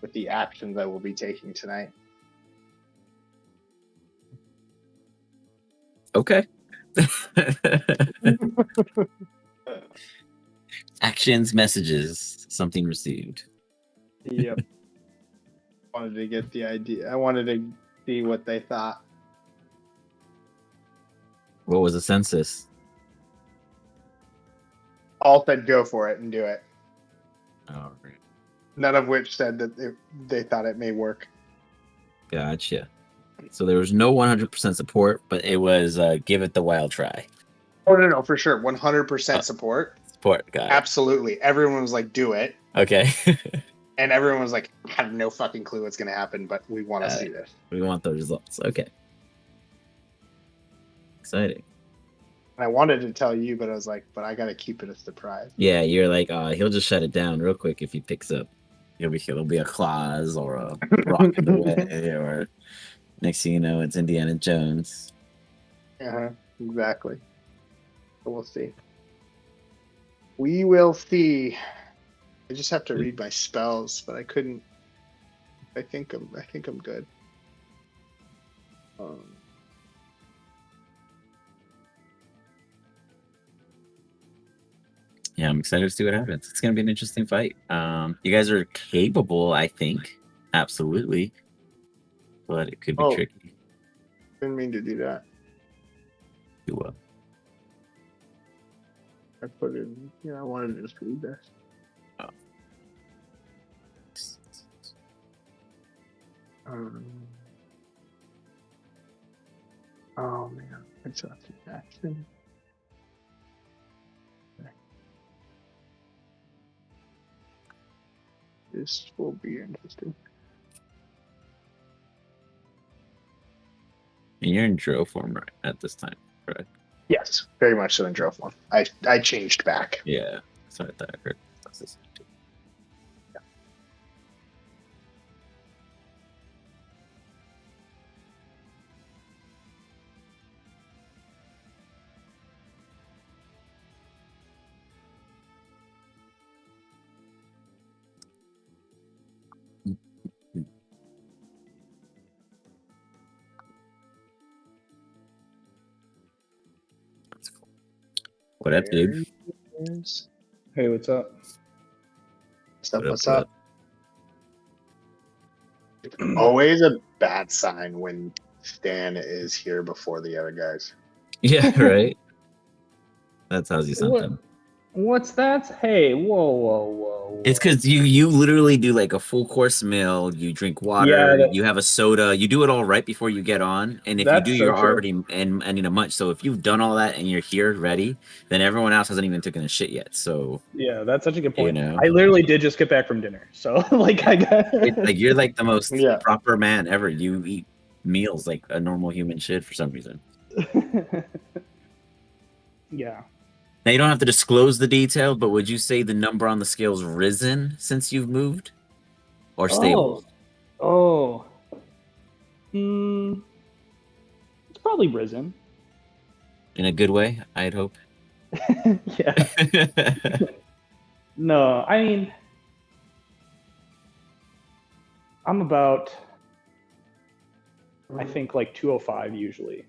with the actions I will be taking tonight. Okay. Actions, messages, something received. Yep. Wanted to get the idea. I wanted to see what they thought. What was the census? All said go for it and do it. Oh, right. None of which said that they thought it may work. Gotcha. So there was no 100% support, but it was give it the wild try. Oh, no, for sure. 100% support. Support, got it. Absolutely. Everyone was like, do it. Okay. And everyone was like, I have no fucking clue what's going to happen, but we want to see this. We want the results. Okay. Exciting. I wanted to tell you, but I was like, but I got to keep it a surprise. Yeah, you're like, he'll just shut it down real quick if he picks up. There'll be a clause or a rock in the way, or next thing you know, it's Indiana Jones. Exactly. So we'll see. We will see. I just have to read my spells, but I couldn't. I think I'm good. Yeah, I'm excited to see what happens. It's gonna be an interesting fight. You guys are capable, I think. Absolutely. But it could be tricky. Didn't mean to do that. Do what? I put in. Yeah, I wanted to just read this. Oh. Oh man, it's not the action. This will be interesting. And you're in Dro form right at this time, correct? Yes, very much so in Dro form. I changed back. Yeah, sorry, I thought I heard. Yeah. What up, dude? Hey, what's up? What's up? It's always a bad sign when Stan is here before the other guys. Yeah, right. That tells you something. What's that? Hey, whoa. It's because you literally do like a full course meal. You drink water. Yeah, you have a soda. You do it all right before you get on. And if you do, you're already ending a munch. So if you've done all that and you're here ready, then everyone else hasn't even taken a shit yet. So yeah, that's such a good point. You know? I literally did just get back from dinner, so like I got like you're like the most proper man ever. You eat meals like a normal human should for some reason. Yeah. Now, you don't have to disclose the detail, but would you say the number on the scale's risen since you've moved? Or stable? It's probably risen. In a good way, I'd hope. Yeah. No, I mean, I'm about, I think, like 205 usually,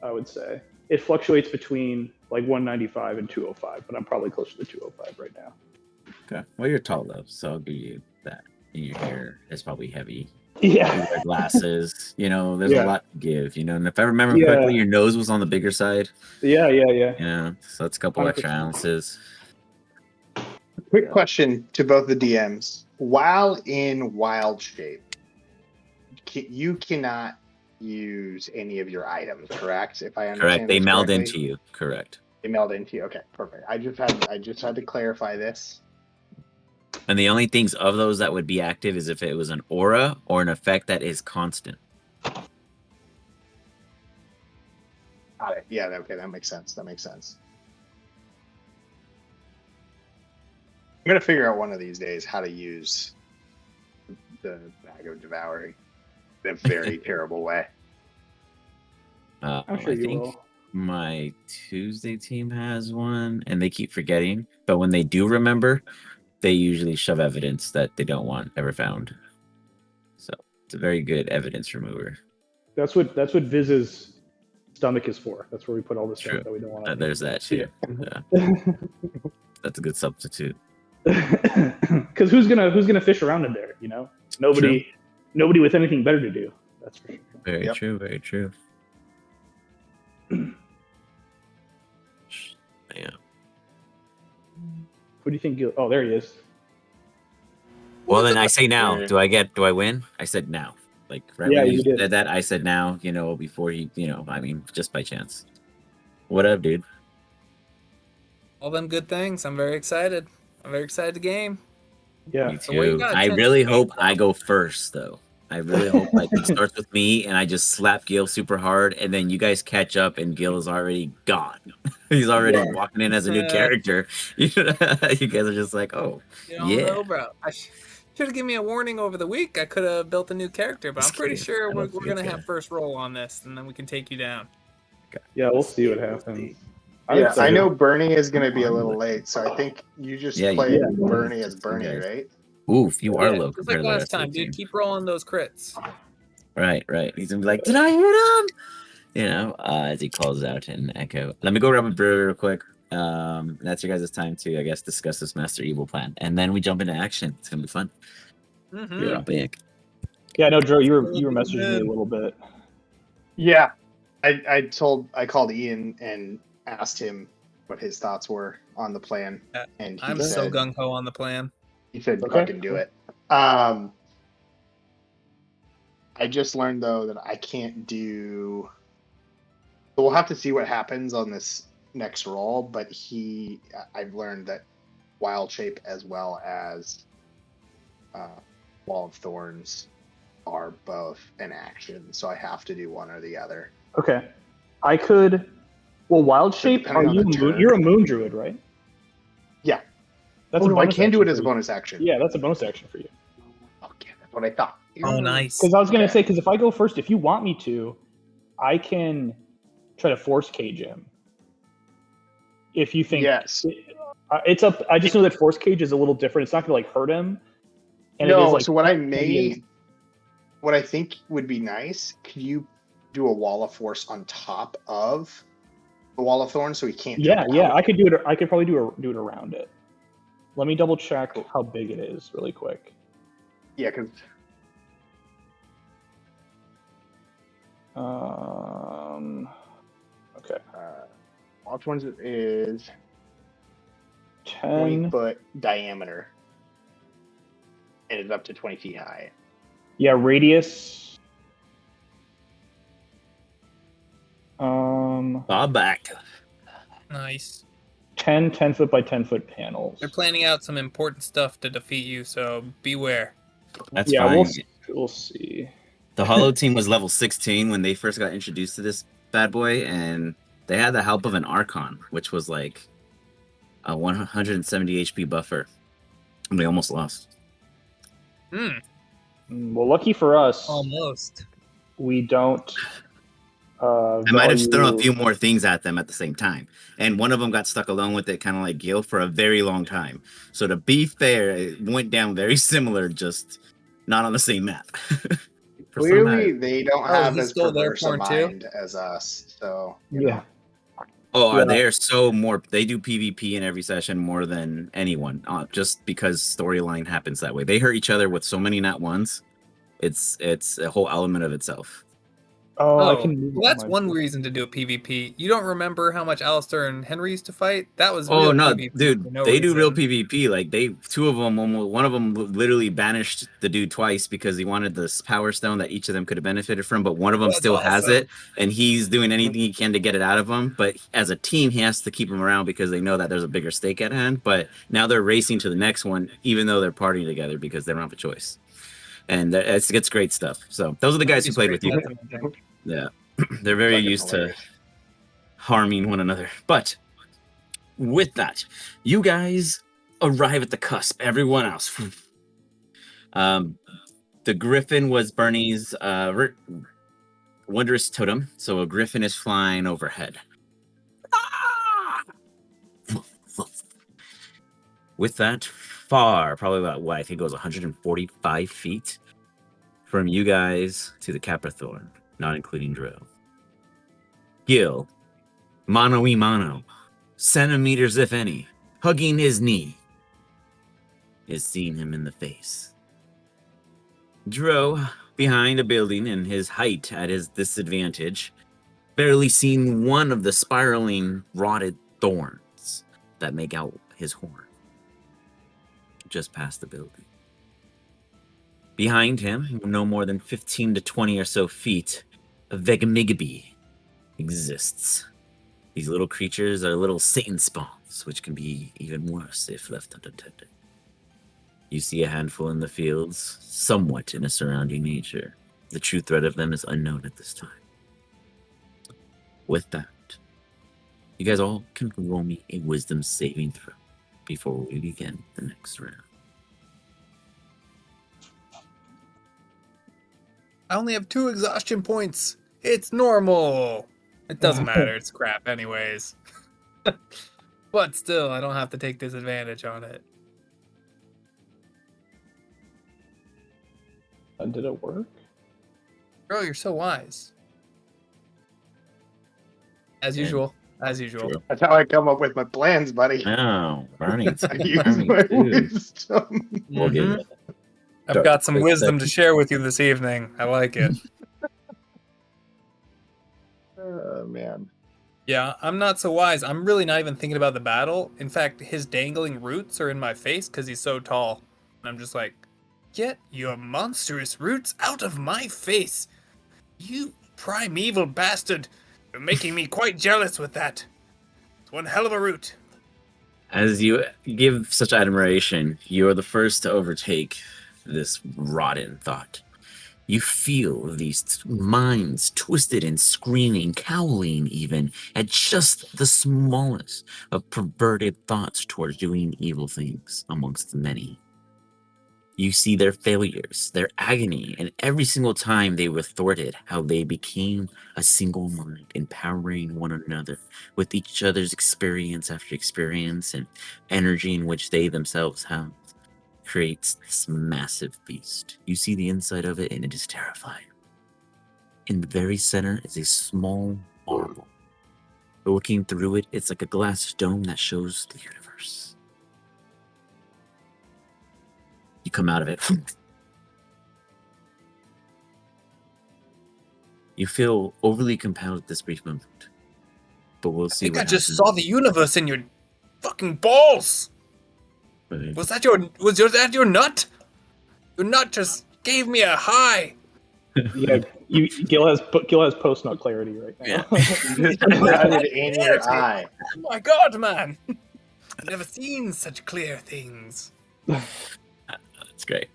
I would say. It fluctuates between like 195 and 205, but I'm probably closer to 205 right now. Okay. Well, you're tall though, so I'll give you that. And your hair is probably heavy. Yeah. You wear glasses. There's a lot to give. And if I remember correctly, your nose was on the bigger side. Yeah. So that's a couple 100%. Extra ounces. Quick question to both the DMs: while in wild shape, you cannot use any of your items, correct? If I understand correct, they meld into you. Correct. They meld into you. Okay, perfect. I just had to clarify this. And the only things of those that would be active is if it was an aura or an effect that is constant. Got it. Yeah. Okay, that makes sense. I'm gonna figure out one of these days how to use the bag of devouring in a very terrible way. I'm sure you will. My Tuesday team has one, and they keep forgetting. But when they do remember, they usually shove evidence that they don't want ever found. So it's a very good evidence remover. That's what Viz's stomach is for. That's where we put all the True. stuff that we don't want. There's that too. Yeah. Yeah, that's a good substitute. Because who's gonna fish around in there? You know, nobody with anything better to do. That's for sure. Very Yep. true. Very true. Yeah. What do you think? Oh, there he is. Well, then I say now. Yeah. Do I win? I said now. Like right Yeah, when you you did. said that, I said now. You know, before he, I mean, just by chance. What up, dude? All them good things. I'm very excited. I'm very excited to game. Yeah. Me So what you too. got, I Chen? really hope I go first, though. I really hope like he starts with me and I just slap Gil super hard, and then you guys catch up and Gil is already gone. He's already Yeah. walking in as a new character. You guys are just like, oh, You don't yeah. know, bro. I should have given me a warning over the week. I could have built a new character, but Just I'm pretty kidding. sure I we're don't think gonna so. have first roll on this, and then we can take you down. Yeah, we'll see what happens. I'm Yeah, I excited. know Bernie is going to be a little late, so I think you just Yeah, you play did. Bernie as You Bernie, guys. right? Oof, you are Yeah, low just like compared to the last rest of time, the team. dude. Keep rolling those crits. Right. He's gonna be like, "Did I hit him?" As he calls out in Echo. Let me go grab a brew real quick. That's your guys' time to, I guess, discuss this Master Evil plan, and then we jump into action. It's gonna be fun. Mm-hmm. Yeah. Big. Yeah, no, Joe, you were messaging me a little bit. Yeah, I called Ian and asked him what his thoughts were on the plan, and he I'm said, so gung ho on the plan. He said, Okay. "Fucking do it." I just learned though that I can't do. So we'll have to see what happens on this next roll. But I've learned that Wild Shape as well as Wall of Thorns are both an action, so I have to do one or the other. Okay. I could. Well, Wild Shape. depending Are on you? the turn. You're a Moon Druid, right? Yeah. That's Oh, a no, I bonus can do action it as a for you. bonus action. Yeah, that's a bonus action for you. Okay, that's what I thought. Oh, nice. Because I was gonna Okay. say, because if I go first, if you want me to, I can try to force cage him. If you think Yes. it's up. I just know that force cage is a little different. It's not gonna like hurt him. And it No, is like so what I think would be nice, could you do a wall of force on top of the Wall of Thorns so he can't jump yeah. out? I could do it. I could probably do it around it. Let me double check how big it is really quick. Yeah, because Okay. Wall of Thorns is 20 10. foot diameter. And it's up to 20 feet high. Yeah, radius. Bob back. Nice. 10 foot by 10 foot panels. They're planning out some important stuff to defeat you, so beware. That's Yeah, fine. we'll see. The Hollow team was level 16 when they first got introduced to this bad boy, and they had the help of an Archon, which was like a 170 HP buffer. And they almost lost. Well, lucky for us, Almost. we don't. I might have just thrown a value- few more things at them at the same time. And one of them got stuck alone with it, kind of like Gil, for a very long time. So to be fair, it went down very similar, just not on the same map. For some Clearly, reason. they don't have he as stole their perverse a porn too? mind as us. So, you Yeah. know. Oh, Yeah. they're so more. They do PvP in every session more than anyone, just because storyline happens that way. They hurt each other with so many not ones. It's a whole element of itself. Oh, I can move. Well, that's my- one reason to do a PvP. You don't remember how much Alistair and Henry used to fight? That was Oh real no, PvP dude, for no they do real reason. PvP. Like two of them, one of them literally banished the dude twice because he wanted this power stone that each of them could have benefited from, but one of them That's still has awesome. it, and he's doing anything he can to get it out of him. But as a team, he has to keep him around because they know that there's a bigger stake at hand. But now they're racing to the next one, even though they're partying together because they don't have a choice. And it's great stuff. So those are the guys who played with you. That's amazing. Yeah, they're very Fucking used hilarious. to harming one another. But with that, you guys arrive at the cusp. Everyone else. The griffin was Bernie's wondrous totem, so a griffin is flying overhead. With that, probably about what I think it goes 145 feet. from you guys to the Capricorn, not including Drill. Gil, mano y mano, centimeters if any, hugging his knee, is seeing him in the face. Dro, behind a building and his height at his disadvantage, barely seeing one of the spiraling, rotted thorns that make out his horn. Just past the building. Behind him, no more than 15 to 20 or so feet, a Vegamigaby exists. These little creatures are little Satan spawns, which can be even worse if left unattended. You see a handful in the fields, somewhat in a surrounding nature. The true threat of them is unknown at this time. With that, you guys all can roll me a wisdom saving throw before we begin the next round. I only have 2 exhaustion points. It's normal. It doesn't matter. It's crap anyways. But still, I don't have to take disadvantage on it. Did it work? Bro, you're so wise. As usual. As usual. True. That's how I come up with my plans, buddy. Oh, Bernie. I use my wisdom. We'll give Mhm. it. I've got some wisdom to share with you this evening. I like it. Oh, man. Yeah, I'm not so wise. I'm really not even thinking about the battle. In fact, his dangling roots are in my face because he's so tall. And I'm just like, get your monstrous roots out of my face. You primeval bastard. You're making me quite jealous with that. It's one hell of a root. As you give such admiration, you're the first to overtake this rotten thought. You feel these minds twisted and screaming, cowling even, at just the smallest of perverted thoughts towards doing evil things amongst the many. You see their failures, their agony, and every single time they were thwarted, how they became a single mind, empowering one another with each other's experience after experience and energy in which they themselves have, creates this massive beast. You see the inside of it, and it is terrifying. In the very center is a small marble. Looking through it, it's like a glass dome that shows the universe. You come out of it. You feel overly compelled at this brief moment, but we'll see. I think what I just happens. saw the universe in your fucking balls. But Was that your nut? Your nut just gave me a high. Yeah, Gil has post nut clarity right now. Just got it in your eye. Oh my god, man! I've never seen such clear things. That's great.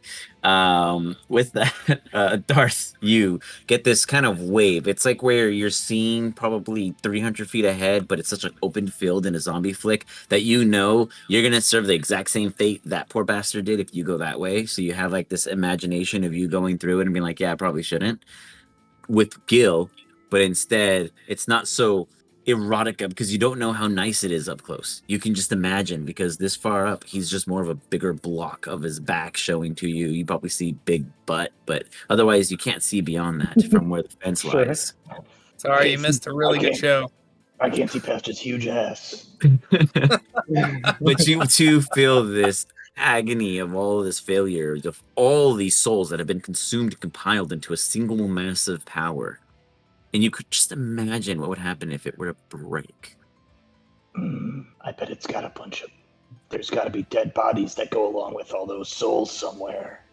With that, Darth, you get this kind of wave. It's like where you're seeing probably 300 feet ahead, but it's such an open field in a zombie flick that you know you're gonna serve the exact same fate that poor bastard did if you go that way. So you have like this imagination of you going through it and being like, yeah, I probably shouldn't. With Gil, but instead it's not so erotica because you don't know how nice it is up close. You can just imagine because this far up, he's just more of a bigger block of his back showing to you. You probably see big butt, but otherwise you can't see beyond that from where the fence Sure. lies. Sorry, you missed a really good show. I can't see past his huge ass. But you too feel this agony of all this failure, of all these souls that have been consumed and compiled into a single massive power. And you could just imagine what would happen if it were to break. I bet it's got there's got to be dead bodies that go along with all those souls somewhere.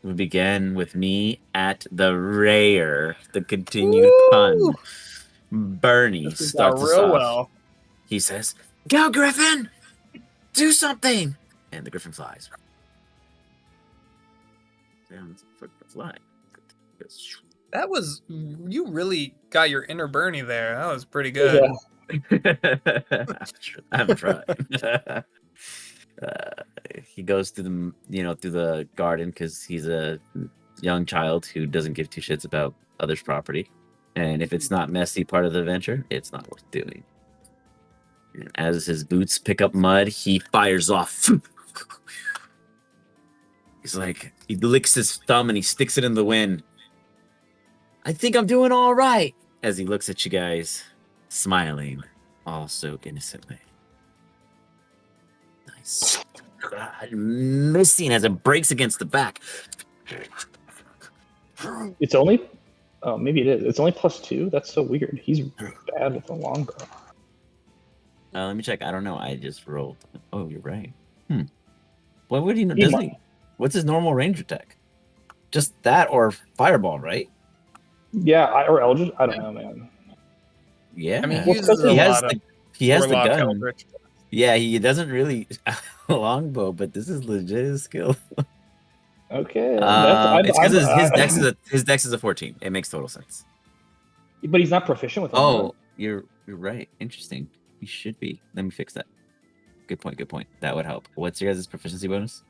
We began with me at the rear, the continued pun. Bernie This is starts us real off. well. He says, "Go, Griffin! Do something!" And the Griffin flies. Sounds like a fly. That was, you really got your inner Bernie there. That was pretty good. I haven't tried. He goes through the garden because he's a young child who doesn't give two shits about others' property, and if it's not messy part of the adventure, it's not worth doing. And as his boots pick up mud, he fires off He's like, he licks his thumb and he sticks it in the wind. I think I'm doing all right. As he looks at you guys, smiling, all so innocently. Nice. God, missing as it breaks against the back. It's only. Oh, maybe it is. It's only +2. That's so weird. He's bad with the longbow. Let me check. I don't know. I just rolled. Oh, you're right. What would he know? He Doesn't might- he? What's his normal range attack? Just that or fireball, right? Yeah, or Eldritch. I don't know, man. Yeah. I mean, Well, he uses he a has lot the of he has the Warlock gun. Eldritch. Yeah, he doesn't really longbow, but this is legit his skill. Okay, It's because his dex is a 14. It makes total sense. but he's not proficient with. Oh, you're right. Interesting. You should be. Let me fix that. Good point. Good point. That would help. What's your guys' proficiency bonus?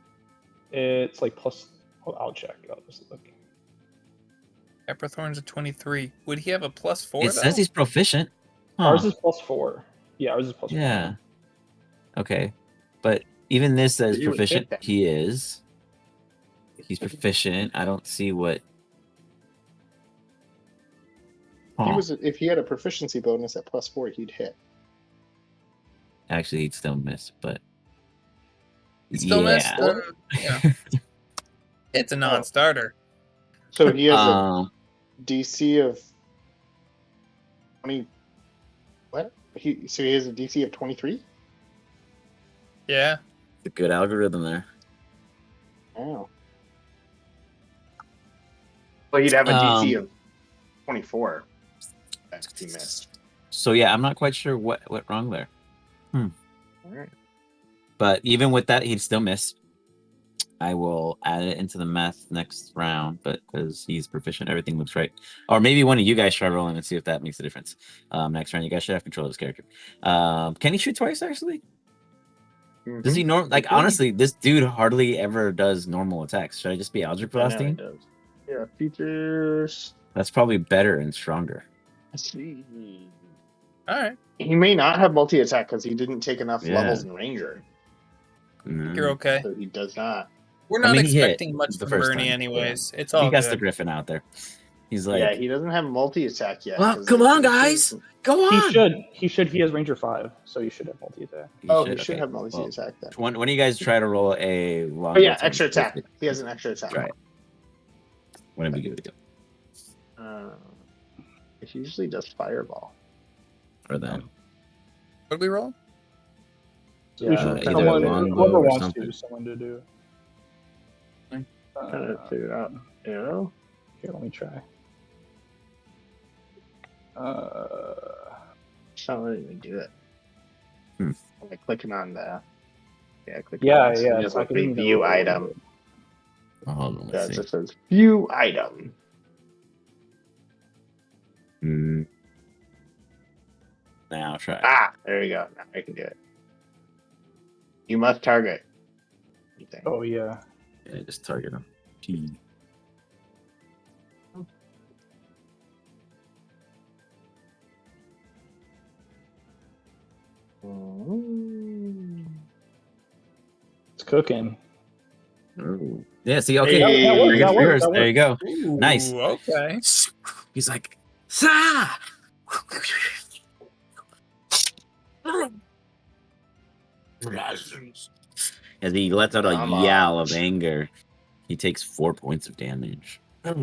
It's like plus. Oh, I'll check. I'll just look. Pepperthorn's a 23. Would he have a +4? It says he's proficient. Huh. Ours is +4. Yeah, ours is +4. Yeah. Okay. But even this says You would proficient. hit that. He is. He's proficient. I don't see what. If he had a proficiency bonus at +4, he'd hit. Actually, he'd still miss, but. He still missed. Yeah. It's a non-starter. So he has a Um, DC of 20. What? So he has a DC of 23? Yeah. a good algorithm there. Oh. Well, he'd have a DC of 24. If he missed. So yeah, I'm not quite sure what went wrong there. All right. But even with that, he'd still miss. I will add it into the math next round, but because he's proficient, everything looks right. Or maybe one of you guys try rolling and see if that makes a difference. Next round, you guys should have control of his character. Can he shoot twice, actually? Does he honestly, this dude hardly ever does normal attacks. Should I just be Algebra Blasting? Yeah, features. That's probably better and stronger. Let's see. All right. He may not have multi-attack because he didn't take enough Yeah. levels in Ranger. You're okay. So he does not. We're not mean, he hit expecting much the from first Bernie time, anyways. It's He all got the good. Griffin out there. He's like, Yeah, he doesn't have multi-attack yet. well, 'cause come it- on, it guys. says- Go on. He should. He has Ranger 5, so he should have multi attack. He should okay. have multi-attack then. When do you guys try to roll a long? Oh yeah, extra attack. He has an extra attack. Try it. Whenever you give it a go. He usually does fireball. Or then. What did we roll? We should, either someone, longbow whoever or wants something. to, someone to do. Trying to figure out. Arrow. Here, let me try. It's not letting me do it. Hmm. I'm like clicking on the. Yeah, click. Yeah, on this, yeah. and Just so I like can even view go- item. Oh, hold on, Yeah, let's it see. just says view item. Now try. Ah, there you go. Now I can do it. You must target. Anything. Oh yeah. Yeah, just target him. P. It's cooking. Ooh. Yeah, see, okay. Hey, that worked, Bring it that worked, first. that There you go. Ooh, Nice. Okay. He's like, Sa! As he lets out a Come on. yell of anger, he takes 4 points of damage. Ooh,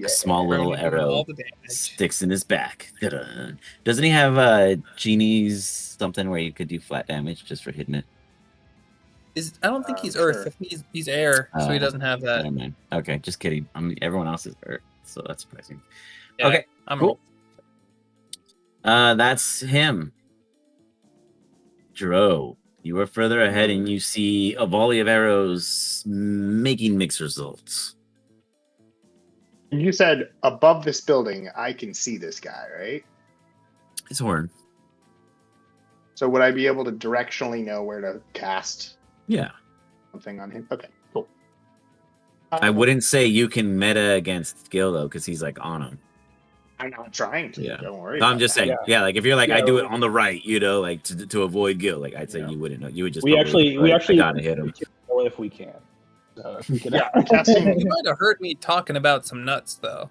A small little Bernie doing all arrow the damage. sticks in his back. Ta-da. Doesn't he have Genie's something where you could do flat damage just for hitting it? I don't think he's Sure. Earth. He's air, so he Oh. doesn't have that. Never mind. Okay, just kidding. Everyone else is Earth, so that's surprising. Yeah, Okay, I'm cool. That's him. Dro, you are further ahead and you see a volley of arrows making mixed results. And you said above this building, I can see this guy, right? His horn. So would I be able to directionally know where to cast Yeah. something on him? Okay, cool. I wouldn't say you can meta against Gil though, because he's like on him. I'm not trying to. Yeah. Don't worry. No, I'm about just that. saying, yeah, like if you're like, I Yeah, do it on the right, like to avoid Gil, like I'd say Yeah. you wouldn't know. You would just We actually I gotta hit him. Or if we can. So if we can, Yeah, I'm casting. You might have heard me talking about some nuts though,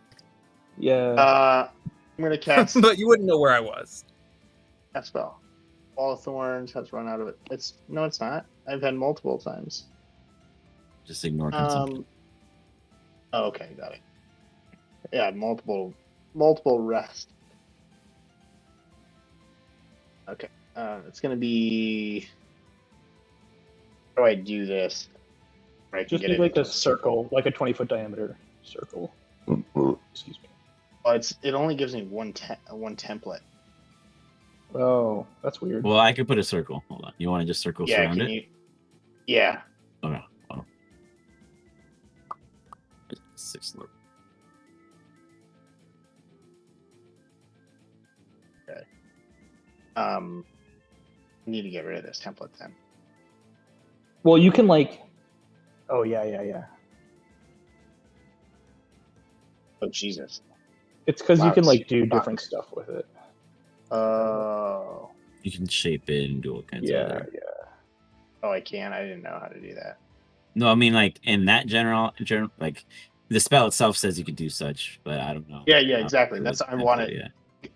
yeah. I'm gonna cast but you wouldn't know where I was. a spell. Wall of Thorns has run out of it. It's not. I've had multiple times. Just ignore consumption. Oh, okay, got it. Yeah, multiple rest. Okay, it's gonna be. How do I do this? Where I can Just get make it like into a circle, like a 20-foot diameter circle. Excuse me. Well, it only gives me one template. Oh, that's weird. Well, I could put a circle. Hold on. You want to just circle Yeah, around can it? you? Yeah. Okay. Hold on. 6 lord. I need to get rid of this template then. Well, you can like. Oh yeah. Oh Jesus. It's because you can like do Fuck. different stuff with it. Oh. You can shape it and do all kinds of other. Oh, I can. I didn't know how to do that. No, I mean like in that general, like the spell itself says you could do such, but I don't know. Yeah, exactly. That's I wanted. Yeah.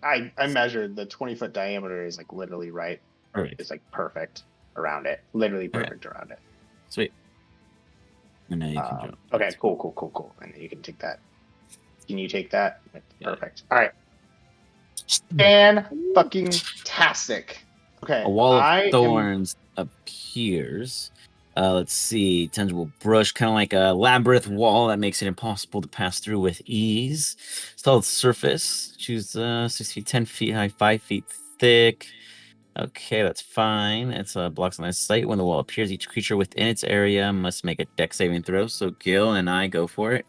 I measured the 20-foot diameter is like literally right. Perfect. It's like perfect around it. Literally perfect around it. Sweet. And now you can jump. Okay, cool. And then you can take that. Can you take that? Yeah. Perfect. All right. Fan-fucking-tastic. Okay. A wall of thorns appears. Let's see. Tangible brush, kind of like a labyrinth wall that makes it impossible to pass through with ease. Solid surface. Choose 6 feet, 10 feet high, 5 feet thick. Okay, that's fine. It's blocks on its sight. When the wall appears, each creature within its area must make a dex saving throw. So Gil and I go for it.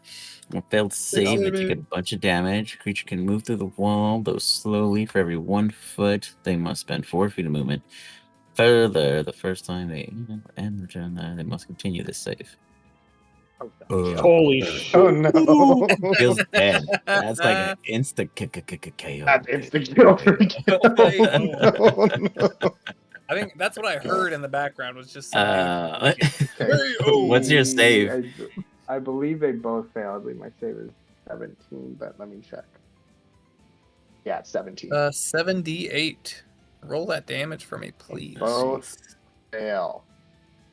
On failed save, they take a bunch of damage. Creature can move through the wall, though slowly. For every 1 foot, they must spend 4 feet of movement. Further, the first time they end return, they must continue this save. Holy shit! Oh no! Gil's dead. That's like an insta KO. That's instant kill for Oh, no. I think that's what I heard in the background was just. What's your save? I believe they both failed. My save is 17, but let me check. Yeah, it's 17. 78. Roll that damage for me, please. Both fail.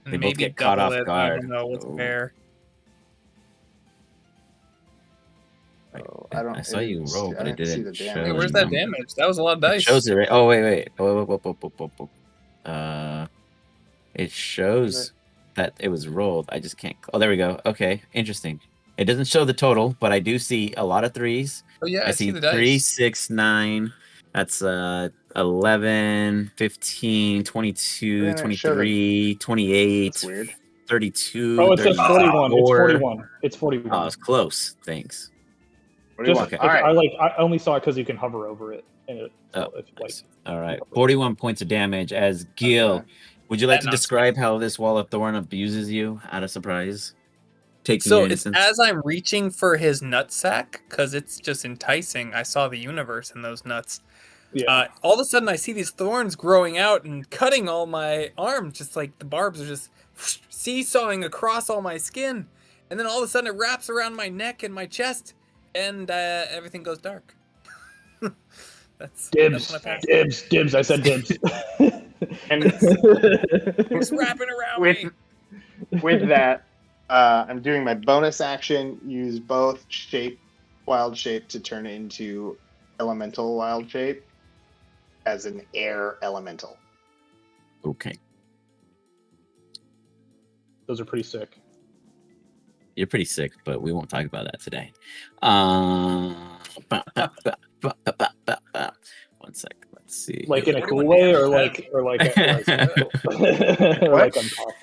And They both maybe get caught double off it. I guard. don't know what's Oh. fair. Oh, I don't. I saw you roll, but it didn't see didn't the show. damage. Hey, where's that them. damage? That was a lot of It dice. shows it right. Oh wait. Whoa. It shows that it was rolled. I just can't. Oh, there we go. Okay, interesting. It doesn't show the total, but I do see a lot of 3s. Oh yeah, I see the dice. 3, 6, 9. That's 11, 15, 22, Then it 23, 28, That's weird. 32. Oh, it says 41. It's 41. It's 41. Oh, it's close. Thanks. Just, Okay. Okay. All right. I only saw it because you can hover over it, and it, Oh, if, nice. All right. 41 points of damage. As Gil, Okay. would you like That to not describe how this wall of thorn abuses you out of surprise? Taking So your it's innocence. as I'm reaching for his nutsack, because it's just enticing. I saw the universe in those nuts. yeah. All of a sudden, I see these thorns growing out and cutting all my arms, just like the barbs are just seesawing across all my skin. And then all of a sudden, it wraps around my neck and my chest, and everything goes dark. That's Dibs. when I pass. Dibs. I said dibs. And It's wrapping around me. with that, I'm doing my bonus action. Use both wild shape to turn it into elemental wild shape as an air elemental. Okay. Those are pretty sick. You're pretty sick, but we won't talk about that today. 1 sec. Let's see. Like in a cool 41 way, or damage. like like I'm talking.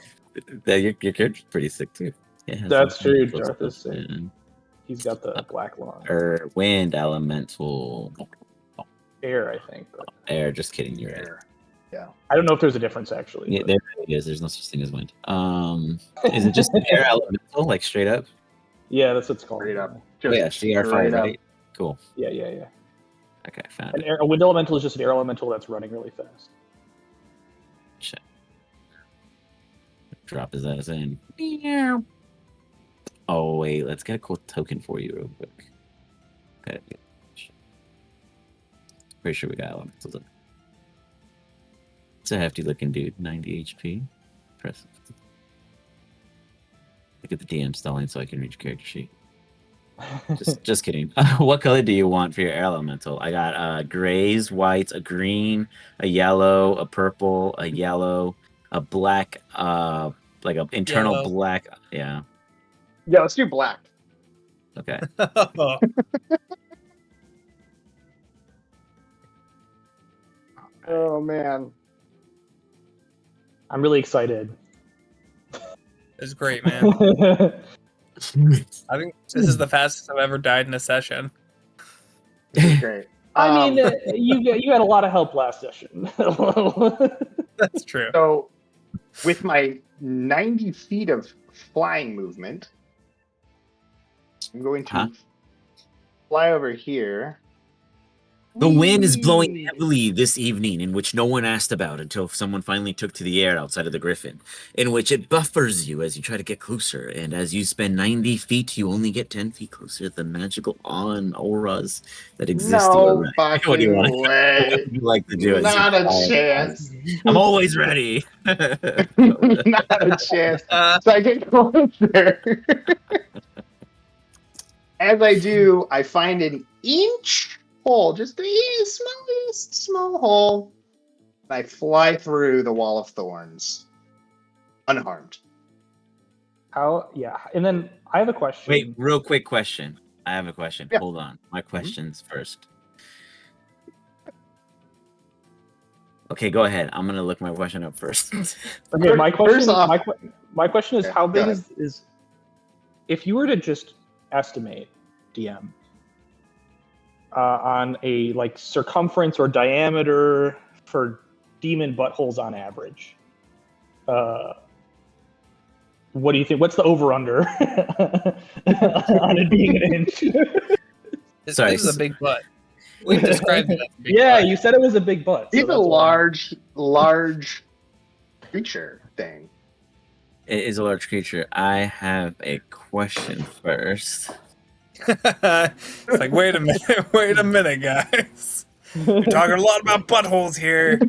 Your character's pretty sick too. Yeah, That's some true. close Darth is stuff. sick. He's got the black lung. Wind elemental. Air, I think. But Air. Just kidding. You're right. Air. Yeah. I don't know if there's a difference actually. Yeah, but- there it is. There's no such thing as wind. Is it just an air elemental, like straight up? Yeah, that's what it's called. Straight up. Oh, yeah, CR5, straight up. right? Cool. Yeah. Okay, found it. A wind elemental is just an air elemental that's running really fast. Shit. Drop his ass in. Oh wait, let's get a cool token for you real quick. Okay. Pretty sure we got elementals. It's a hefty looking dude, 90 HP. Impressive. Look at the DM stalling so I can reach character sheet. Just kidding. What color do you want for your air elemental? I got grays, whites, a green, a yellow, a purple, a yellow, a black, like a internal Yellow. black. Yeah. Yeah, let's do black. Okay. Oh man. I'm really excited. It's great, man. I think this is the fastest I've ever died in a session. This is great. I mean, you had a lot of help last session. That's true. So, with my 90 feet of flying movement, I'm going to fly over here. The wind is blowing Whee! heavily this evening, in which no one asked about until someone finally took to the air outside of the Griffin, in which it buffers you as you try to get closer, and as you spend 90 feet, you only get 10 feet closer to the magical awe and auras that exist. No What do you want? fucking way. You like to do it? Not a chance. I'm always ready. Not a chance. So I get closer. As I do, I find an inch hole, just the smallest small hole. I fly through the wall of thorns, unharmed. How? Yeah. And then I have a question. Wait, real quick question. I have a question. Yeah. Hold on. My questions first. Okay, go ahead. I'm gonna look my question up first. Okay, my question. First off- My question is, Okay, how big go is if you were to just estimate DM on a like circumference or diameter for demon buttholes on average? What do you think? What's the over under on it being an inch? This Sorry. is a big butt. We've described it as a big Yeah, butt. you said it was a big butt. so It's a that's why. large creature thing. It is a large creature. I have a question first. It's like, wait a minute, guys. We're talking a lot about buttholes here.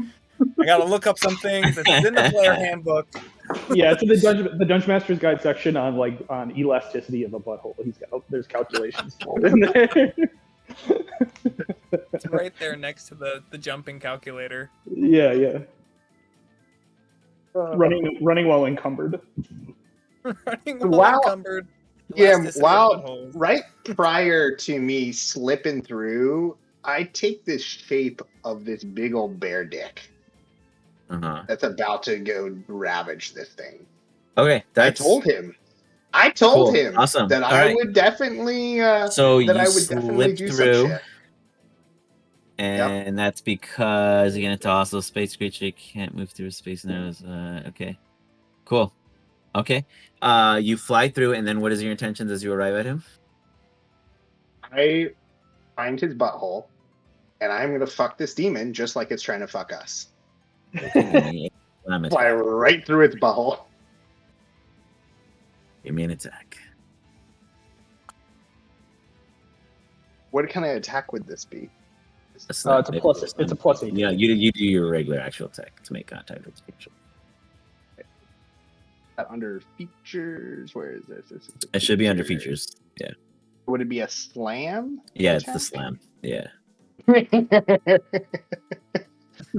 I gotta look up some things. It's in the player handbook. Yeah, it's in the Dungeon Master's Guide section on elasticity of a butthole. There's calculations in there. It's right there next to the jumping calculator. Yeah. Running while encumbered. Running Wow. while encumbered. Yeah, Elasticity of wow. buttholes. Right prior to me slipping through, I take this shape of this big old bear dick that's about to go ravage this thing. Okay, that's I told him Cool. him Awesome. that All I right. would definitely so that you I would definitely slip do some through, shit. and that's because again, it's also a space creature. You can't move through space nose. Okay, cool. Okay, you fly through, and then what is your intentions as you arrive at him? I find his butthole, and I'm gonna fuck this demon just like it's trying to fuck us. Okay, Fly right through its butthole. Give me an attack. What kind of attack would this be? It's a plus. It's a plus 18. Yeah, you do your regular actual attack to make contact with the creature. Under features, where is this? This is the It should be under features. Yeah. Would it be a slam? Yeah, it's the attack? slam. Yeah.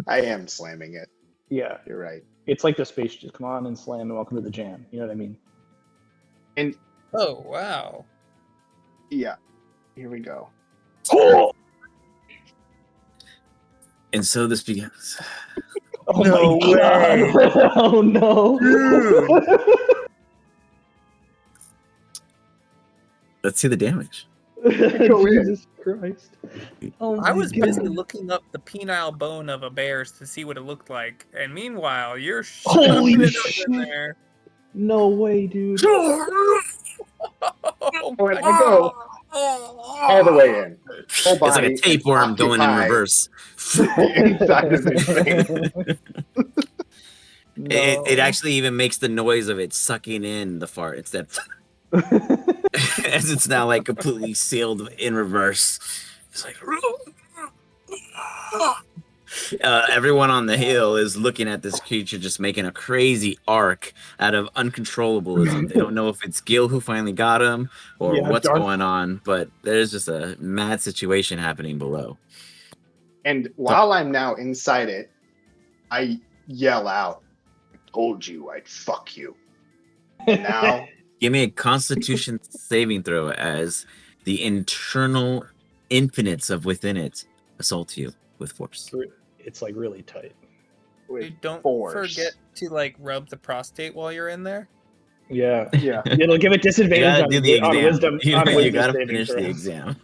I am slamming it. Yeah, You're right. it's like the space. Just come on and slam and welcome to the jam. You know what I mean? And Oh wow. yeah, here we go. And so this begins. Oh No my God. Oh no! Let's see the damage. Jesus Christ! Oh I my was God. busy looking up the penile bone of a bear to see what it looked like, and meanwhile, you're Holy shoving it shit. up in there. No way, dude. Oh When my I go all the way in, whole It's like body a tapeworm going in occupied reverse. inside of this thing. It actually even makes the noise of it sucking in the fart instead as it's now like completely sealed in reverse. It's like everyone on the hill is looking at this creature just making a crazy arc out of uncontrollableism. They don't know if it's Gil who finally got him or Yeah, what's Darth- going on, but there's just a mad situation happening below. And while I'm now inside it, I yell out, "I told you I'd fuck you." And now, Give me a Constitution saving throw as the internal infinites of within it assault you with force. It's like really tight. with Don't force. forget to like rub the prostate while you're in there. Yeah. Yeah, It'll give it You disadvantage gotta do the exam. on wisdom. You on wisdom gotta saving finish the throws. exam.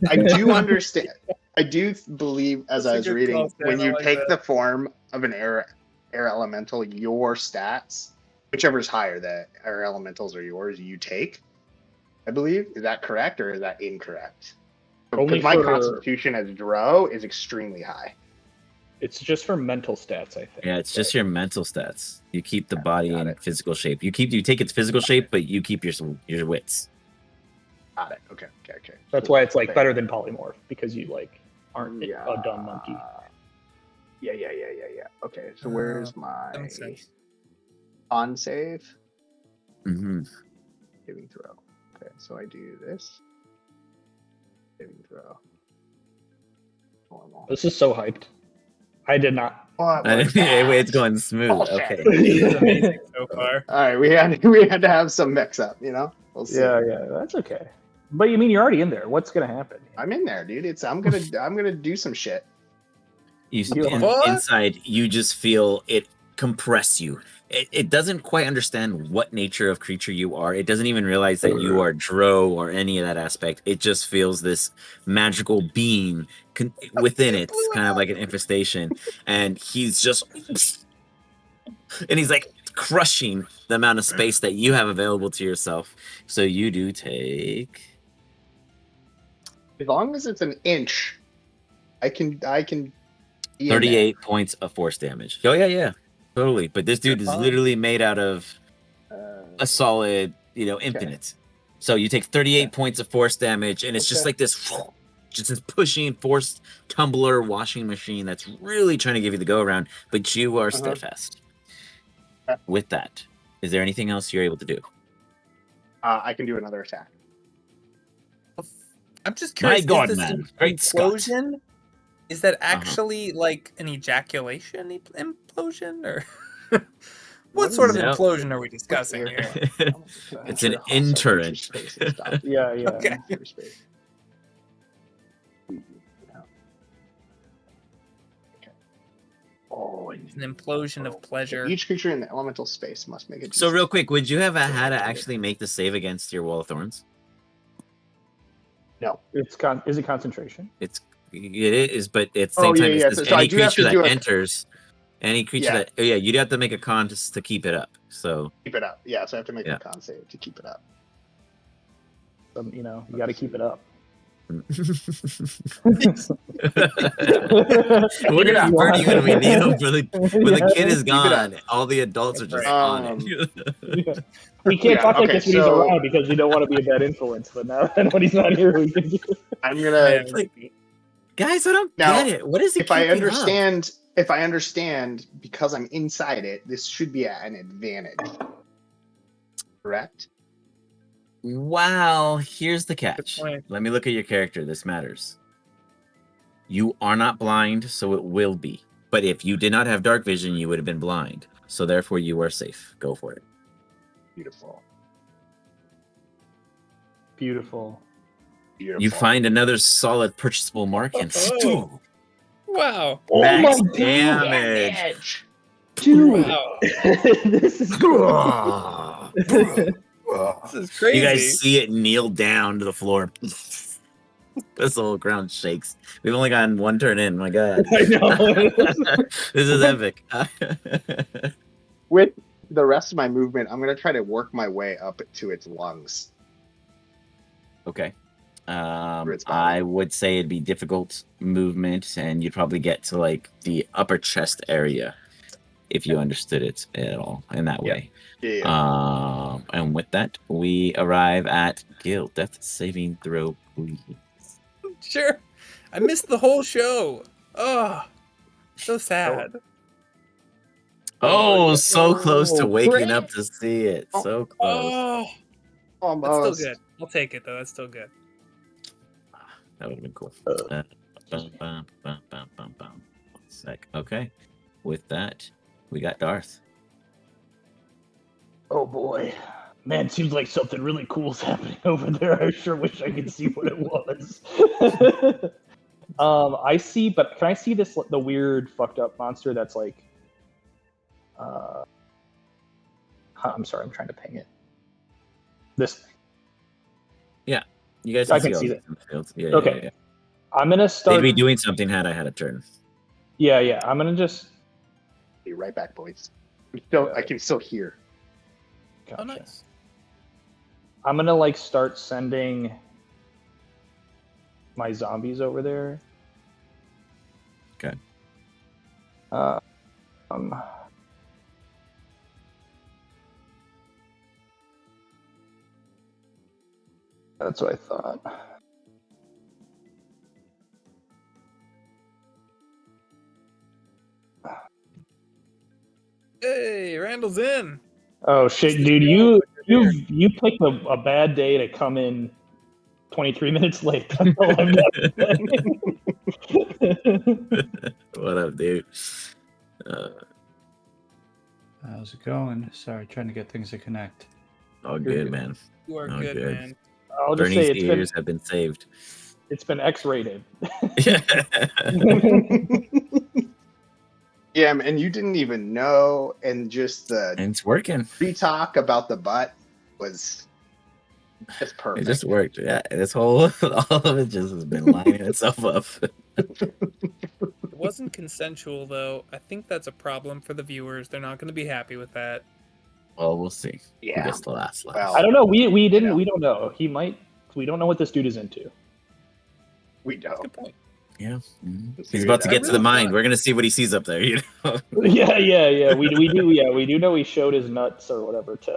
I do understand. I do believe, as That's I a was good reading, call, Sam. when I you like take that. the form of an air elemental, your stats, whichever's higher, the air elementals are yours. You take. I believe, is that correct or is that incorrect? Only Because my for- constitution as Drow is extremely high. It's just for mental stats, I think. Yeah, it's just your mental stats. You keep the body got in it. physical shape. You take its physical shape, but you keep your wits. Got it. Okay. That's Cool. why it's like Fair. better than polymorph, because you like aren't Yeah. a dumb monkey. Yeah. Okay, so where's my That makes sense. on save? Mm-hmm. Saving throw. Okay, so I do this. Saving throw. Normal. This is so hyped. I did not. What was It's that? going smooth. Bullshit. Okay. This is amazing so far. All right, we had to have some mix up, you know. We'll see. Yeah, that's okay. But you mean you're already in there? What's gonna happen? I'm in there, dude. I'm gonna do some shit. What? Inside, you just feel it compress you. It doesn't quite understand what nature of creature you are. It doesn't even realize that you are Dro or any of that aspect. It just feels this magical being within it, kind of like an infestation. And he's just, and he's like crushing the amount of space that you have available to yourself. So you do take. As long as it's an inch, I can. be in 38 points of force damage. Oh yeah, totally. But this dude You're is fine. literally made out of there. a solid, infinite. So you take 38 points of force damage, and it's just Okay. like this pushing force tumbler washing machine that's really trying to give you the go around. But you are steadfast. Okay. With that, is there anything else you're able to do? I can do another attack. I'm just My curious. God, is this man. Great Scott. implosion? Is that actually like an ejaculation implosion, or what What sort of is that? implosion are we discussing here? It's an intern. Yeah. Okay. Oh, It's an implosion of pleasure. each creature in the elemental space must make a. So real quick, would you have had to actually make the save against your Wall of Thorns? No. Is it concentration? It is, but at the Oh, same time, yeah. it says So I any do have creature to do that a- enters, any creature Yeah. that you'd have to make a con to keep it up. So Keep it up. Yeah, so I have to make Yeah. a con save to keep it up. You got to keep it up. What is Bernie when we need him for when the kid is keep it up. gone? All the adults are just Right. on it. We can't Yeah, talk like okay, this when he's so- around because we don't want to be a bad influence. But now when he's not here, we can. I'm gonna. Guys, I don't Now, get it. What is it? If I understand, because I'm inside it, this should be at an advantage. Correct? Wow, here's the catch. Good point. Let me look at your character. This matters. You are not blind, so it will be. But if you did not have dark vision, you would have been blind. So therefore, you are safe. Go for it. Beautiful. Beautiful. Beautiful. You find another solid purchasable mark and Oh. Wow. max my God. damage. Dude, Wow. this is. This is crazy. You guys see it kneel down to the floor. This whole ground shakes. We've only gotten one turn in. My God. I know. This is epic. With the rest of my movement, I'm gonna try to work my way up to its lungs. Okay. its body. I would say it'd be difficult movement, and you'd probably get to like the upper chest area. if you understood it at all in that Yeah. way. Yeah. And with that, we arrive at Gil. Death saving throw, please. Sure. I missed the whole show. Oh, so sad. Oh, so close to Oh, waking great. up to see it. So close. Oh, that's still Almost. good. I'll take it though. That's still good. That would have been cool. Bum. 1 sec. Okay. With that, we got Darth. Oh boy. Man, seems like something really cool's happening over there. I sure wish I could see what it was. I see, but can I see the weird fucked up monster that's like I'm sorry, I'm trying to ping it. This You guys I can can see all see these that. in the field. Yeah, Okay. yeah. I'm gonna They'd start be doing something had I had a turn. Yeah, I'm gonna just Be right back, boys. Yeah. I can still hear. Oh, Gotcha. nice. I'm gonna like start sending my zombies over there. Okay. That's what I thought. Hey, Randall's in. Oh shit, dude! You picked a bad day to come in 23 minutes late. That's all I've got to say. What up, dude? How's it going? Sorry, trying to get things to connect. All good, man. You are Oh, good, good. man. I'll just Bernie's say ears have been saved. it's been X-rated. Yeah, and you didn't even know, and just the And it's working. pre-talk about the butt was just It perfect. just worked. Yeah, this whole all of it just has been lining itself up. It wasn't consensual though. I think that's a problem for the viewers. They're not going to be happy with that. Well, we'll see. Who Yeah. gets the last laugh? Well, I don't know. We didn't. Yeah. We don't know. He might. We don't know what this dude is into. we don't. Good point. Yeah. Let's He's figure about it to out. get to the really mind. thought- We're gonna see what he sees up there. You know. Yeah. We do. Yeah, we do know he showed his nuts or whatever to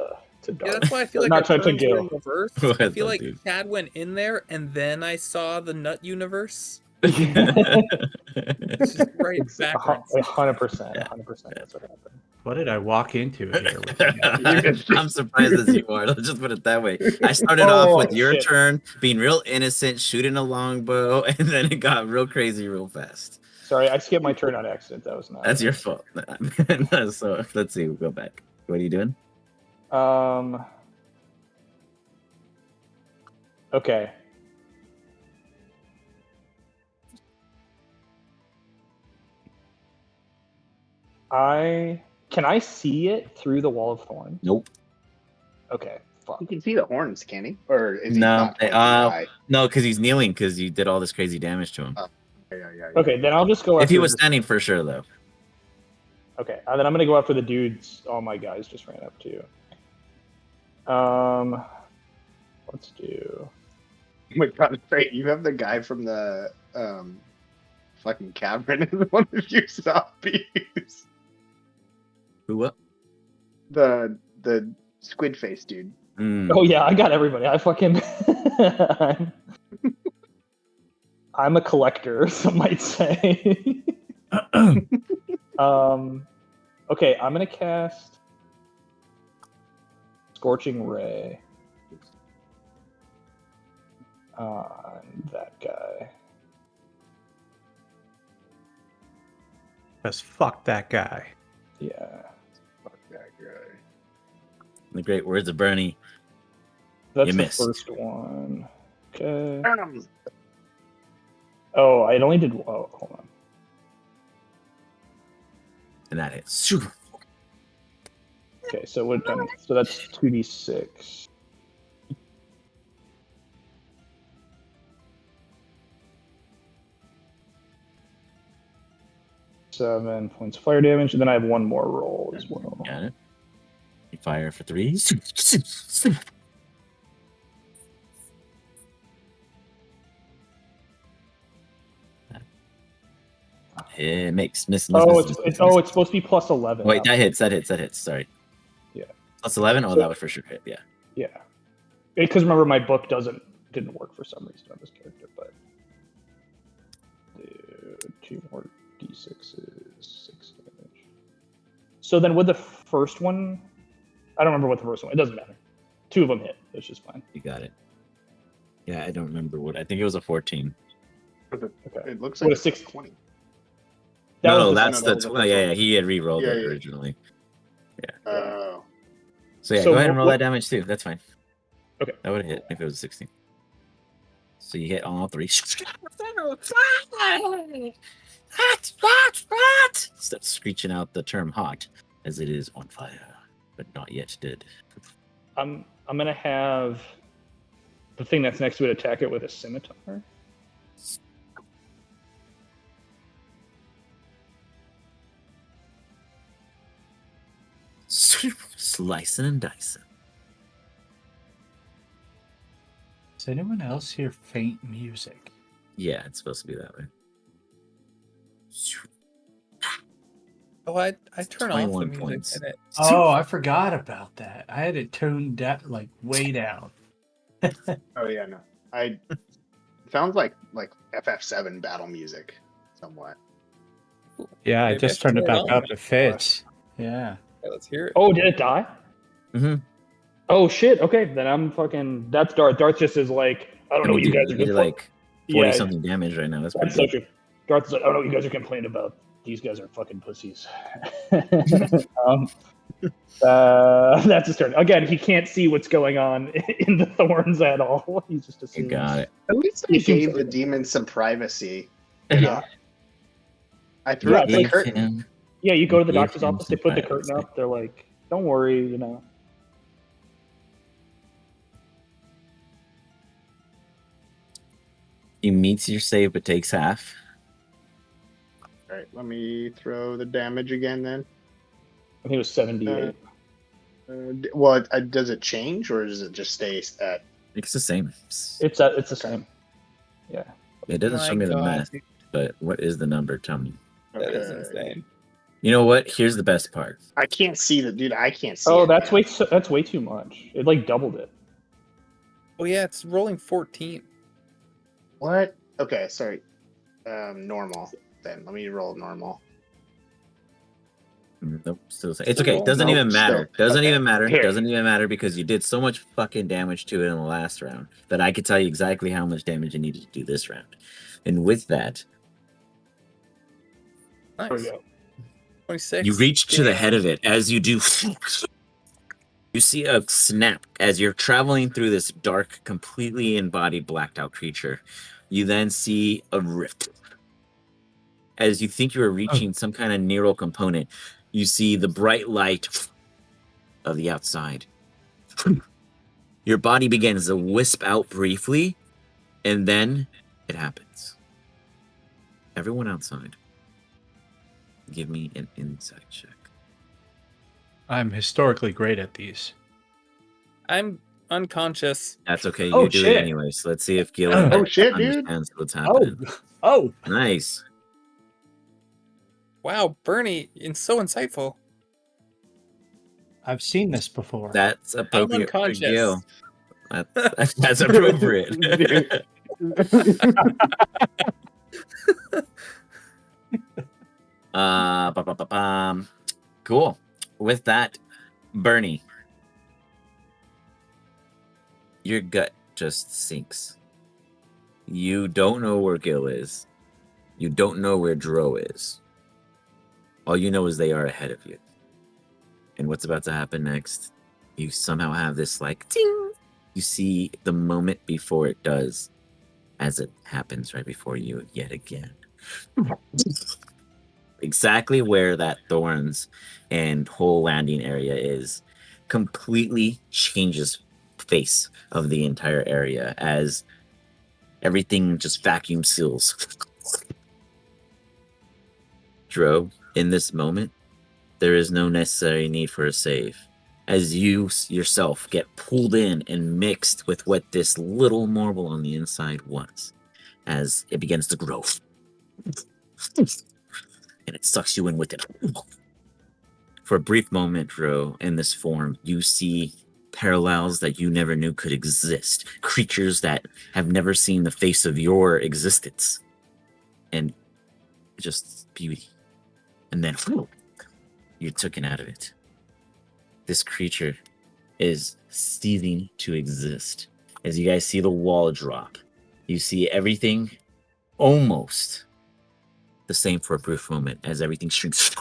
Yeah, Darth. that's why I feel like Not I to turned you Gil. in reverse. What I feel the like dude? Chad went in there, and then I saw the nut universe. It's just right backwards. 100%. Yeah. 100%. That's what happened. What did I walk into here? With you guys? I'm surprised as you are. Let's just put it that way. I started off with your shit. turn being real innocent, shooting a longbow, and then it got real crazy real fast. Sorry, I skipped my turn on accident. That was not. That's your fault. So let's see. We'll go back. What are you doing? Okay. Can I see it through the wall of thorn? Nope. Okay. Fuck. You can see the horns, can he? Or is he No, not pointing high? No, because he's kneeling because you did all this crazy damage to him. Yeah. Okay, then I'll just go If after he was this- standing for sure, though. Okay, then I'm gonna go after the dudes. All my guys just ran up to. Let's do. Oh my god, it's great. You have the guy from the fucking cavern as one of your zombies. Who? What? The squid face dude. Mm. Oh yeah, I got everybody. I fucking. I'm a collector, some might say. Okay, I'm gonna cast Scorching Ray on that guy. Just fuck that guy. Yeah, Fuck that guy. The great words of Bernie. that's You the missed. first one. Okay. Burn 'em. Oh, I only did. Oh, hold on. And that hits. Super. Okay, so what? So that's 2d6. Seven points of fire damage, and then I have one more roll as well. Got it. You fire for 3. It makes miss. Oh, it's supposed to be plus 11. Wait, that hits. Sorry. Yeah. Plus 11. Oh, So- that would for sure hit. Yeah. Yeah, because remember my book didn't work for some reason on this character, but 2 more d6s, 6 damage. So then with the first one, I don't remember what the first one. It doesn't matter. 2 of them hit. It's just fine. You got it. Yeah, I don't remember what. I think it was a 14. Okay. It looks What like a 6. 20. No, was that's no, the. no, Well, yeah, he had re-rolled it Yeah. originally. Oh. So yeah, So go ahead and roll what- that damage too. That's fine. Okay. That would have hit if it was a 16. So you hit all 3. Start screeching out the term hot as it is on fire, but not yet dead. I'm gonna have the thing that's next to it attack it with a scimitar. Slicing and dicing. Does anyone else hear faint music? Yeah, it's supposed to be that way. Oh, I turn off the 21 music points. in it. Oh, I forgot about that. I had it tuned down, like way down. Oh yeah, no. It sounds like FF7 battle music, somewhat. Yeah, I Maybe I just should turned it turn it back on up. It fits. Yeah. Okay, let's hear it. Oh, did it die? Mm-hmm. Oh shit. Okay, then I'm fucking. That's Darth. Darth just is like, I don't know what you guys are did doing. like 40 Yeah. something damage right now. That's pretty That's so good. true. Darth is like, I don't know what you guys are complaining about. These guys are fucking pussies. That's his turn. Again, he can't see what's going on in the thorns at all. He's just You assuming. got it. At least He I seems gave like the it. demon some privacy. Yeah. I threw Yeah, up the Gave curtain. him- Yeah, you go to the Gave doctor's him office, they some put the curtain privacy. up. They're like, don't worry, you know. He meets your save but takes half. All right, let me throw the damage again then. I think it was 78. Well, does it change or does it just stay at? It's the same. It's the same. Yeah. It doesn't show My me the God, math, but what is the number? Tell me. that is Okay. insane. You know what? Here's the best part. I can't see the dude. I can't see. Oh, it, that's man. that's way too much. It like doubled it. Oh yeah, it's rolling 14. What? Okay, sorry. Normal. Then let me roll normal. Nope, still the same. It's okay. It doesn't Nope, even matter. still. Doesn't Okay. even matter. Here. Doesn't even matter because you did so much fucking damage to it in the last round that I could tell you exactly how much damage you needed to do this round. And with that, There we Nice. go. 26. you reach to the head of it. As you do, you see a snap as you're traveling through this dark, completely embodied, blacked out creature. You then see a rift. As you think you are reaching some kind of neural component, you see the bright light of the outside. Your body begins to wisp out briefly, and then it happens. Everyone outside, give me an insight check. I'm historically great at these. I'm unconscious. That's okay. You Oh, do shit. it anyway. So let's see if Gil Oh, shit, dude. understands what's Oh, happening. oh! Nice. Wow, Bernie, it's so insightful. I've seen this before. That's appropriate for unconscious. Gil. That's appropriate. Cool. With that, Bernie, your gut just sinks. You don't know where Gil is. You don't know where Dro is. All you know is they are ahead of you. And what's about to happen next? You somehow have this like ting. You see the moment before it does, as it happens right before you yet again. Exactly where that thorns and whole landing area is completely changes face of the entire area as everything just vacuum seals. Dro, in this moment, there is no necessary need for a save, as you yourself get pulled in and mixed with what this little marble on the inside was, as it begins to grow. and it sucks you in with it. For a brief moment, Dro, in this form, you see parallels that you never knew could exist, creatures that have never seen the face of your existence, and just beauty. And then you're taken out of it. This creature is ceasing to exist. As you guys see the wall drop, you see everything almost the same for a brief moment as everything shrinks.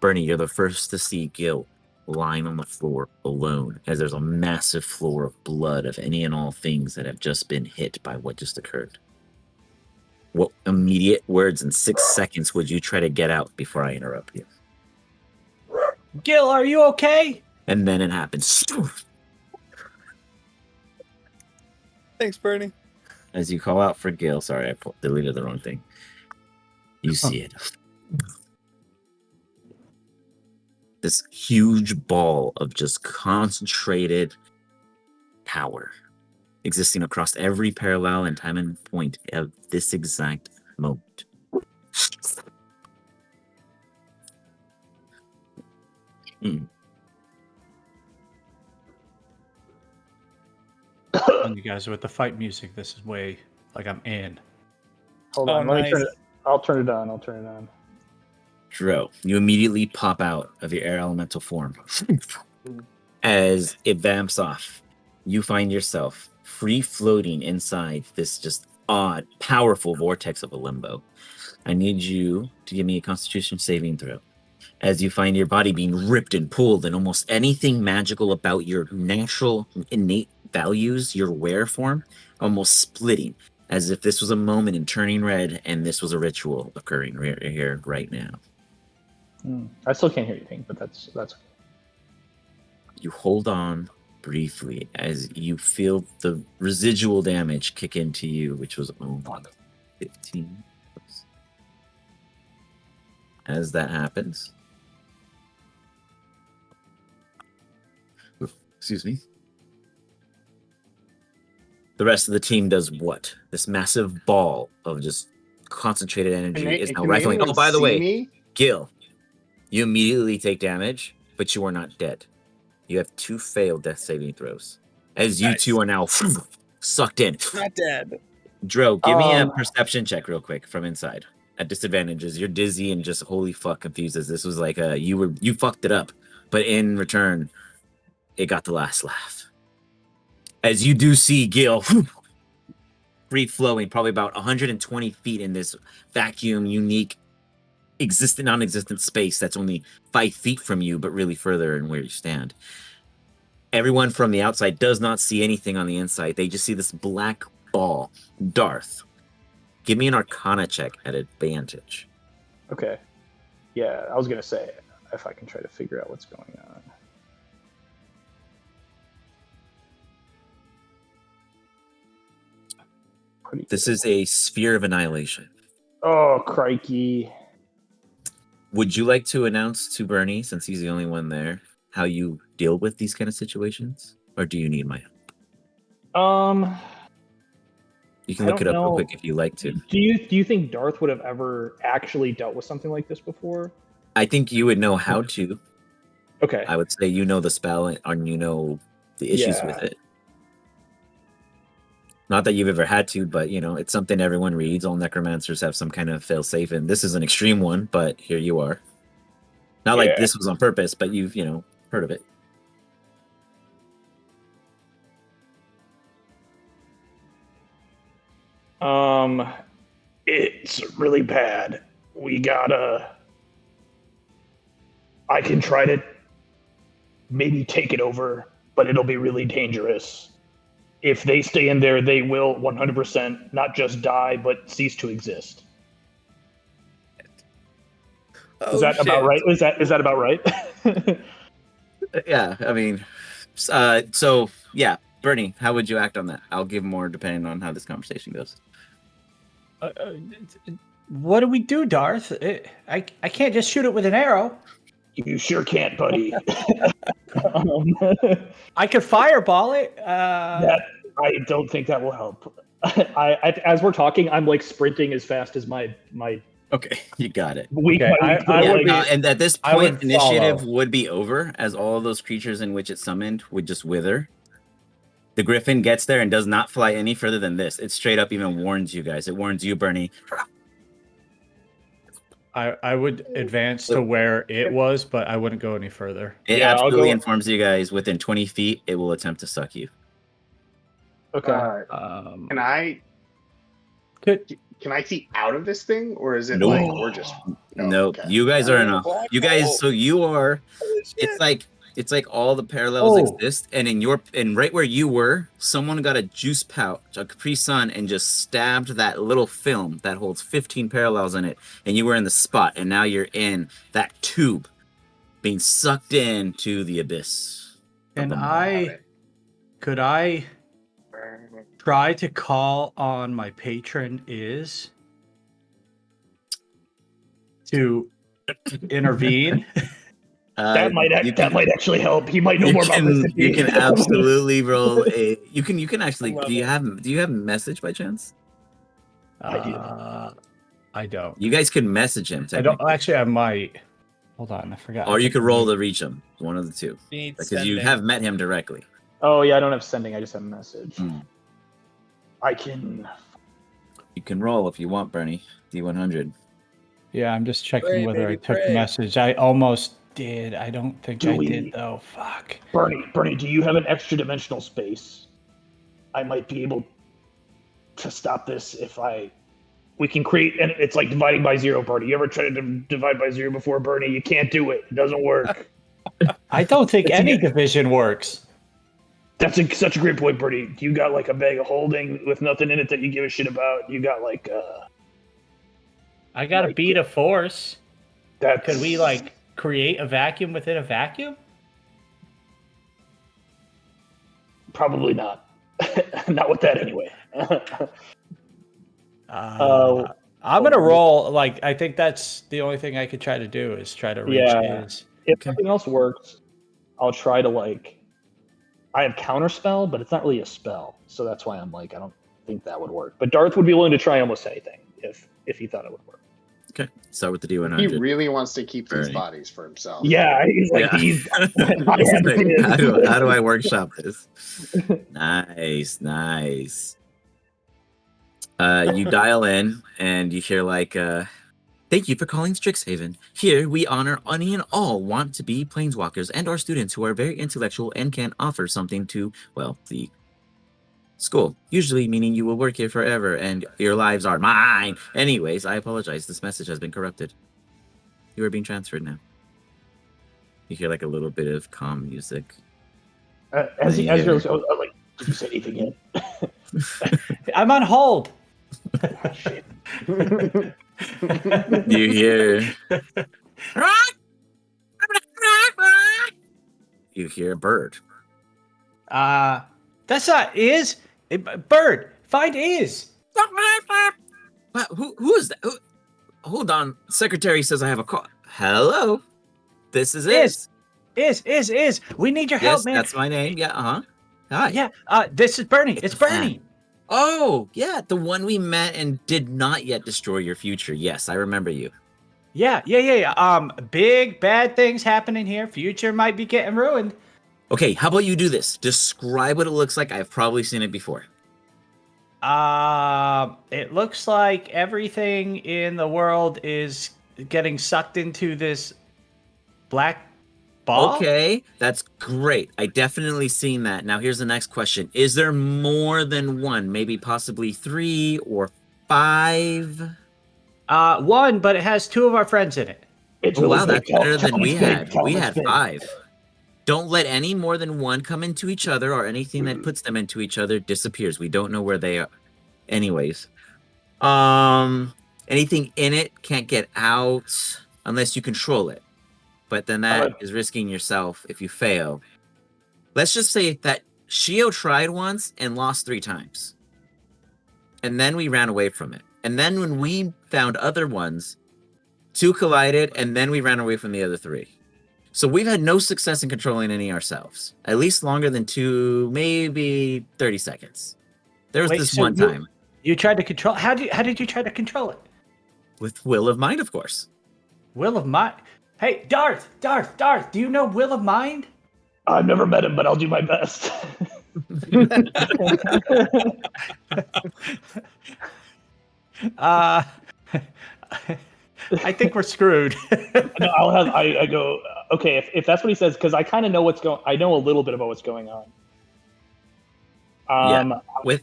Bernie, you're the first to see Gil lying on the floor alone, as there's a massive floor of blood of any and all things that have just been hit by what just occurred. What immediate words in 6 seconds would you try to get out before I interrupt you? Gil, are you okay? And then it happens. Thanks, Bernie. As you call out for Gil, sorry, I deleted the wrong thing. You see it. This huge ball of just concentrated power existing across every parallel and time and point of this exact moment. And you guys with the fight music, this is way like I'm in. Hold Oh, on, let me nice. turn it. I'll turn it on. Dro, you immediately pop out of your air elemental form. As it vamps off, you find yourself free floating inside this just odd, powerful vortex of a limbo. I need you to give me a constitution saving throw. As you find your body being ripped and pulled, and almost anything magical about your natural innate values, your wear form, almost splitting, as if this was a moment in turning red and this was a ritual occurring right here, right now. I still can't hear anything, but that's okay. You hold on briefly as you feel the residual damage kick into you, which was only 15. As that happens, excuse me, the rest of the team does what? This massive ball of just concentrated energy is now rifling. Oh, by the way, me? Gil, you immediately take damage, but you are not dead. You have 2 failed death saving throws, as you Nice. two are now sucked in. Not dead. Dro, give me a perception check real quick from inside. At disadvantages, you're dizzy and just holy fuck confused, as this was like you fucked it up, but in return, it got the last laugh. As you do see Gil free flowing, probably about 120 feet in this vacuum, unique, non-existent space that's only 5 feet from you, but really further in where you stand. Everyone from the outside does not see anything on the inside. They just see this black ball. Darth, give me an Arcana check at advantage. Okay. Yeah, I was gonna say if I can try to figure out what's going on. This is a sphere of annihilation. Oh, crikey. Would you like to announce to Bernie, since he's the only one there, how you deal with these kind of situations? Or do you need my help? You can look it up real quick if you like to. Do you think Darth would have ever actually dealt with something like this before? I think you would know how to. Okay. I would say you know the spell and you know the issues with it. Not that you've ever had to, but it's something everyone reads. All necromancers have some kind of fail-safe, and this is an extreme one, but here you are. Not like this was on purpose, but you've, heard of it. It's really bad. I can try to maybe take it over, but it'll be really dangerous. If they stay in there, they will 100% not just die, but cease to exist. Is that about right? Is that about right? Yeah, I mean, so yeah, Bernie, how would you act on that? I'll give more depending on how this conversation goes. What do we do, Darth? I can't just shoot it with an arrow. You sure can't, buddy. I could fireball it. I don't think that will help. As we're talking, I'm like sprinting as fast as my Okay, you got it. Week Okay, by week. I Yeah, would be- and at this I would point, initiative follow. would be over, as all of those creatures in which it summoned would just wither. The griffin gets there and does not fly any further than this. It straight up even warns you guys. It warns you, Bernie. I would advance to where it was, but I wouldn't go any further. It Yeah, I'll absolutely go- informs you guys within 20 feet, it will attempt to suck you. Okay. Can I Could can I see out of this thing, or is it Nope. like we're just No, okay. you guys are in a. Black You guys, hole. so you are. Holy shit. It's like all the parallels Oh. exist, and and right where you were, someone got a juice pouch, a Capri Sun, and just stabbed that little film that holds 15 parallels in it, and you were in the spot, and now you're in that tube, being sucked into the abyss. of and the I could I try to call on my patron to intervene? That might actually help. He might know more about this than me. You can absolutely roll a. You can actually. love Do you have message by chance? I do. I don't. You guys could message him. I don't technically. actually. I might. Hold on, I forgot. Or you could roll to reach him. One of the two. You need Because you sending. have met him directly. Oh yeah, I don't have sending. I just have message. Hmm. I can. You can roll if you want, Bernie. D100. Yeah, I'm just checking Pray, whether I baby, took pray. message. I almost did. I don't think Do I we- did though. Fuck. Bernie, do you have an extra dimensional space? I might be able to stop this if we can create, and it's like dividing by zero, Bernie. You ever tried to divide by zero before, Bernie? You can't do it. It doesn't work. I don't think It's any again- division works. That's such a great point, Bernie. You got like a bag of holding with nothing in it that you give a shit about. You got like I got to Like- beat a force. that. Could we like create a vacuum within a vacuum? Probably not. Not with that anyway. I'm gonna roll. Like I think that's the only thing I could try to do is try to reach Yeah. his. If nothing else works, I'll try to like. I have counterspell, but it's not really a spell, so that's why I'm like I don't think that would work. But Darth would be willing to try almost anything if he thought it would work. Okay. Start with the He D100. really wants to keep these Bernie. bodies for himself. Yeah, he's like Yeah. he's. He's like, how do I workshop this? Nice. You dial in and you hear like, thank you for calling Strixhaven. Here we honor any and all want to be planeswalkers and our students who are very intellectual and can offer something to, well, the school. Usually meaning you will work here forever and your lives are mine. Anyways, I apologize. This message has been corrupted. You are being transferred now. You hear like a little bit of calm music. As you're I'm like, did you say anything yet? I'm on hold. Shit. You hear you hear a bird. That's not is. Bird, find is. What? Who is that? Hold on. Secretary says I have a call. Hello. This is it. Is. We need your help, Yes, man. that's my name. Yeah. Hi. Yeah. This is Bernie. It's Bernie. Oh, yeah, the one we met and did not yet destroy your future. Yes, I remember you. Yeah. Big bad things happening here. Future might be getting ruined. Okay, how about you do this? Describe what it looks like. I've probably seen it before. It looks like everything in the world is getting sucked into this black ball. Okay, that's great. I definitely seen that. Now here's the next question. Is there more than one? Maybe possibly 3 or 5? One, but it has 2 of our friends in it. It's Oh really wow, big. that's better than we had. Tell We him had it's big. 5. Don't let any more than one come into each other, or anything that puts them into each other disappears. We don't know where they are. Anyways. Anything in it can't get out unless you control it. But then that is risking yourself if you fail. Let's just say that Shio tried once and lost 3 times. And then we ran away from it. And then when we found other ones, 2 collided, and then we ran away from the other 3. So we've had no success in controlling any ourselves. At least longer than 2, maybe 30 seconds. There was Wait, this so one time. You tried to control. How did you try to control it? With will of mind, of course. Will of Mind. Hey, Darth. Do you know Will of Mind? I've never met him, but I'll do my best. I think we're screwed. No, I go, okay, if that's what he says, because I kind of know I know a little bit about what's going on. With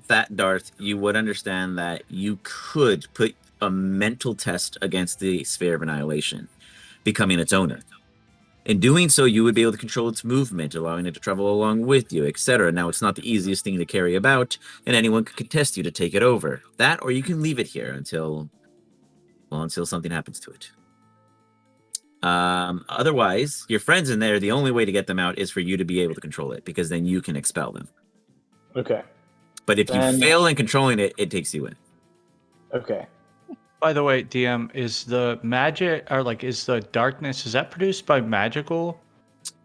that, Darth, you would understand that you could put a mental test against the Sphere of Annihilation, becoming its owner. In doing so, you would be able to control its movement, allowing it to travel along with you, etc. Now, it's not the easiest thing to carry about, and anyone could contest you to take it over. That, or you can leave it here until something happens to it. Otherwise, your friends in there, the only way to get them out is for you to be able to control it, because then you can expel them. Okay. But if you fail in controlling it, it takes you in. Okay. By the way, DM, is the magic or like is the darkness, is that produced by magical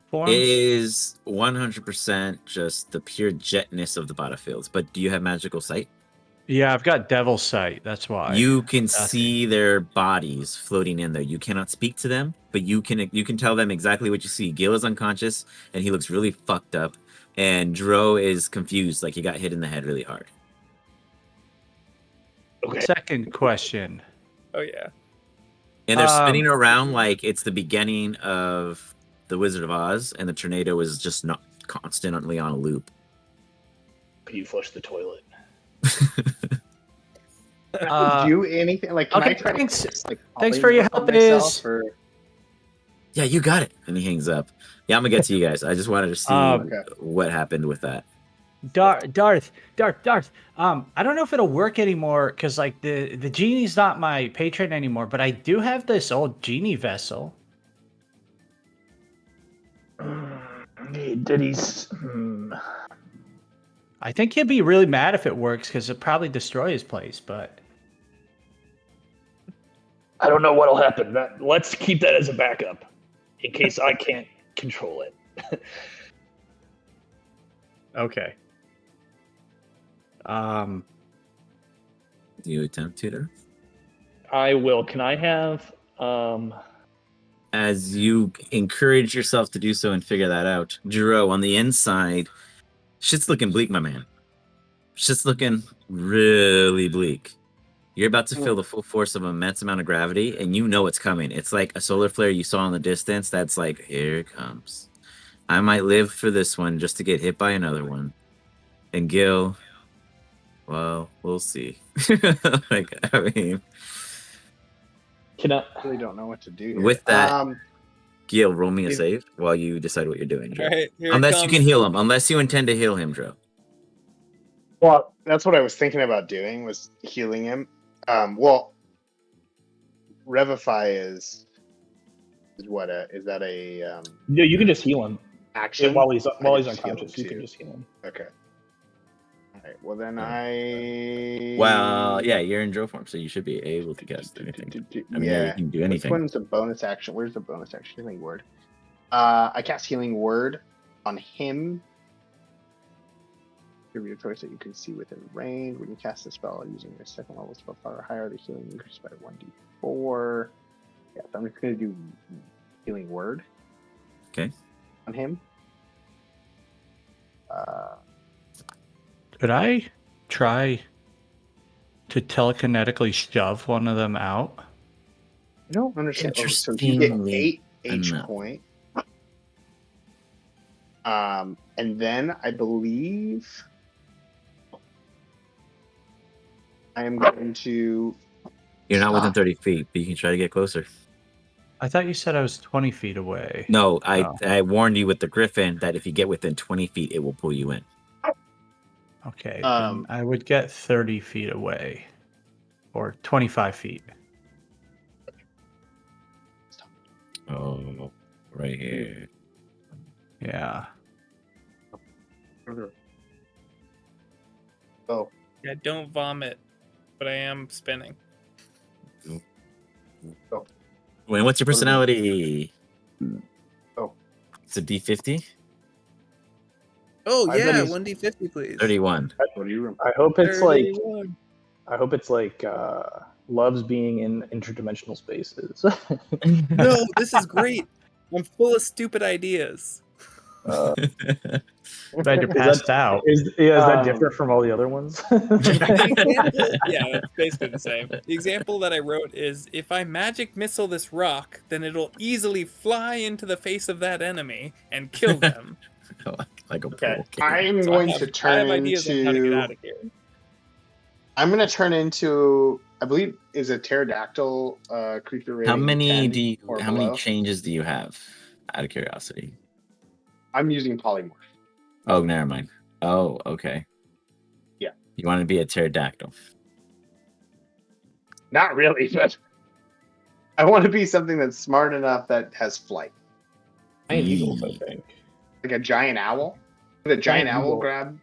forms? It is 100% just the pure jetness of the battlefields. But do you have magical sight? Yeah, I've got Devil's Sight. That's why. You can see their bodies floating in there. You cannot speak to them, but you can tell them exactly what you see. Gil is unconscious, and he looks really fucked up. And Dro is confused, like he got hit in the head really hard. Okay. Second question. Oh yeah. And they're spinning around like it's the beginning of The Wizard of Oz, and the tornado is just not constantly on a loop. Could you flush the toilet? Do anything like? Can okay, I try to thanks. just, like, Thanks for your polymorph help, myself, Iz. or- Yeah, you got it. And he hangs up. Yeah, I'm gonna get to you guys. I just wanted to see what happened with that. Darth. I don't know if it'll work anymore because like the genie's not my patron anymore, but I do have this old genie vessel. Did he's? I think he'd be really mad if it works because it'll probably destroy his place, but I don't know what'll happen. Let's keep that as a backup in case I can't control it. okay. Do you attempt to? I will. Can I have As you encourage yourself to do so and figure that out, Jiro, on the inside, shit's looking bleak, my man. Shit's looking really bleak. You're about to feel the full force of an immense amount of gravity, and you know it's coming. It's like a solar flare you saw in the distance. That's like, here it comes. I might live for this one just to get hit by another one. And Gil, well, we'll see. Like, I mean, I really don't know what to do here. with that, Gil, roll me a save while you decide what you're doing, Joe. Right, unless you can heal him. Unless you intend to heal him, Joe. Well, that's what I was thinking about doing, was healing him. Well, Revivify is what? Is that a No, you can just heal him action while he's just heal him unconscious. You too. can just heal him. Okay. All right. Well, then Well, yeah, you're in Joe form, so you should be able to guess anything. I mean, yeah, you can do anything. Which one's a bonus action? Where's the bonus action? Healing word. I cast healing word on him. Give you a choice that you can see within range. When you cast the spell using your second level spell power higher, the healing increases by 1d4. Yeah, so I'm just gonna do healing word. Okay. On him. could I try to telekinetically shove one of them out? I don't understand. Oh, so you get 8 H enough. point. And then I believe I am going to. You're not within 30 feet, but you can try to get closer. I thought you said I was 20 feet away. No, Oh. I warned you with the Griffin that if you get within 20 feet, it will pull you in. Okay, then I would get 30 feet away. Or 25 feet. Oh, right here. Yeah. Oh, Yeah, don't vomit, but I am spinning. Wayne, what's your personality? Oh. It's a D50? Oh I bet yeah, he's- 1d50, please. 31. what do you remember? I hope it's like 31. loves being in interdimensional spaces. No, this is great. I'm full of stupid ideas. Glad you're passed out. Is that different from all the other ones? The example, yeah, it's basically the same. The example that I wrote is if I magic missile this rock, then it'll easily fly into the face of that enemy and kill them. like a Okay, pool game. I'm So going I to have turn ideas on how to get out into. of here. I'm going to turn into. I believe is a pterodactyl creature rating. How many 10 do you? or How many below. changes do you have? Out of curiosity. I'm using polymorph. Oh, never mind. Oh, okay. Yeah. You want to be a pterodactyl. Not really, but I want to be something that's smart enough that has flight, Giant eagles, I think. like a giant owl. Could a giant owl eagle. grab?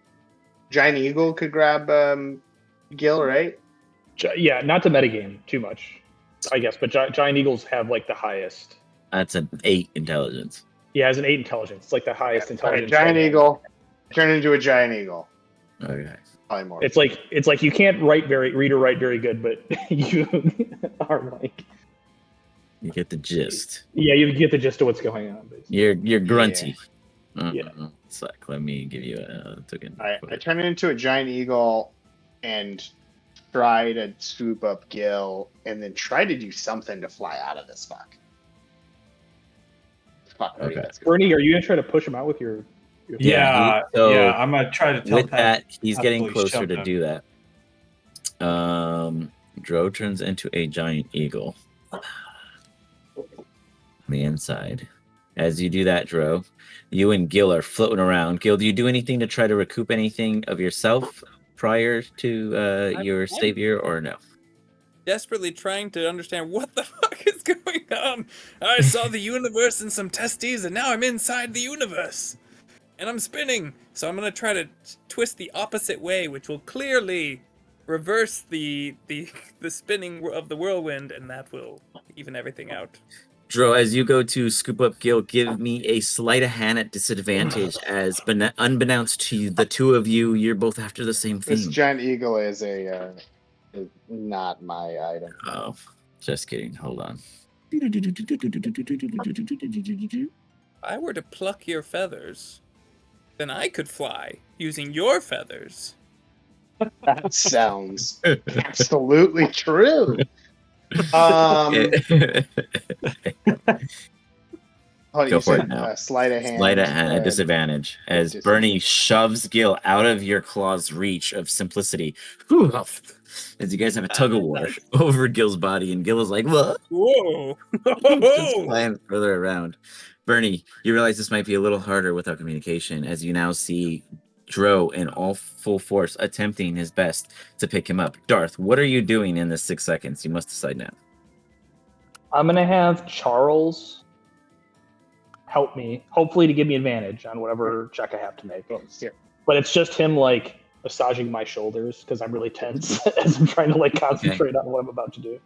Giant eagle could grab Gil, right? Yeah, not to metagame too much, I guess. But giant eagles have like the highest. That's an 8 intelligence. Yeah, it has an 8 intelligence. It's like the highest All right, intelligence. giant right now. eagle. Turn into a giant eagle. Okay. Polymorph. It's like you can't read or write very good, but you are like You get the gist. yeah, you get the gist of what's going on. Basically. You're grunty. Yeah. It's like, let me give you a token. I turn into a giant eagle and try to swoop up Gil, and then try to do something to fly out of this fuck. Fuck me, Okay. that's good. Bernie, are you gonna try to push him out with your Yeah, so I'm gonna try to tell with that, he's getting absolutely closer to shove do that. Dro turns into a giant eagle on the inside. As you do that, Dro, you and Gil are floating around. Gil, do you do anything to try to recoup anything of yourself prior to your savior, or no? Desperately trying to understand what the fuck is going on. I saw the universe in some testes, and now I'm inside the universe. And I'm spinning. So I'm going to try to twist the opposite way, which will clearly reverse the spinning of the whirlwind, and that will even everything out. Dro, as you go to scoop up Gil, give me a sleight of hand at disadvantage, as unbeknownst to the two of you, you're both after the same This thing. giant eagle is is not my item. Oh, just kidding. Hold on. If I were to pluck your feathers, then I could fly using your feathers. That sounds absolutely true. Hold on, Go you for said it now. sleight of hand. Sleight of hand at disadvantage as Bernie shoves Gil out of your claw's reach of simplicity. Whew. As you guys have a tug of war over Gil's body, and Gil is like, "What?" Whoa! Just flying further around. Bernie, you realize this might be a little harder without communication, as you now see Dro in all full force attempting his best to pick him up. Darth, what are you doing in this 6 seconds? You must decide now. I'm gonna have Charles help me, hopefully to give me advantage on whatever check I have to make. But it's just him like massaging my shoulders because I'm really tense as I'm trying to like concentrate on what I'm about to do.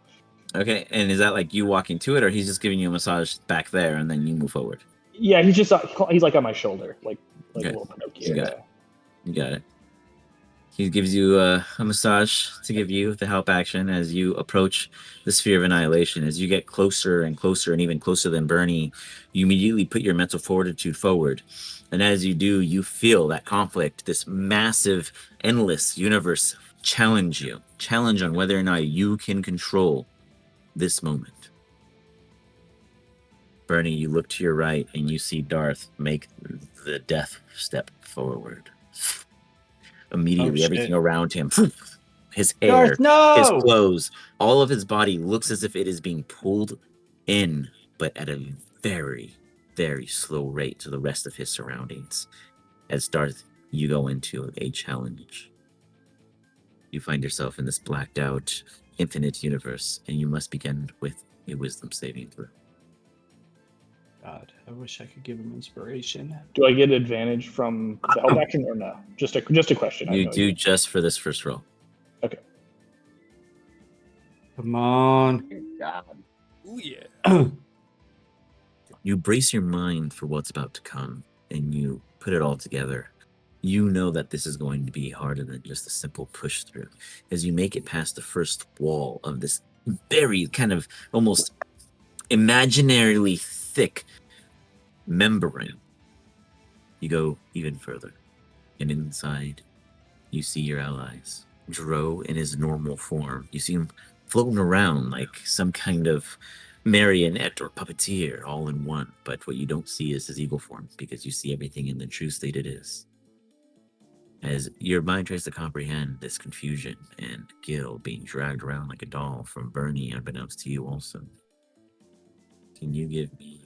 Okay, and is that like you walking to it, or he's just giving you a massage back there and then you move forward? Yeah, he's like on my shoulder, like Okay. a little Pinocchio. You got it. You got it. He gives you a massage to give you the help action as you approach the sphere of annihilation. As you get closer and closer and even closer than Bernie, you immediately put your mental fortitude forward. And as you do, you feel that conflict, this massive, endless universe challenge you. Challenge on whether or not you can control this moment. Bernie, you look to your right and you see Darth make the death step forward. Immediately, everything around him, his hair, Darth, no! his clothes, all of his body looks as if it is being pulled in, but at a very, very slow rate to the rest of his surroundings. As Darth, you go into a challenge. You find yourself in this blacked out, infinite universe, and you must begin with a wisdom saving throw. God, I wish I could give him inspiration. Do I get advantage from the help action or no? Just a question. You do just for this first roll. Okay. Come on. God. Ooh, yeah. You brace your mind for what's about to come, and you put it all together. You know that this is going to be harder than just a simple push through. As you make it past the first wall of this very kind of almost imaginarily thick membrane, you go even further. And inside, you see your allies. Dro in his normal form. You see him floating around like some kind of marionette or puppeteer all in one. But what you don't see is his eagle form, because you see everything in the true state it is. As your mind tries to comprehend this confusion and Gil being dragged around like a doll from Bernie, unbeknownst to you also. Can you give me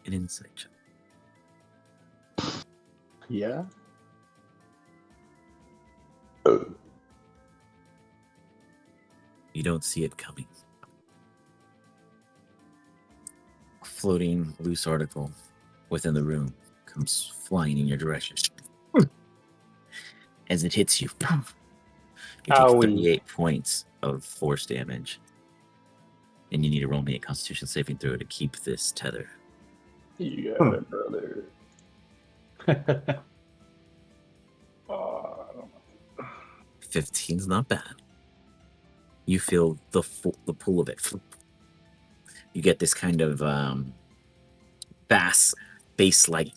an insight check? Yeah. You don't see it coming. A floating loose article within the room comes flying in your direction. As it hits you, you take Owie. 38 points of force damage. And you need to roll me a Constitution saving throw to keep this tether. You got it, brother. I don't know. 15's not bad. You feel the pull of it. You get this kind of bass-like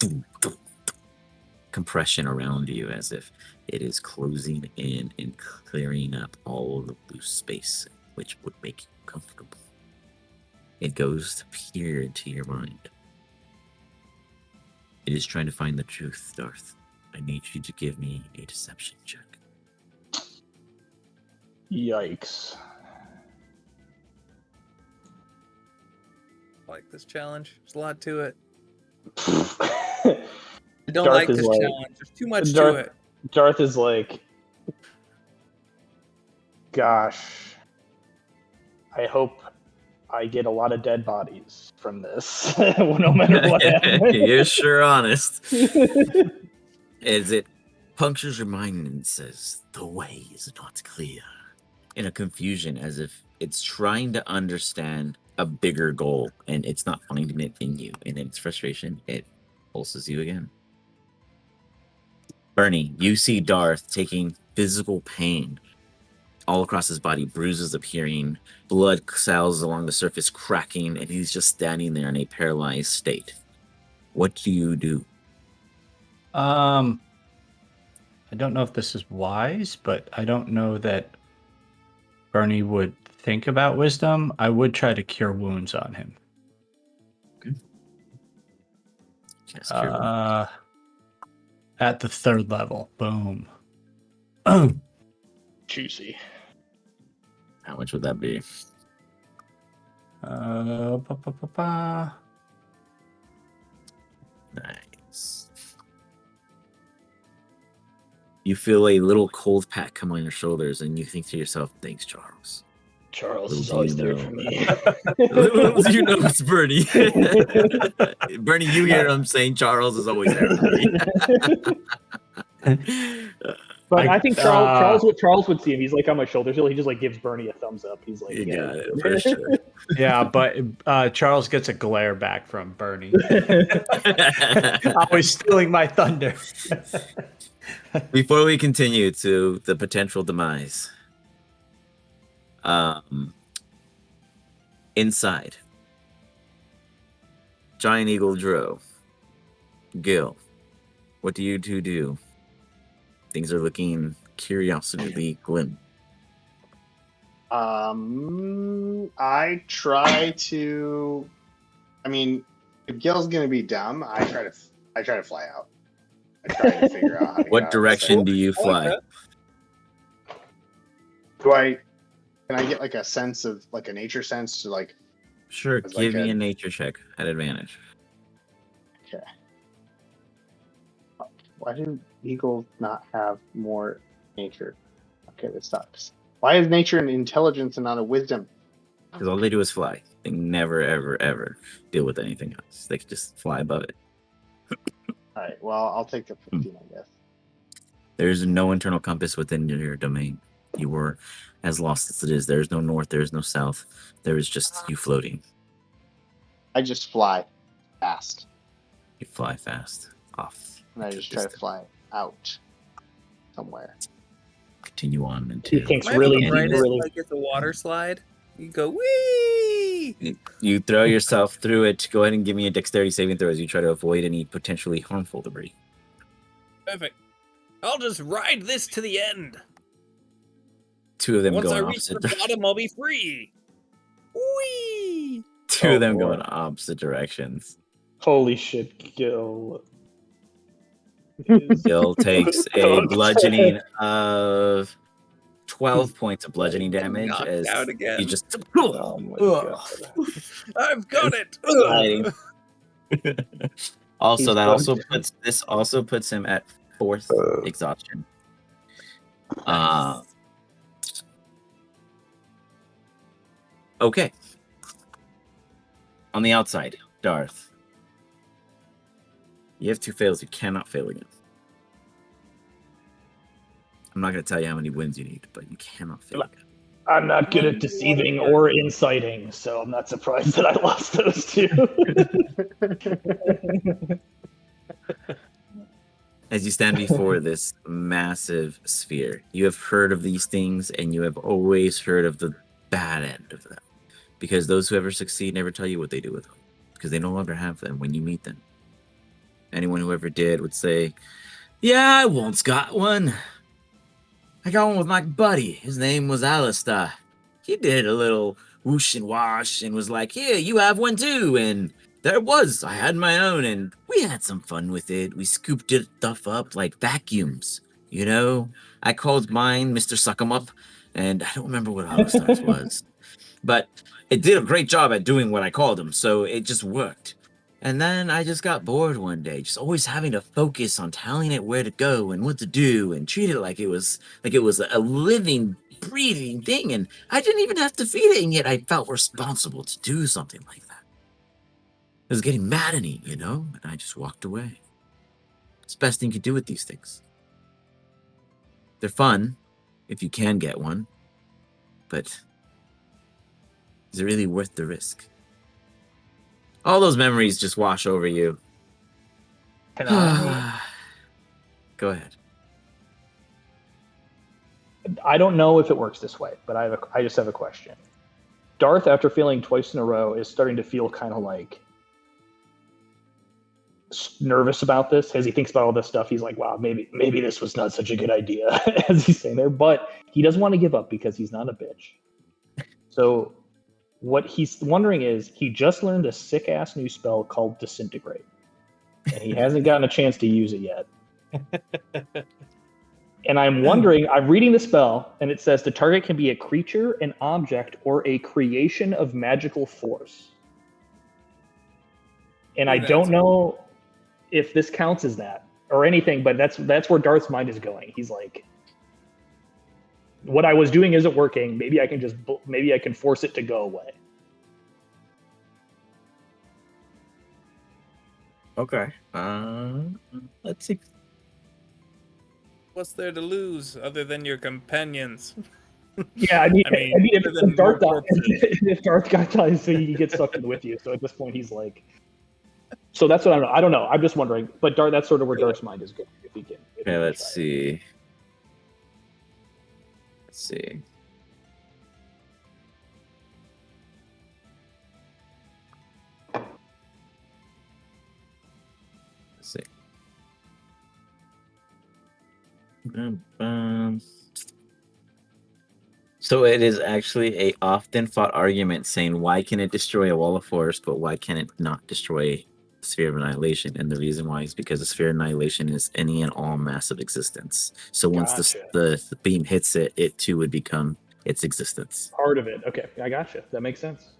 compression around you, as if it is closing in and clearing up all of the loose space, which would make you comfortable. It goes to peer into your mind. It is trying to find the truth, Darth. I need you to give me a deception check. Yikes. I like this challenge. There's a lot to it. Darth I don't like is this like- challenge. There's too much Darth- to it. Darth is like, gosh, I hope I get a lot of dead bodies from this, no matter what happens. You're sure honest. As it punctures your mind and says, the way is not clear. In a confusion, as if it's trying to understand a bigger goal and it's not finding it in you. And in its frustration, it pulses you again. Bernie, you see Darth taking physical pain all across his body, bruises appearing, blood cells along the surface cracking, and he's just standing there in a paralyzed state. What do you do? I don't know if this is wise, but I don't know that Bernie would think about wisdom. I would try to cure wounds on him. Yes, cure wounds. At the 3rd level. Boom. Juicy. How much would that be? Nice. You feel a little cold pat come on your shoulders, and you think to yourself, "Thanks, Charles." Charles Little is do always you there know. for me. Little do you know it's Bernie. Bernie, you hear him saying, "Charles is always there for me." But I think Charles Charles would see him. He's like on my shoulder. He just like gives Bernie a thumbs up. He's like, You yeah, got it for sure. Yeah, but Charles gets a glare back from Bernie. Always stealing my thunder. Before we continue to the potential demise, inside, Giant Eagle Dro, Gil, what do you two do? Things are looking curiously glim. I try to. I mean, if Gil's gonna be dumb, I try to fly out. I try to figure out how to get What out of direction this do you I like fly? that. thing. Can I get like a sense of like a nature sense to like? Sure, It's give like me a- a nature check at advantage. Okay. Why do eagles not have more nature? Okay, this sucks. Why is nature an intelligence and not a wisdom? Because all they do is fly. They never, ever, ever deal with anything else. They can just fly above it. All right. Well, I'll take the 15, I guess. There's no internal compass within your domain. You were as lost as it is. There is no north. There is no south. There is just you floating. I just fly fast, You fly fast off. and I into just try to distance. fly out somewhere. Continue on until He thinks Am I able really, to ride it really. like it's a water slide? You go wee. you throw yourself through it. Go ahead and give me a dexterity saving throw as you try to avoid any potentially harmful debris. Perfect. I'll just ride this to the end. Two of them Once I going reach the opposite. bottom, I'll be free. Wee. Two Oh, of them boy. going opposite directions. Holy shit, Gil. Gil takes a bludgeoning of 12 points of bludgeoning damage Knocked as out again. you just Oh my god. I've got it. sliding. Also, He's that also broken. puts him at 4th exhaustion. Okay. On the outside, Darth. You have 2 fails. You cannot fail again. I'm not going to tell you how many wins you need, but you cannot fail again. I'm not good at deceiving or inciting, so I'm not surprised that I lost those two. As you stand before this massive sphere, you have heard of these things, and you have always heard of the bad end of them. Because those who ever succeed never tell you what they do with them, because they no longer have them when you meet them. Anyone who ever did would say, yeah, I once got one. I got one with my buddy. His name was Alistair. He did a little whoosh and wash and was like, here, you have one too. And there it was. I had my own, and we had some fun with it. We scooped it stuff up like vacuums. You know, I called mine Mr. Suck-em-up, and I don't remember what Alistair's was. But it did a great job at doing what I called him, so it just worked. And then I just got bored one day, just always having to focus on telling it where to go and what to do and treat it like it was a living, breathing thing. And I didn't even have to feed it, and yet I felt responsible to do something like that. It was getting maddening, you know, and I just walked away. It's the best thing you can do with these things. They're fun, if you can get one, but is it really worth the risk? All those memories just wash over you. Can I? Go ahead. I don't know if it works this way, but I just have a question. Darth, after failing twice in a row, is starting to feel kind of like nervous about this. As he thinks about all this stuff, he's like, wow, maybe this was not such a good idea, as he's saying there. But he doesn't want to give up because he's not a bitch. So what he's wondering is, he just learned a sick-ass new spell called Disintegrate. And he hasn't gotten a chance to use it yet. And I'm wondering, I'm reading the spell, and it says the target can be a creature, an object, or a creation of magical force. And I don't know if this counts as that or anything, but that's where Darth's mind is going. He's like, what I was doing isn't working. Maybe I can force it to go away. Okay. Let's see. What's there to lose other than your companions? Yeah, I mean, other than if Darth more dies, if Darth dies, he gets sucked in with you. So at this point, he's like, so that's what I don't know. I'm just wondering, but Darth, that's sort of where Darth's mind is going. If he can. Okay, let's see. Let's see. Let's see. So it is actually a often fought argument saying, why can it destroy a wall of force, but why can it not destroy the sphere of annihilation? And the reason why is because the sphere of annihilation is any and all massive existence. So once the beam hits it, it too would become its existence. Part of it. Okay, I gotcha. That makes sense.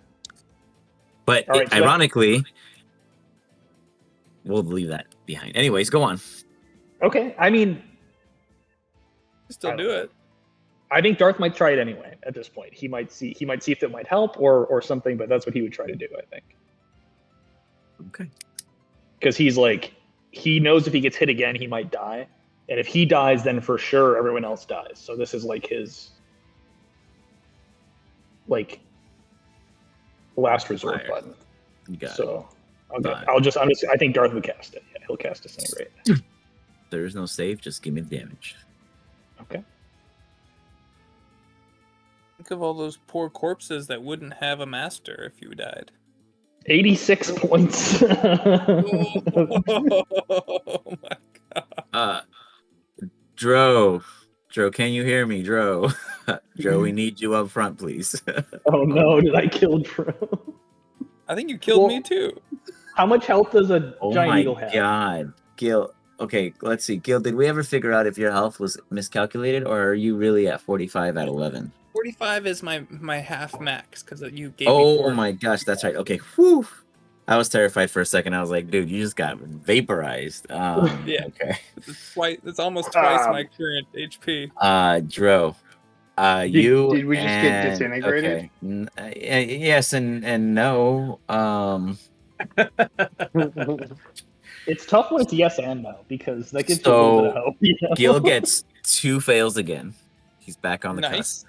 But All right, so ironically, we'll leave that behind. Anyways, go on. Okay, I mean, Still do it. I think Darth might try it anyway. At this point, he might see if it might help or something. But that's what he would try to do, I think. Okay. Because he's like, he knows if he gets hit again, he might die, and if he dies, then for sure everyone else dies. So this is like his last resort button. You got so it. I think Darth would cast it. Yeah, he'll cast Disintegrate. There is no save. Just give me the damage. Okay. Think of all those poor corpses that wouldn't have a master if you died. 86 points. Oh my god. Dro, can you hear me, Dro? Dro, we need you up front, please. Oh no, did I kill Drew? I think you killed me Well, too. How much health does a Oh giant my eagle have? god, Gil. Okay, let's see. Gil, did we ever figure out if your health was miscalculated, or are you really at 45 at 11? 45 is my half max because you gave me Oh 4. my gosh, that's right. Okay, whew. I was terrified for a second. I was like, dude, you just got vaporized. Yeah. Okay. It's almost twice my Um, current HP. Dro. You did we just get and disintegrated? okay. Yes and no. It's tough when it's yes and no because that gives you a little bit of So hope. You know? Gil gets 2 fails again. He's back on the cusp. Nice.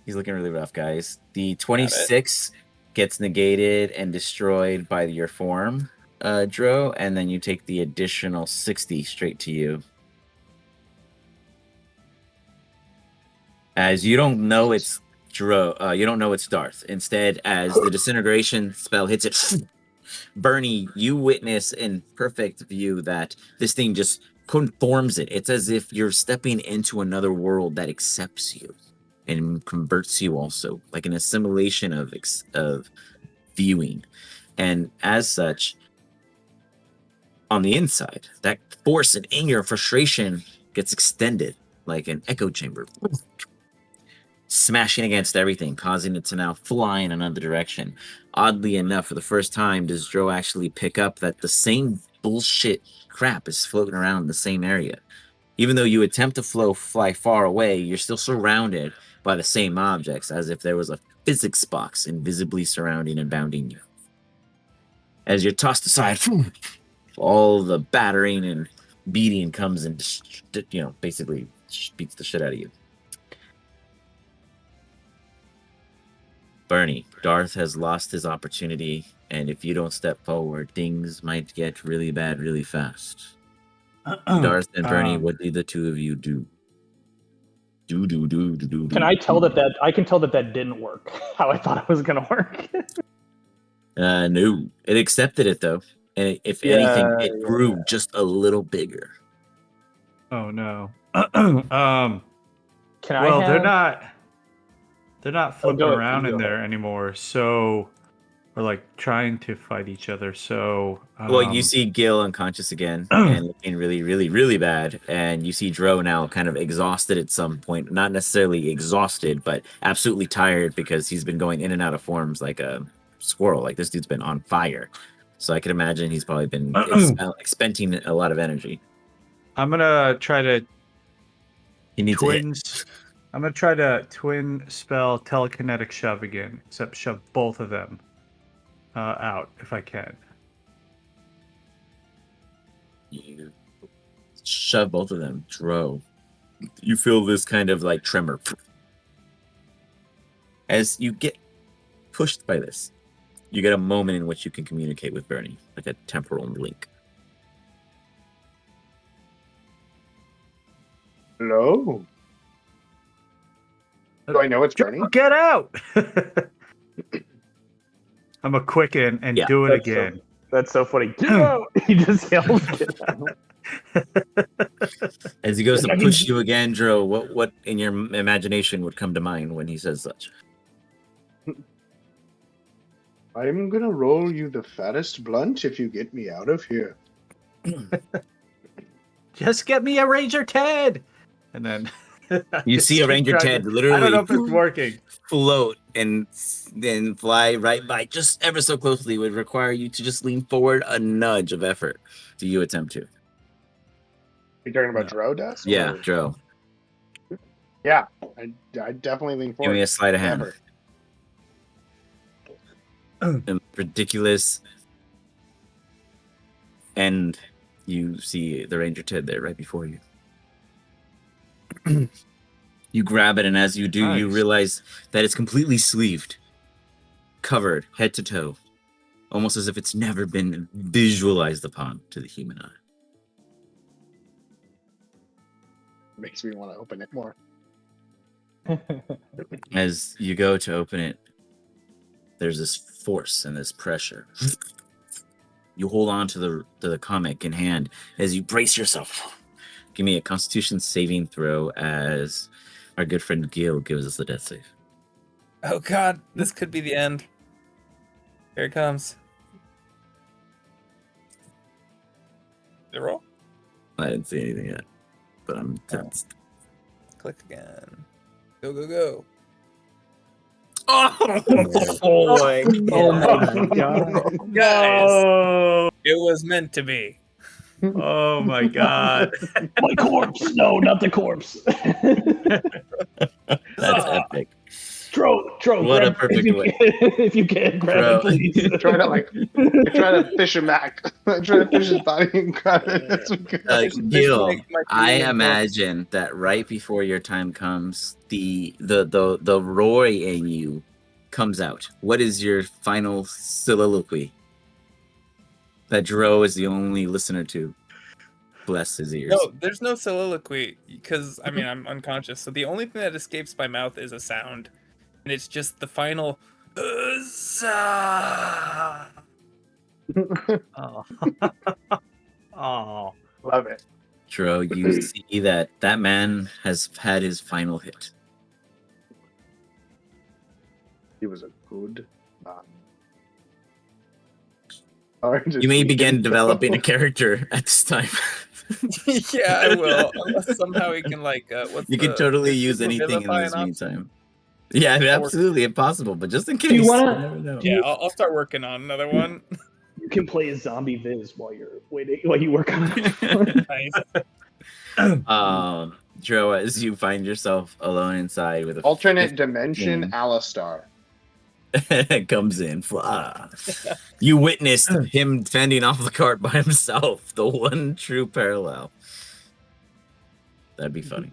He's looking really rough, guys. The Got it. 26 gets negated and destroyed by your form, Dro, and then you take the additional 60 straight to you. As you don't know it's Dro, you don't know it's Darth. Instead, as the disintegration spell hits it, Bernie, you witness in perfect view that this thing just conforms it. It's as if you're stepping into another world that accepts you and converts you also, like an assimilation of viewing. And as such, on the inside, that force and anger and frustration gets extended like an echo chamber, smashing against everything, causing it to now fly in another direction. Oddly enough, for the first time, does Dro actually pick up that the same bullshit crap is floating around in the same area. Even though you attempt to fly far away, you're still surrounded by the same objects, as if there was a physics box invisibly surrounding and bounding you. As you're tossed aside, all the battering and beating comes and basically beats the shit out of you. Bernie, Darth has lost his opportunity, and if you don't step forward, things might get really bad really fast. Darth and Bernie, what do the two of you do? Can I tell that I can tell that didn't work how I thought it was gonna work. No, it accepted it though, and if anything, it grew just a little bigger. Oh no. Can I Well, have... they're not Oh, flipping go ahead, around you in go there ahead. anymore. So we're like trying to fight each other. So Well, you see Gil unconscious again and looking really, really, really bad, and you see Dro now kind of exhausted at some point. Not necessarily exhausted, but absolutely tired because he's been going in and out of forms like a squirrel. Like this dude's been on fire. So I can imagine he's probably been expending a lot of energy. I'm gonna try to He needs a hit. I'm gonna try to twin spell telekinetic shove again, except shove both of them out if I can. You shove both of them. Dro. You feel this kind of like tremor. As you get pushed by this, you get a moment in which you can communicate with Bernie, like a temporal link. Hello. Do I know it's Bernie? Get out! I'm a quicken and Yeah. do it That's again. That's so funny. Get out! He just yells, "Get out!" As he goes to push you again, Dro, what in your imagination would come to mind when he says such? I'm gonna roll you the fattest blunt if you get me out of here. Just get me a Ranger Ted! And then You see a Ranger Ted I literally don't know if it's working. float and then fly right by just ever so closely. Would require you to just lean forward a nudge of effort. Do you attempt to? You're talking about No. Dro Desk? Yeah, or- Dro. Yeah, I definitely lean forward. Give me a sleight of hand. Effort. And ridiculous. And you see the Ranger Ted there right before you. You grab it, and as you do, you Nice. realize that it's completely sleeved, covered head to toe, almost as if it's never been visualized upon to the human eye. Makes me want to open it more. As you go to open it, there's this force and this pressure. You hold on to the comic in hand as you brace yourself. Give me a Constitution saving throw as our good friend Gil gives us the death save. Oh god, this could be the end. Here it comes. Did it roll? I didn't see anything yet, but I'm tensed. Click again. Go, go, go. Oh, boy. Oh my god. Guys, it was meant to be. Oh my god. My corpse! No, not the corpse. That's epic. Tro, What a grab, perfect way. if you can, grab Tro. it, please. Try to fish him back. Try to fish his body and grab it. That's what good. Gil, make my I Canadian imagine that right before your time comes, the Roy in you comes out. What is your final soliloquy that Dro is the only listener to? Bless his ears. No, there's no soliloquy because I mean I'm unconscious. So the only thing that escapes my mouth is a sound, and it's just the final. Huzzah! Oh. Oh. Love it. Dro, you see that man has had his final hit. He was a good man. You may begin developing a character at this time. Yeah, I will. Unless somehow he can what's You can totally use anything in vivify this an option? meantime. Yeah, absolutely impossible, but just in case. you wanna- you never know. Yeah, I'll start working on another one. You can play a zombie Viz while you're waiting, while you work on it. Nice. Dro, as you find yourself alone inside with a Alternate fifth dimension game, Alistar. comes in. You witnessed him fending off the cart by himself. The one true parallel. That'd be funny.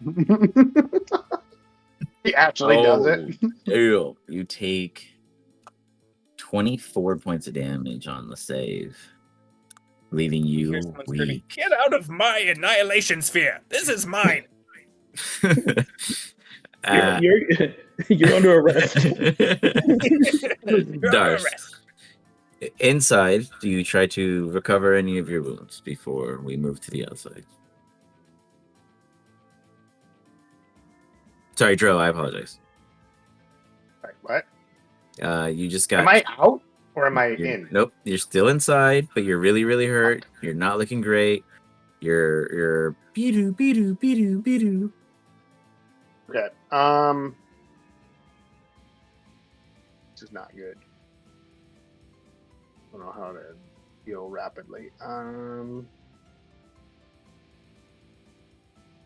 He actually does it. Ew. You take 24 points of damage on the save, leaving you Here's someone screaming, weak. "Get out of my annihilation sphere! This is mine!" You're under arrest. You're under Darce, arrest. inside, do you try to recover any of your wounds before we move to the outside? Sorry, Dro, I apologize. Like, what? You just got. Am I out or am I you're- in? Nope, you're still inside, but you're really, really hurt. You're not looking great. You're be-doo, be-doo, be-doo, be-doo. Okay. This is not good. I don't know how to heal rapidly.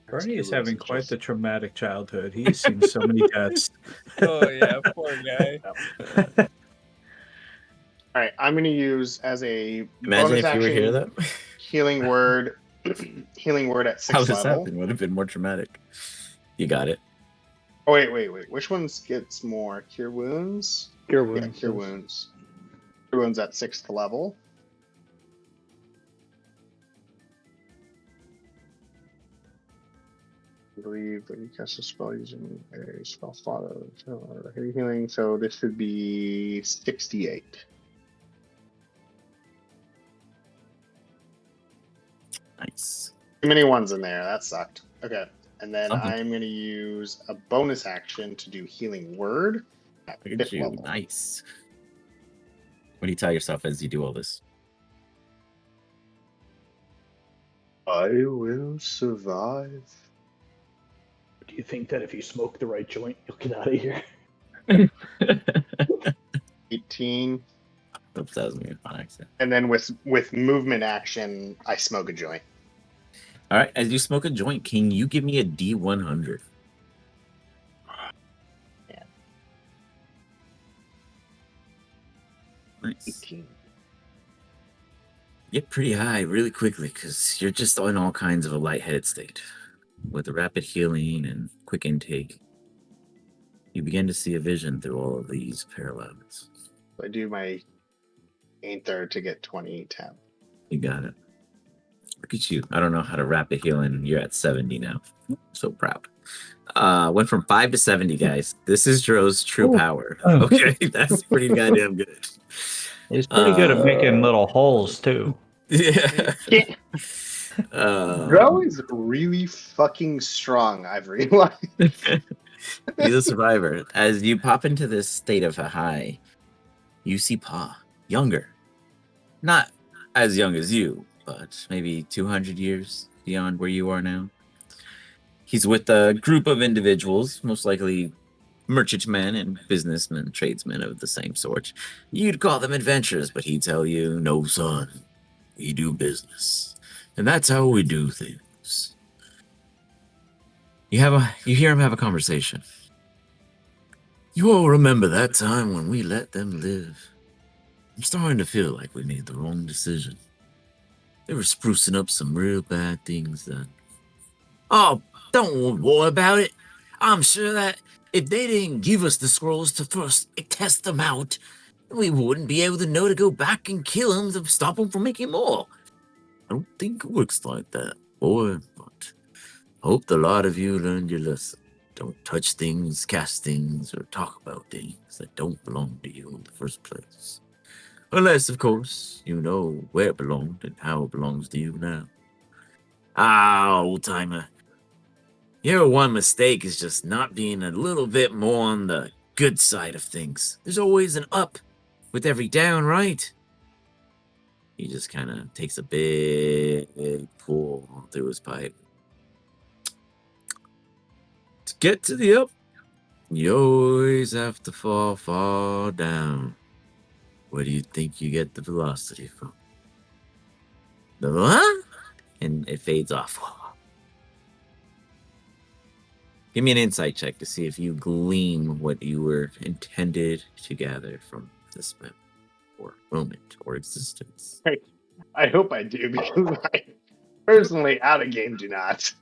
Bernie is having quite the traumatic childhood. He's seen so many deaths. Oh yeah, poor guy. All right, I'm going to use as a Imagine bonus if you were here, action though. healing word. Healing word at How 6th this level. happened would have been more traumatic. You got it. Oh wait. Which ones gets more? Cure wounds. Cure Yeah, wounds. cure wounds. Cure wounds at 6th level. I believe when you cast a spell using a spell slot or healing, so this should be 68. Nice. Too many ones in there. That sucked. Okay. And then Something. I'm going to use a bonus action to do healing word at Look 5th at you. level. Nice. What do you tell yourself as you do all this? I will survive. Do you think that if you smoke the right joint, you'll get out of here? 18. Oops, that was me on accident. And then with movement action, I smoke a joint. All right, as you smoke a joint, can you give me a D100? Yeah. Nice. 18. Get pretty high really quickly because you're just in all kinds of a lightheaded state. With the rapid healing and quick intake, you begin to see a vision through all of these parallels. I do my Aether to get 20 temp. You got it. Look at you. I don't know how to rapid heal, and you're at 70 now. So proud. Went from 5 to 70, guys. This is Dro's true power. Okay, that's pretty goddamn good. He's pretty good at making little holes too. Yeah. Yeah. Bro Um, is really fucking strong, I've realized. he's a survivor. As you pop into this state of a high, you see Pa, younger. Not as young as you, but maybe 200 years beyond where you are now. He's with a group of individuals, most likely merchantmen and businessmen, tradesmen of the same sort. You'd call them adventurers, but he'd tell you, no, son, we do business. And that's how we do things. You hear him have a conversation. You all remember that time when we let them live? I'm starting to feel like we made the wrong decision. They were sprucing up some real bad things then. Oh, don't worry about it. I'm sure that if they didn't give us the scrolls to first test them out, we wouldn't be able to know to go back and kill them to stop them from making more. I don't think it works like that, boy, but I hope the lot of you learned your lesson. Don't touch things, cast things, or talk about things that don't belong to you in the first place. Unless, of course, you know where it belonged and how it belongs to you now. Ah, old-timer. Your one mistake is just not being a little bit more on the good side of things. There's always an up with every down, right? He just kind of takes a big pull through his pipe. To get to the up, you always have to fall far down. Where do you think you get the velocity from? The what? And it fades off. Give me an insight check to see if you glean what you were intended to gather from this map, or moment, or existence. I hope I do, because I personally, out of game, do not.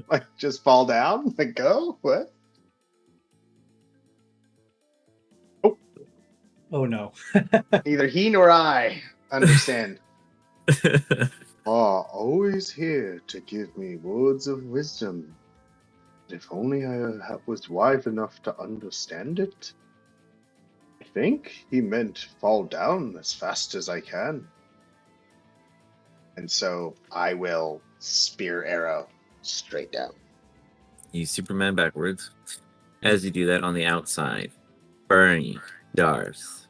Like, just fall down? Like, go? What? Oh no. Neither he nor I understand. Always here to give me words of wisdom. If only I was wise enough to understand it. I think he meant fall down as fast as I can. And so I will spear arrow straight down. You Superman backwards. As you do that on the outside, Bernie, Darth,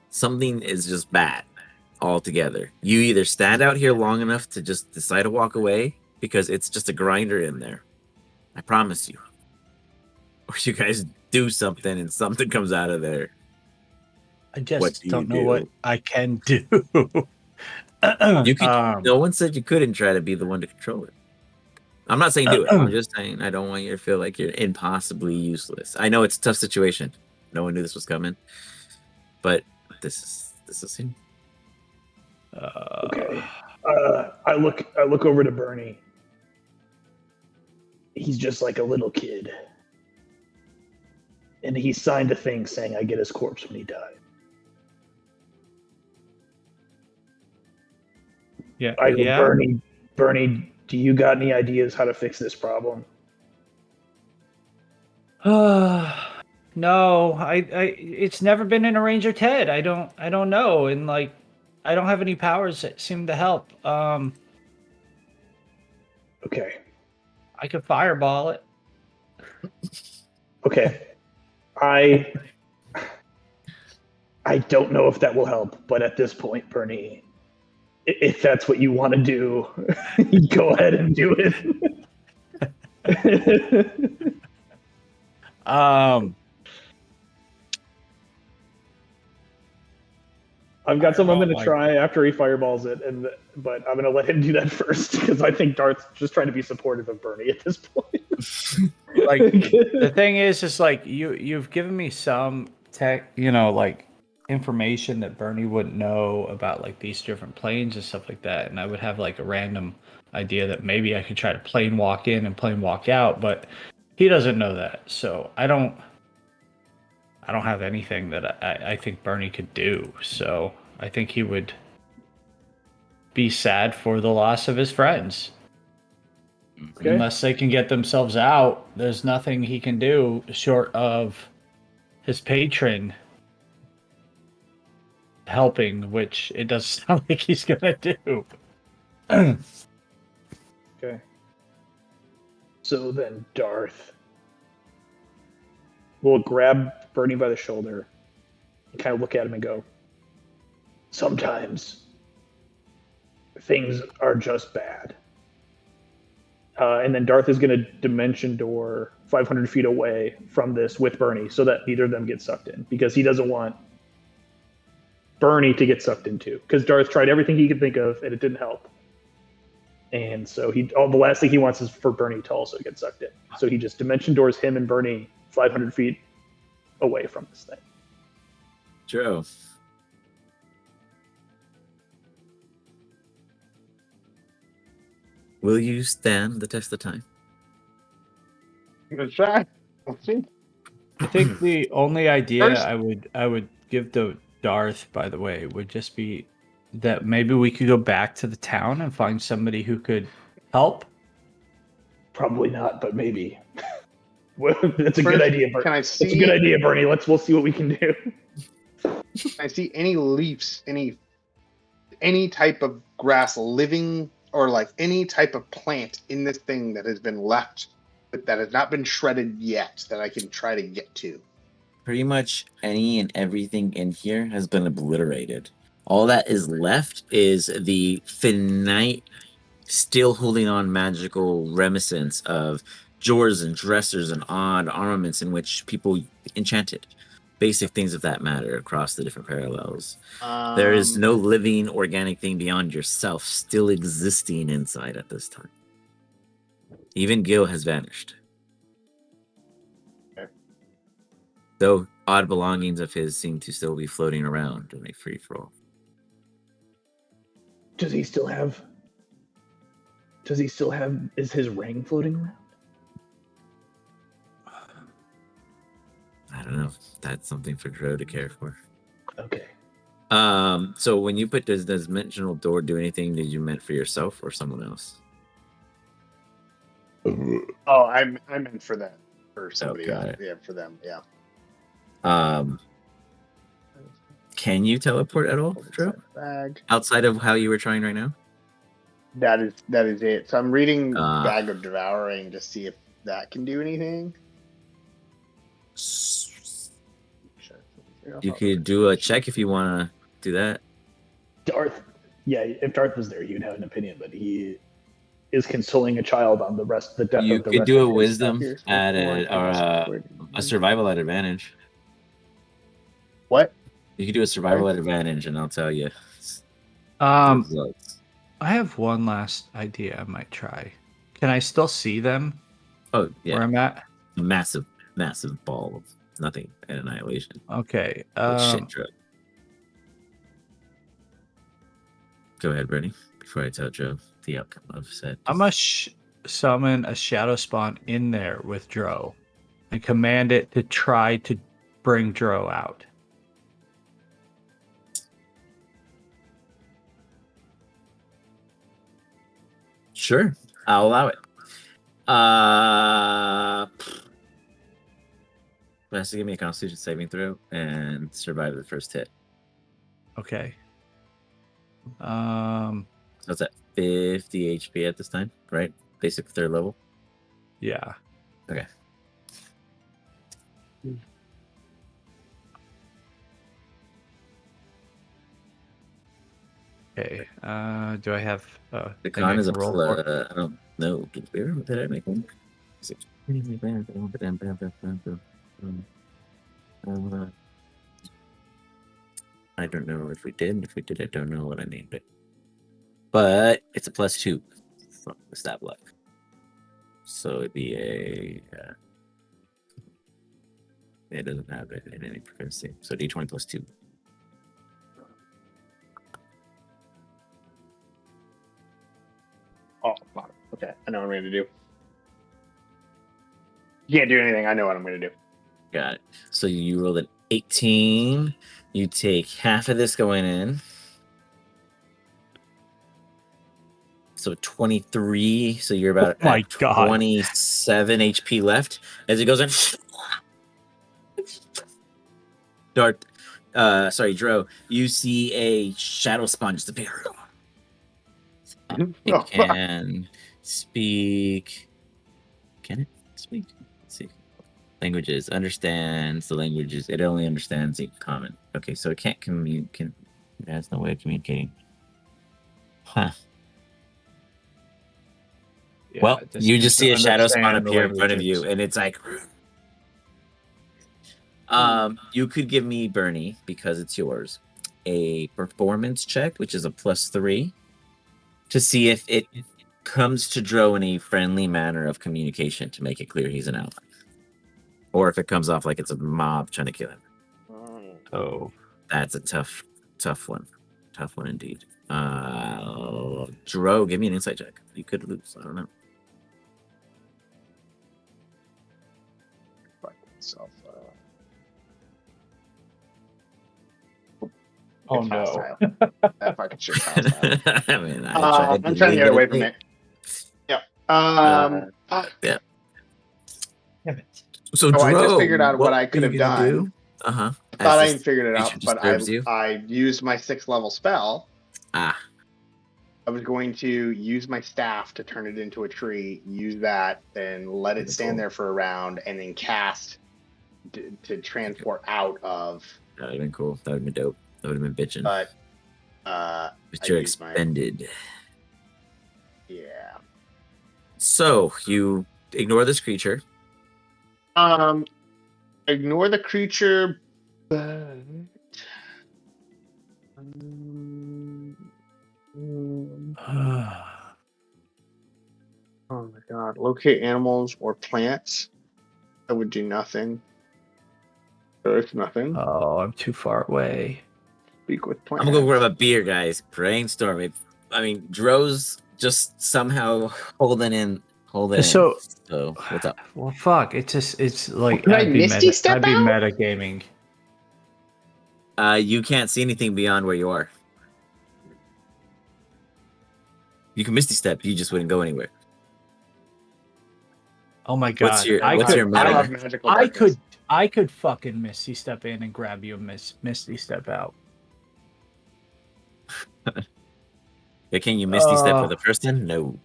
something is just bad altogether. You either stand out here long enough to just decide to walk away, because it's just a grinder in there. I promise you. Or you guys do something and something comes out of there. I just What do you don't know do? what I can do. You can. No one said you couldn't try to be the one to control it. I'm not saying do it. I'm just saying I don't want you to feel like you're impossibly useless. I know it's a tough situation. No one knew this was coming, but this is him. Okay. I look over to Bernie. He's just like a little kid. And he signed a thing saying I get his corpse when he died. Yeah. I go, Yeah. Bernie, do you got any ideas how to fix this problem? No, I it's never been in a Ranger's head. I don't know, and like I don't have any powers that seem to help. Okay. I could fireball it. Okay. I don't know if that will help, but at this point, Bernie, if that's what you want to do, go ahead and do it. I've got something I'm going to try after he fireballs it, but I'm going to let him do that first because I think Darth's just trying to be supportive of Bernie at this point. Like the thing is like you've given me some tech, like information that Bernie wouldn't know about like these different planes and stuff like that, and I would have like a random idea that maybe I could try to plane walk in and plane walk out, but he doesn't know that, so I don't have anything that I think Bernie could do. So I think he would be sad for the loss of his friends. Okay. Unless they can get themselves out, there's nothing he can do short of his patron helping, which it doesn't sound like he's gonna do. Okay. So then Darth will grab Bernie by the shoulder and kind of look at him and go, sometimes things are just bad. And then Darth is going to dimension door 500 feet away from this with Bernie so that neither of them get sucked in, because he doesn't want Bernie to get sucked in too. Because Darth tried everything he could think of and it didn't help. And so the last thing he wants is for Bernie to also get sucked in. So he just dimension doors him and Bernie 500 feet away from this thing. Joe. Will you stand the test of time? I'm gonna try. We'll see. I think the only idea First- I would give to Darth, by the way, would just be that maybe we could go back to the town and find somebody who could help. Probably not, but maybe. Well, that's a good First, idea, Bernie. Can I That's a see? good idea, Bernie. We'll see what we can do. Can I see any leaves, any type of grass living, or like any type of plant in this thing that has been left, but that has not been shredded yet, that I can try to get to? Pretty much any and everything in here has been obliterated. All that is left is the finite, still holding on magical reminiscence of drawers and dressers and odd armaments in which people enchanted. Basic things of that matter across the different parallels. There is no living organic thing beyond yourself still existing inside at this time. Even Gil has vanished. Okay. Though odd belongings of his seem to still be floating around in a free for all. Does he still have? Is his ring floating around? I don't know. That's something for Drow to care for. Okay. So when you put does dimensional door do anything that you meant for yourself or someone else? Oh, I meant for that, for somebody got else. it. Yeah, for them. Yeah. Can you teleport at all, Drow? Bag. Outside of how you were trying right now? That is it. So I'm reading Ah. Bag of Devouring to see if that can do anything. You could do a check if you want to do that. Darth. Yeah, if Darth was there, he would have an opinion, but he is consoling a child on the death You of the could rest do a of his wisdom Here's at more a survival at advantage. What? You could do a survival at advantage, and I'll tell you. Results. I have one last idea I might try. Can I still see them Oh yeah, where I'm at? a massive ball of nothing and annihilation. Okay. Shit drip. Go ahead, Bernie. Before I tell Joe the outcome of said. I'm gonna summon a shadow spawn in there with Dro and command it to try to bring Dro out. Sure, I'll allow it. It has to give me a Constitution saving throw and survive the first hit. Okay. So it's at 50 HP at this time, right? Basic third level. Yeah. Okay. Okay. Do I have The thing con I is a can roll for? I don't know. Did I make one? I don't know if we did. If we did, I don't know what I named it. But it's a +2 from the stat block. So it'd be a. It doesn't have it in any frequency. So D20 +2. Oh, fuck. Okay. I know what I'm going to do. You can't do anything. I know what I'm going to do. Got it. So you rolled an 18. You take half of this going in. So 23. So you're about Oh my at God. 27 HP left as it goes in. Dart, sorry, Dro. You see a shadow sponge appear. It Oh, fuck. can speak. Can it speak? Let's see. Languages. Understands the languages. It only understands the common. Okay, so it can't communicate. It has no way of communicating. Huh. Yeah, Well, this you seems just to see a shadow spawn understand the appear in front of you, languages. and it's like. You could give me Bernie because it's yours. A performance check, which is a +3, to see if it comes to Dro in a friendly manner of communication to make it clear he's an ally, or if it comes off like it's a mob trying to kill him. Oh, That's a tough one. Tough one indeed. Dro, give me an insight check. You could lose. I don't know. Fuck myself, oh it's no. hostile. That fucking shit's hostile. I mean, I tried. I'm trying to get away from it. Yep. Yeah. So, Oh, I just Dro, figured out what I could are have you gonna done. do? Uh-huh. Thought I this even figured it creature out, but disturbs you. I used my 6th level spell. Ah. I was going to use my staff to turn it into a tree, use that, and let it stand there for a round, and then cast to transport out of. That would have been cool. That would have been dope. That would have been bitching. But But I you're used my. expended. Yeah. So you ignore this creature. Ignore the creature, but. Oh my god. Locate animals or plants. That would do nothing. There's nothing. Oh, I'm too far away. Speak with I'm plants. gonna go grab a beer, guys. Brainstorm it. I mean, Dro's just somehow holding in. So- So what's up? Well, fuck. It's like Can I Misty step I'd be out? metagaming. You can't see anything beyond where you are. You can Misty Step. You just wouldn't go anywhere. Oh my god. What's your I meta? don't have magical I darkness. could fucking Misty Step in and grab you and Misty Step out. Yeah, can you Misty Step for the person? No.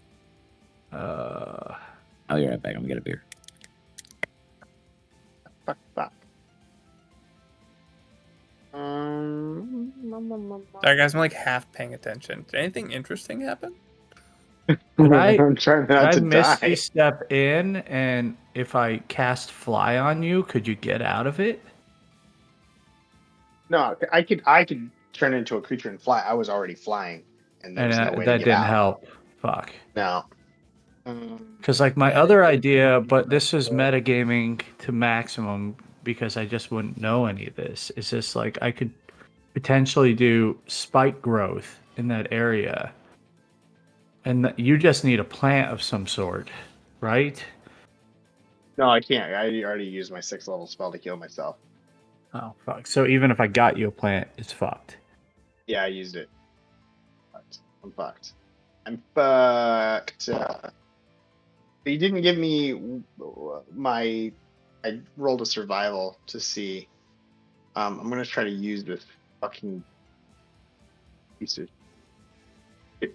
I'll be right back. I'm gonna get a beer. Fuck. Sorry, guys, I'm like half paying attention. Did anything interesting happen? I'm trying not to Misty die. Step in, and if I cast Fly on you, could you get out of it? No, I could turn into a creature and fly. I was already flying, and there was no way that to get didn't out. help. Fuck. No. Because like my other idea, but this is metagaming to maximum because I just wouldn't know any of this. Is just like I could potentially do spike growth in that area, and you just need a plant of some sort, right? No, I can't. I already used my 6th level spell to heal myself. Oh fuck! So even if I got you a plant, it's fucked. Yeah, I used it. I'm fucked. I'm fucked. But you didn't give me my. I rolled a survival to see. I'm gonna try to use this fucking piece of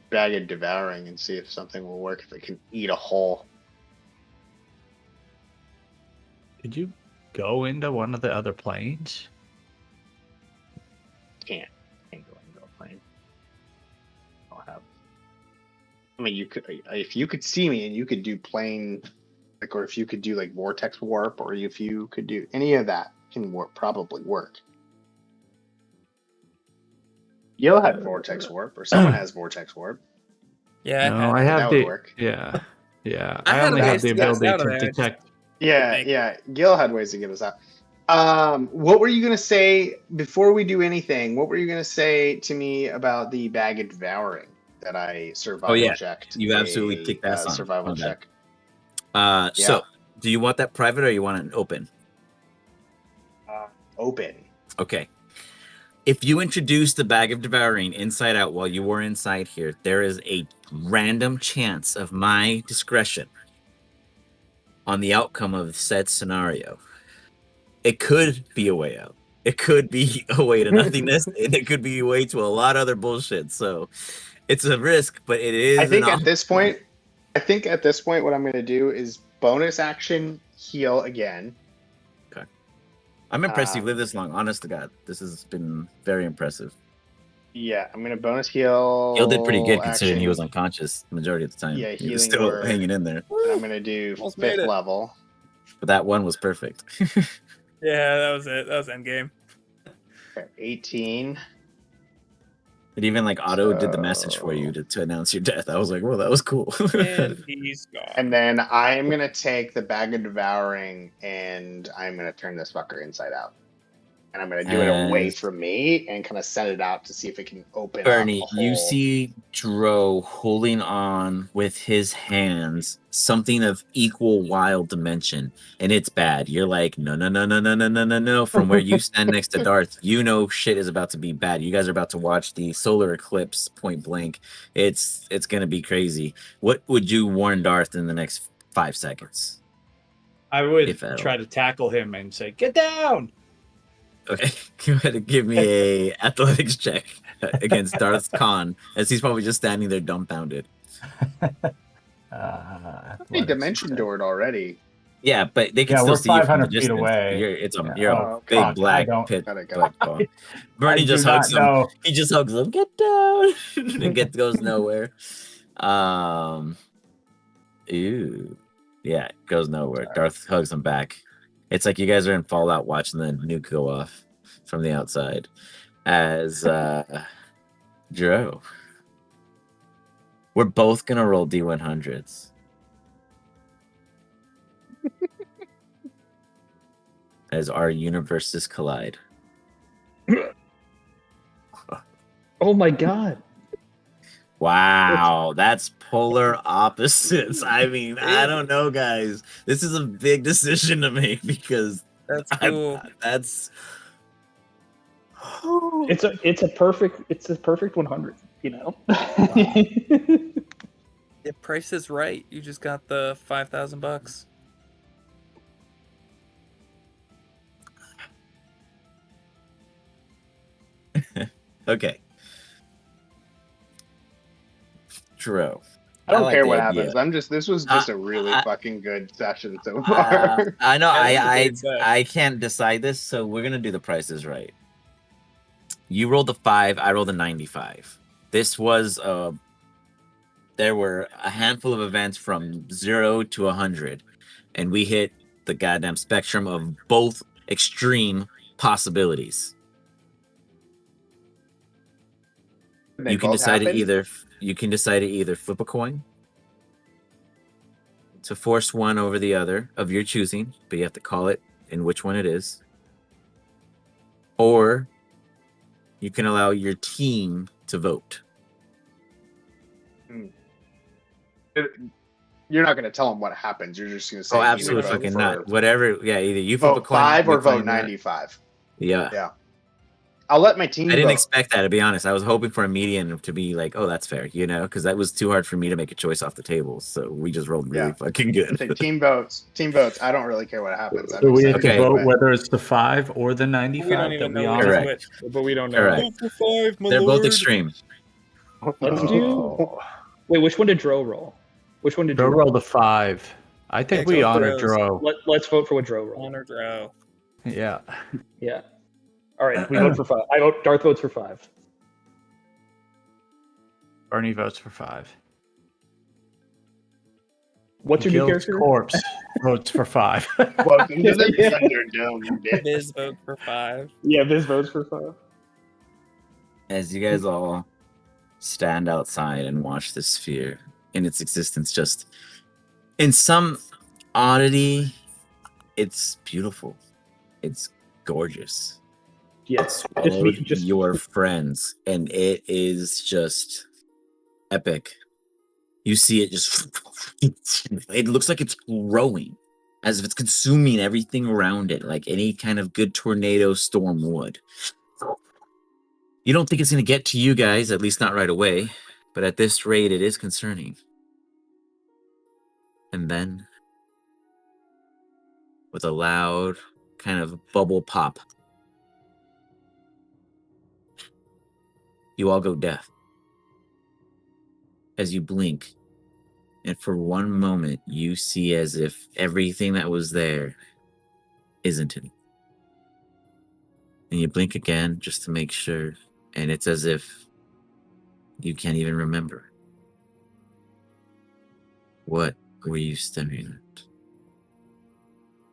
bag of devouring and see if something will work. If it can eat a hole. Did you go into one of the other planes? Can't go into a plane. I'll have. I mean, you could if you could see me and you could do plane, like, or if you could do like vortex warp, or if you could do any of that, can probably work. Gil had vortex warp, or someone has vortex warp. Yeah, No, I I had. have That would the work. yeah. I I had only ways have the to get us ability out of to there, I just- detect. Yeah. Gil had ways to get us out. What were you gonna say before we do anything? What were you gonna say to me about the bag of devouring that I survival checked? You absolutely kicked ass on survival that. check. So do you want that private or you want it open? Open. Okay. If you introduce the bag of devouring inside out while you were inside here, there is a random chance of my discretion on the outcome of said scenario. It could be a way out. It could be a way to nothingness, and it could be a way to a lot of other bullshit. So it's a risk, but it is I think an at this point, what I'm going to do is bonus action heal again. I'm impressed you've lived this long. Honest to God, this has been very impressive. Yeah, I'm going to bonus heal. Gil did pretty good considering he action. was unconscious the majority of the time. Yeah, he was healing still word. hanging in there. And I'm going to do Almost made 5th it. level. But that one was perfect. Yeah, that was it. That was endgame. Okay, 18. It even like auto did the message for you to announce your death. I was like, well, that was cool. And he's gone. And then I am going to take the bag of devouring and I'm going to turn this fucker inside out. And I'm going to do it away from me and kind of send it out to see if it can open Bernie, up a you hole. see Dro holding on with his hands something of equal wild dimension, and it's bad. You're like, no, no, no, no, no, no, no, no, no. From where you stand next to Darth, you know shit is about to be bad. You guys are about to watch the solar eclipse point blank. It's gonna be crazy. What would you warn Darth in the next 5 seconds? I would If at try all. to tackle him and say, "Get down!" Okay, go ahead and give me a athletics check against Darth Khan, as he's probably just standing there dumbfounded. They dimension doored already. Yeah, but they can Yeah, still we're see you from the 500 feet distance. away. You're a Oh, big fuck, black I don't- pit Got it. black ball. Bernie I just do hugs not him. know. He just hugs him. Get down, and goes nowhere. Ew. Yeah, it goes nowhere. Darth hugs him back. It's like you guys are in Fallout watching the nuke go off from the outside. As Joe, we're both gonna roll D100s. As our universes collide. Oh my god. Wow, that's polar opposites. I mean, I don't know, guys. This is a big decision to make because That's cool. that's It's a perfect 100, you know. The price is right. You just got the $5,000. okay. True. I don't like care the what idea. happens. This was just a really fucking good session so I far. know. Yeah, that's a great set. I can't decide this, so we're gonna do the prices right. You rolled a 5. I rolled a 95. This was there were a handful of events from 0 to 100, and we hit the goddamn spectrum of both extreme possibilities. They You can both decide to happened? either flip a coin to force one over the other of your choosing, but you have to call it in which one it is. Or you can allow your team to vote. You're not going to tell them what happens. You're just going to say, Oh, either absolutely vote fucking for- not. Whatever. Yeah, either you flip a Vote coin 5 we or vote find that. 95. Yeah. Yeah. I'll let my team I didn't vote. expect that, to be honest. I was hoping for a median to be like, oh, that's fair, because that was too hard for me to make a choice off the table. So we just rolled really fucking good. Say team votes. Team votes. I don't really care what happens. I'm So we have excited to vote anyway. whether it's the 5 or the 95. We don't even know on. which is Correct. which, but we don't know. Correct. Vote for 5, my They're both lord. extreme. Let's do. Wait, which one did Dro roll? Which one did Dro Dro rolled a 5. I think we go honor Dros. Dro. Let's vote for what Dro rolled. Honor Drow. Yeah. Yeah. All right, we vote for 5. Darth votes for 5. Bernie votes for 5. What's your new Gil's character? corpse votes for 5. Welcome to the Thunderdome, bitch. Biz vote for 5. Yeah, Viz votes for 5. As you guys all stand outside and watch this sphere in its existence, just in some oddity, it's beautiful. It's gorgeous. Yes. It swallowed your friends, and it is just epic. You see it just it looks like it's growing, as if it's consuming everything around it, like any kind of good tornado storm would. You don't think it's going to get to you guys, at least not right away, but at this rate, it is concerning. And then, with a loud kind of bubble pop, you all go deaf. As you blink, and for one moment, you see as if everything that was there isn't anymore. And you blink again just to make sure, and it's as if you can't even remember. What were you staring at?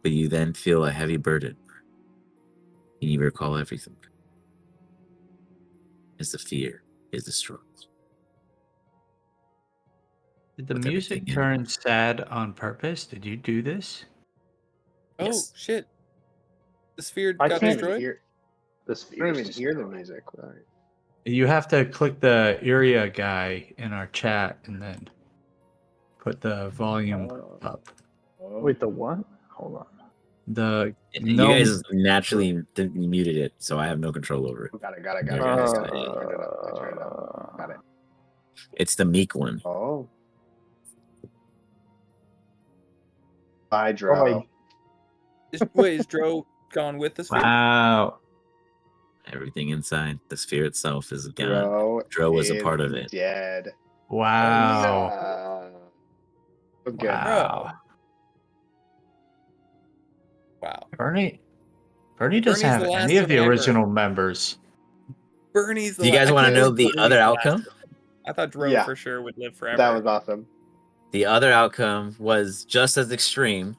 But you then feel a heavy burden, and you recall everything. As the fear is destroyed. Did the With music everything in turn sad on purpose? Did you do this? Oh Yes. shit! The sphere I got can't destroyed. Hear, This I don't even hear the music. Right. You have to click the area guy in our chat and then put the volume up. Wait, the what? Hold on. The You gnome- guys naturally muted it, so I have no control over it. Got it. Yeah, I turned it up. Got it. It's the meek one. Oh. Bye, Dro. Oh Wait, is Dro gone with the sphere? Wow. Everything inside the sphere itself is gone. Dro, Dro was a is part of it. Dead. Wow. So good. Wow. Wow. Bernie doesn't Bernie's have the last any of the survivor. original members. Bernie's the Do you guys I wanna can't know believe the Bernie's other last outcome? one. I thought Dro Yeah. for sure would live forever. That was awesome. The other outcome was just as extreme,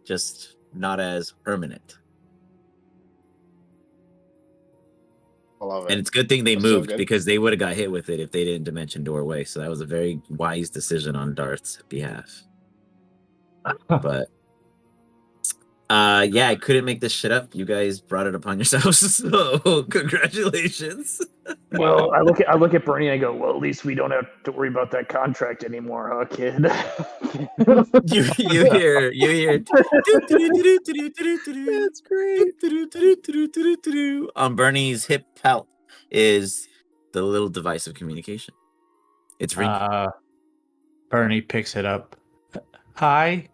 just not as permanent. I love it. And it's a good thing they That's so moved good. because they would have got hit with it if they didn't dimension doorway. So that was a very wise decision on Darth's behalf. But yeah, I couldn't make this shit up. You guys brought it upon yourselves, so congratulations. Well, I look at Bernie and I go, well, at least we don't have to worry about that contract anymore, huh, kid? you hear That's great. on Bernie's hip pelt is the little device of communication. It's ringing. Bernie picks it up. Hi.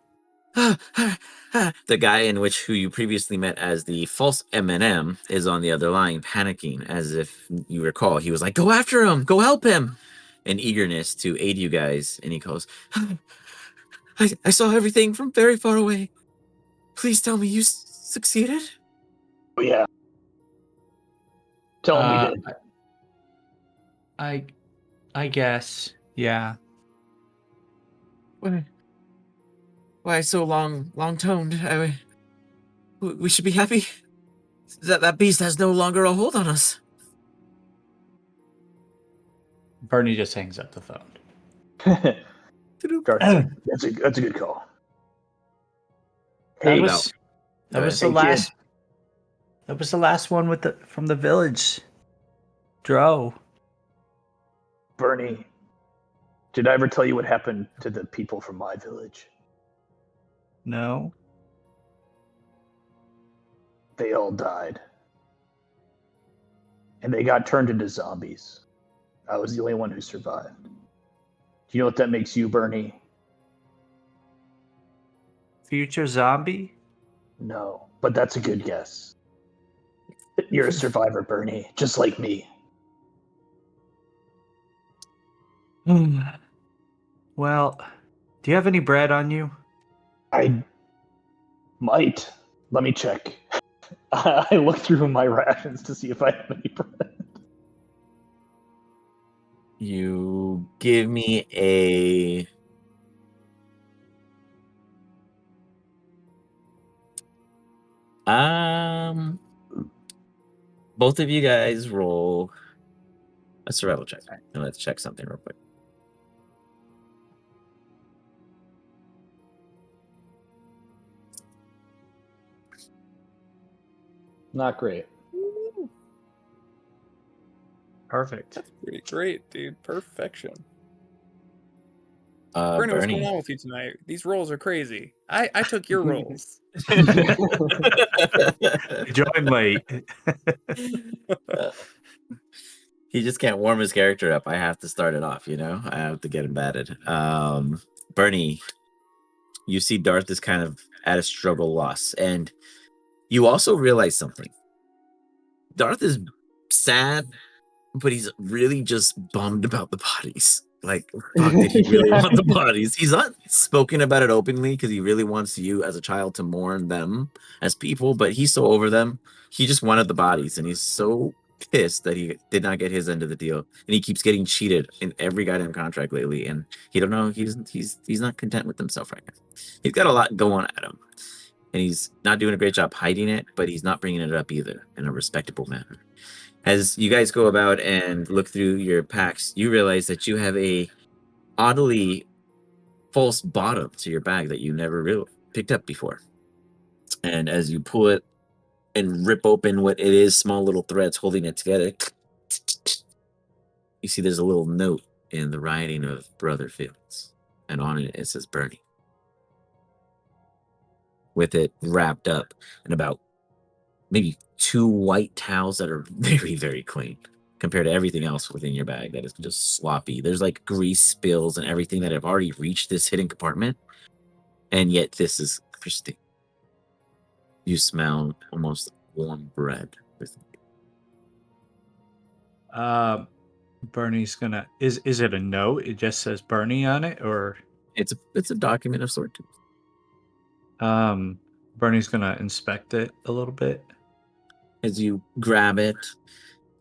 The guy in which who you previously met as the false M&M is on the other line, panicking, as if you recall. He was like, "Go after him! Go help him!" In eagerness to aid you guys, and he calls, I saw everything from very far away. Please tell me you succeeded." Oh, yeah. Tell him we did. I guess. Yeah. Why so long-toned? We should be happy. That beast has no longer a hold on us. Bernie just hangs up the phone. Garth, that's a good call. That Hey, was Go the ahead. last. That was the last one from the village. Dro. Bernie, did I ever tell you what happened to the people from my village? No. They all died. And they got turned into zombies. I was the only one who survived. Do you know what that makes you, Bernie? Future zombie? No, but that's a good guess. You're a survivor, Bernie, just like me. Well, do you have any bread on you? I might. Let me check. I look through my rations to see if I have any bread. You give me a... Both of you guys roll a survival check. And let's check something real quick. Not great. Perfect. That's pretty great, dude. Perfection. Bernie, what's going Bernie. on with you tonight? These rolls are crazy. I took your rolls. Join late. He just can't warm his character up. I have to start it off, you know? I have to get him batted. Bernie, you see Darth is kind of at a struggle loss, and you also realize something. Darth is sad, but he's really just bummed about the bodies. Like, fuck, did he really want the bodies? He's not spoken about it openly because he really wants you as a child to mourn them as people, but he's so over them. He just wanted the bodies, and he's so pissed that he did not get his end of the deal, and he keeps getting cheated in every goddamn contract lately. And he don't know he's not content with himself right now. He's got a lot going at him, and he's not doing a great job hiding it, but he's not bringing it up either in a respectable manner. As you guys go about and look through your packs, you realize that you have a oddly false bottom to your bag that you never really picked up before. And as you pull it and rip open what it is, small little threads holding it together, you see there's a little note in the writing of Brother Fields. And on it says Bernie. With it wrapped up in about maybe 2 white towels that are very, very clean compared to everything else within your bag that is just sloppy. There's like grease spills and everything that have already reached this hidden compartment, and yet this is pristine. You smell almost warm bread. Bernie's gonna is it a note? It just says Bernie on it, or It's a document of sort. Bernie's gonna inspect it a little bit. As you grab it,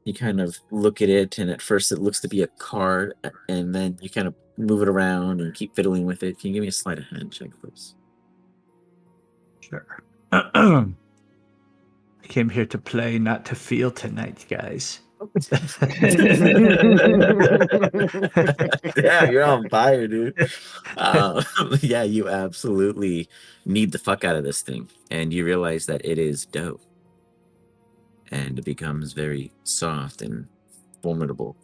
you kind of look at it, and at first it looks to be a card, and then you kind of move it around and keep fiddling with it. Can you give me a sleight of hand check, please? Sure. I came here to play, not to feel tonight, guys. Yeah, you're on fire, dude. Yeah, you absolutely need the fuck out of this thing, and you realize that it is dough, and it becomes very soft and formidable,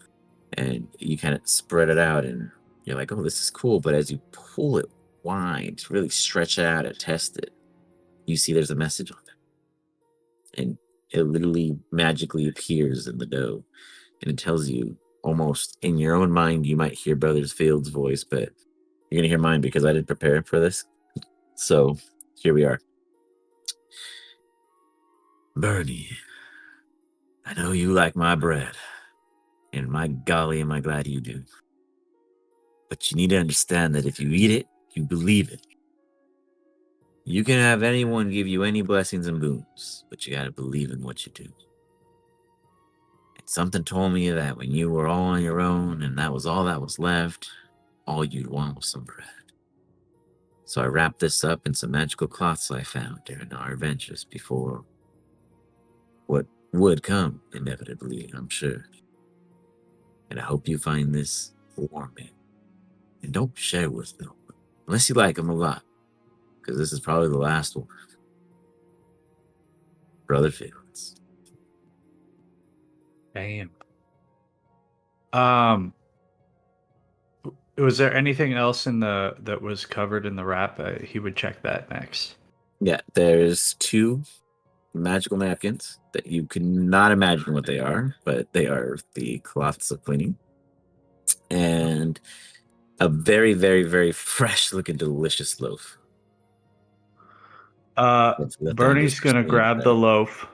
and you kind of spread it out, and you're like, oh, this is cool. But as you pull it wide, really stretch it out and test it, you see there's a message on it, and it literally magically appears in the dough, and it tells you almost in your own mind. You might hear Brothers Field's voice, but you're gonna hear mine because I didn't prepare for this. So here we are. Bernie, I know you like my bread, and my golly, am I glad you do. But you need to understand that if you eat it, you believe it. You can have anyone give you any blessings and boons, but you gotta believe in what you do. And something told me that when you were all on your own and that was all that was left, all you'd want was some bread. So I wrapped this up in some magical cloths I found during our adventures before what would come, inevitably, I'm sure. And I hope you find this warming. And don't share with them, unless you like them a lot, because this is probably the last one. Brother Fields. Damn. Was there anything else in the that was covered in the wrap? He would check that next. Yeah, there's 2 magical napkins that you could not imagine what they are, but they are the cloths of cleaning. And a very, very, very fresh looking delicious loaf. That's left on Bernie's this gonna pristine grab bread. the loaf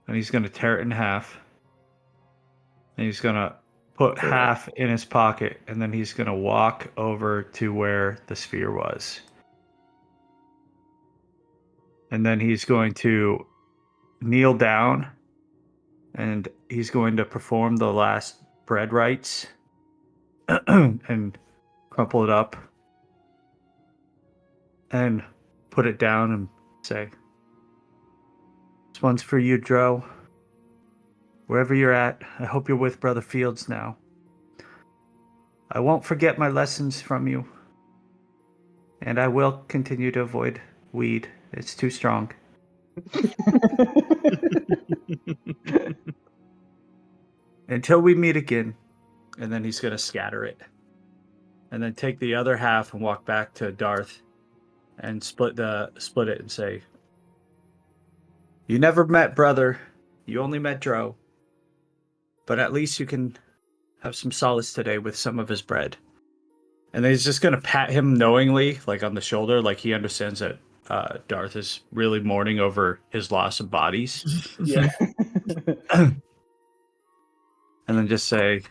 and he's gonna tear it in half. And he's gonna put Cool. half in his pocket, and then he's gonna walk over to where the sphere was. And then he's going to kneel down and he's going to perform the last bread rites and crumple it up and put it down and say, "This one's for you, Dro. Wherever you're at, I hope you're with Brother Fields now. I won't forget my lessons from you. And I will continue to avoid weed. It's too strong. Until we meet again." And then he's going to scatter it. And then take the other half and walk back to Darth and split it and say, "You never met Brother. You only met Dro. but at least you can have some solace today with some of his bread. And then he's just gonna pat him knowingly, like on the shoulder, like he understands that Darth is really mourning over his loss of bodies. Yeah. And then just say,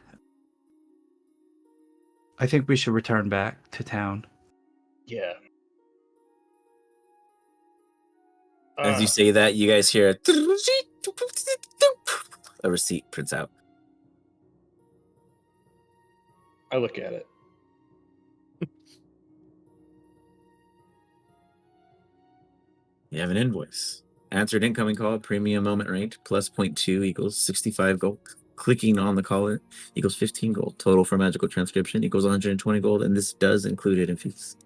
I think we should return back to town. Yeah. As you say that, you guys hear a receipt prints out. I look at it. You have an invoice. Answered incoming call, premium moment rate, plus 0.2 equals 65 gold. Clicking on the caller equals 15 gold. Total for magical transcription equals 120 gold, and this does include hidden fees.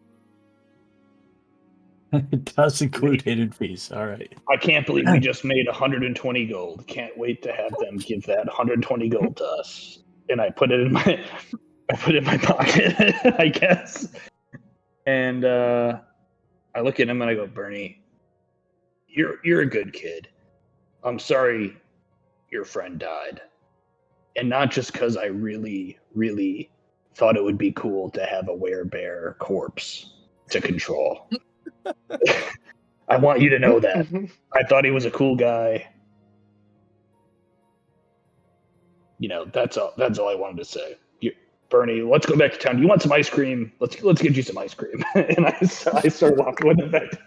It does include hidden fees. All right. I can't believe we just made 120 gold. Can't wait to have them give that 120 gold to us. And I put it in my pocket, I guess. And I look at him and I go, Bernie, you're a good kid. I'm sorry your friend died. And not just because I really, really thought it would be cool to have a werebear corpse to control. I want you to know that. I thought he was a cool guy. You know, that's all I wanted to say. Bernie, let's go back to town. You want some ice cream? Let's get you some ice cream. And I started walking with him back to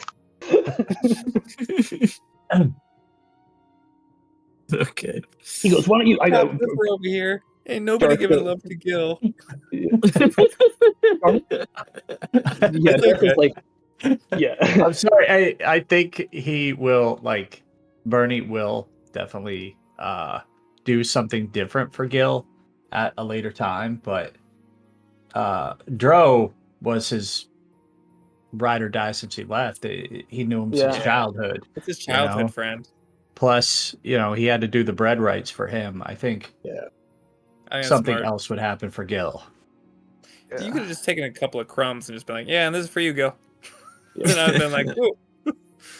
town. Okay. He goes, why don't you... I go, We're over here. Ain't nobody Darth, giving love to Gil. Yeah, Darth was like, yeah. I'm sorry. I think he will, like, Bernie will definitely do something different for Gil at a later time, but Dro was his ride or die since he left. He knew him since Yeah. childhood. It's his childhood know? friend. Plus, he had to do the bread rights for him. I think I think that's something smart. else would happen for Gil. You could have just taken a couple of crumbs and just been like, yeah, and this is for you, Gil. Then I'd been like, ooh.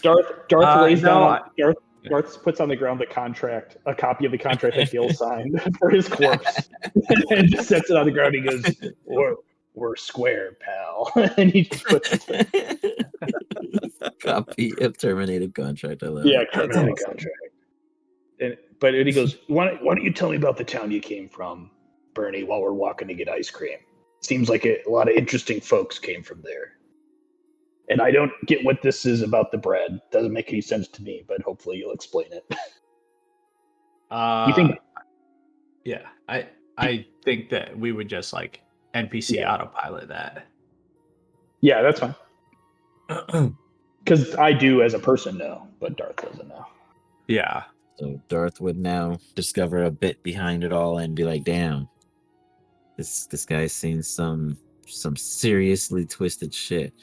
Darth lays no, down. Darth puts on the ground a copy of the contract that Gil signed for his corpse, and just sets it on the ground. He goes, "We're square, pal," and he just puts it. Copy of terminated contract. I love Yeah, it. That's terminated awesome. contract. But he goes, why don't you tell me about the town you came from, Bernie, while we're walking to get ice cream? Seems like a lot of interesting folks came from there. And I don't get what this is about the bread. Doesn't make any sense to me, but hopefully you'll explain it. You think? Yeah, I think that we would just like NPC autopilot that. Yeah, that's fine. Because I do as a person know, but Darth doesn't know. Yeah. So Darth would now discover a bit behind it all and be like, damn, this guy's seen some seriously twisted shit.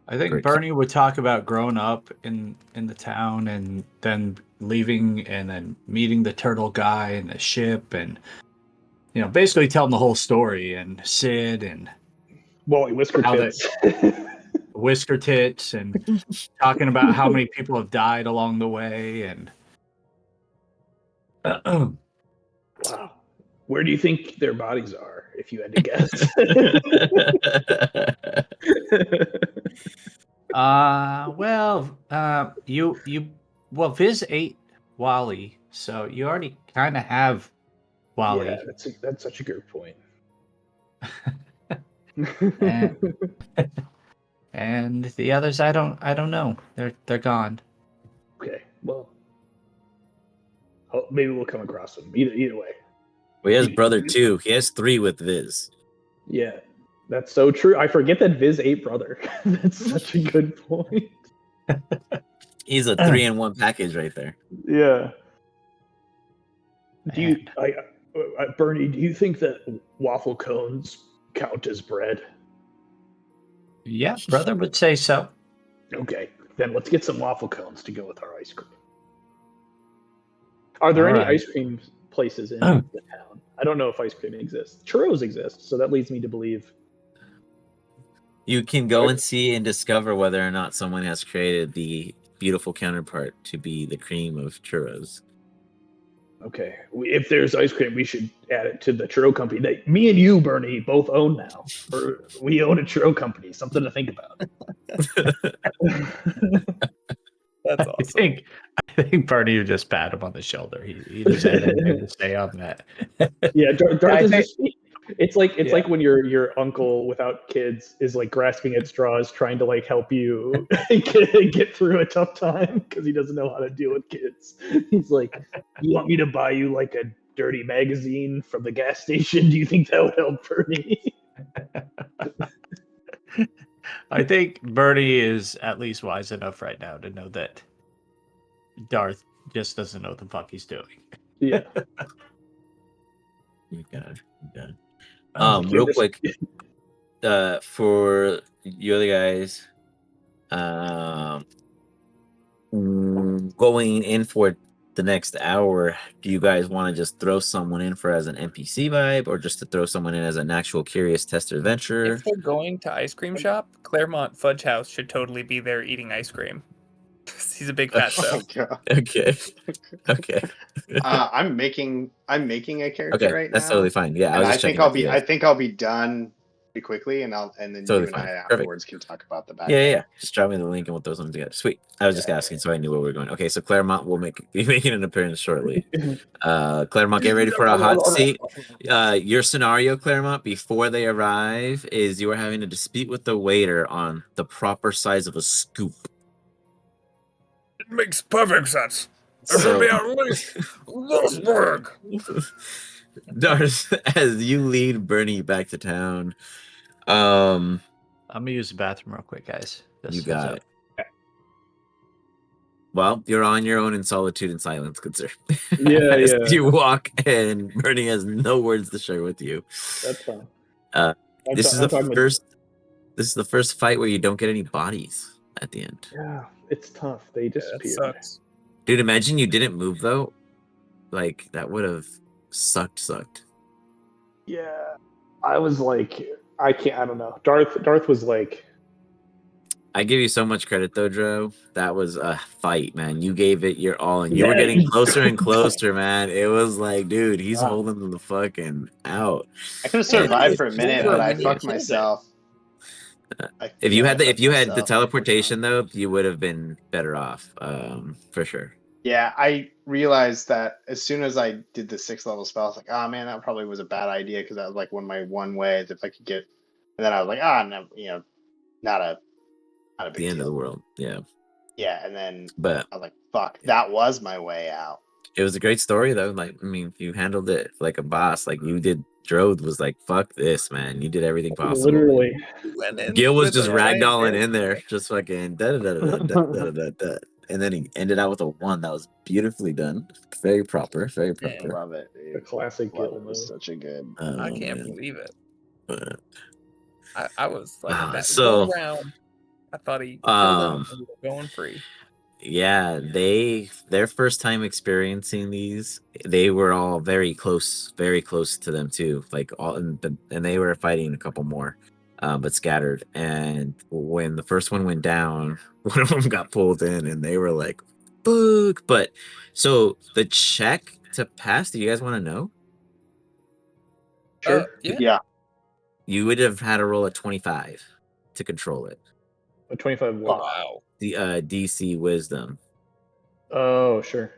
I think Bernie would talk about growing up in the town and then leaving and then meeting the turtle guy in the ship and basically telling the whole story and Sid and Whisker Tits. Whisker Tits and talking about how many people have died along the way and wow. Where do you think their bodies are, if you had to guess? Viz ate Wally, so you already kind of have Wally. Yeah, that's such a good point. And the others, I don't know. They're gone. Okay, well, maybe we'll come across them. Either way. Well, he has brother too. He has 3 with Viz. Yeah, that's so true. I forget that Viz ate brother. That's such a good point. He's a 3-in-1 package right there. Yeah. Bernie, do you think that waffle cones count as bread? Yeah, brother would say so. Okay, then let's get some waffle cones to go with our ice cream. Are there any ice cream places in the town? I don't know if ice cream exists. Churros exist, so that leads me to believe. You can go and see and discover whether or not someone has created the beautiful counterpart to be the cream of churros. Okay. If there's ice cream, we should add it to the churro company that me and you, Bernie, both own now. Or we own a churro company. Something to think about. That's I awesome. think Barney would just pat him on the shoulder. He doesn't have anything to say on that. Yeah, Darth I is think- just. It's like Yeah. like when your uncle without kids is like grasping at straws, trying to like help you get through a tough time because he doesn't know how to deal with kids. He's like, "You want me to buy you like a dirty magazine from the gas station? Do you think that would help, Bernie?" I think Bernie is at least wise enough right now to know that Darth just doesn't know what the fuck he's doing. Yeah. You got it. You got it. I was like, Real this- quick, for you other guys, going in for the next hour, do you guys want to just throw someone in for as an NPC vibe, or just to throw someone in as an actual curious tester adventure? If they're going to ice cream shop, Claremont Fudge House should totally be there eating ice cream. He's a big fat Oh, so. God. Okay. Okay. I'm making a character Okay. right That's now. totally fine. Yeah, I And was I just think checking I'll with you be guys. I'll be done pretty quickly, and then Totally you and fine. I Perfect. afterwards can talk about the back. Yeah. Just drop me the link and we'll throw something together. Sweet. I was just asking so I knew where we were going. Okay, so Claremont will be making an appearance shortly. Claremont, get ready for a hot seat. Your scenario, Claremont, before they arrive, is you are having a dispute with the waiter on the proper size of a scoop. It makes perfect sense. So, at least this big. Darth, as you lead Bernie back to town, I'm gonna use the bathroom real quick, guys. you Just got heads it. Well, you're on your own in solitude and silence, good sir. Yeah, As yeah. you walk, and Bernie has no words to share with you. That's fine. This is the first fight where you don't get any bodies at the end. Yeah, it's tough. They That disappeared. sucks. Dude, imagine you didn't move though. Like that would have sucked. Yeah, I was like, I can't. I don't know. Darth was like, I give you so much credit though, Dro. That was a fight, man. You gave it your all, and you were Yeah, getting he- closer and closer, man. It was like, dude, he's Wow. holding the fucking out. I could have And survived for a minute, over but I when he fucked said it. myself. If you had fucked the myself. teleportation though, you would have been better off, for sure. Yeah, I realized that as soon as I did the 6th level spell, I was like, oh man, that probably was a bad idea because that was like one way if I could get. And then I was like, no, not a big The end of deal. the world, yeah. Yeah, and then But I was like, fuck, that was my way out. it was a great story though. Like, I mean, you handled it like a boss. Like you did. Drode was like, "Fuck this, man! You did everything possible." literally. Went in Gil was with just a giant ragdolling bear. in there, just fucking da da da da da da da, and then he ended out with a 1 that was beautifully done, very proper, very I proper. love it, The dude. classic Love Gil it. It was move. such a good. I can't Man. believe it. But, I was like that so, one round. I thought he killed him and we were going free. yeah, their first time experiencing these, they were all very close to them too. Like all, and they were fighting a couple more, but scattered. And when the first one went down, one of them got pulled in, and they were like, "Book!" But so the check to pass, do you guys want to know? Sure. Yeah. Yeah, You would have had to roll a 25 to control it. A 25 Oh, what? wow. The DC Wisdom. Oh, sure.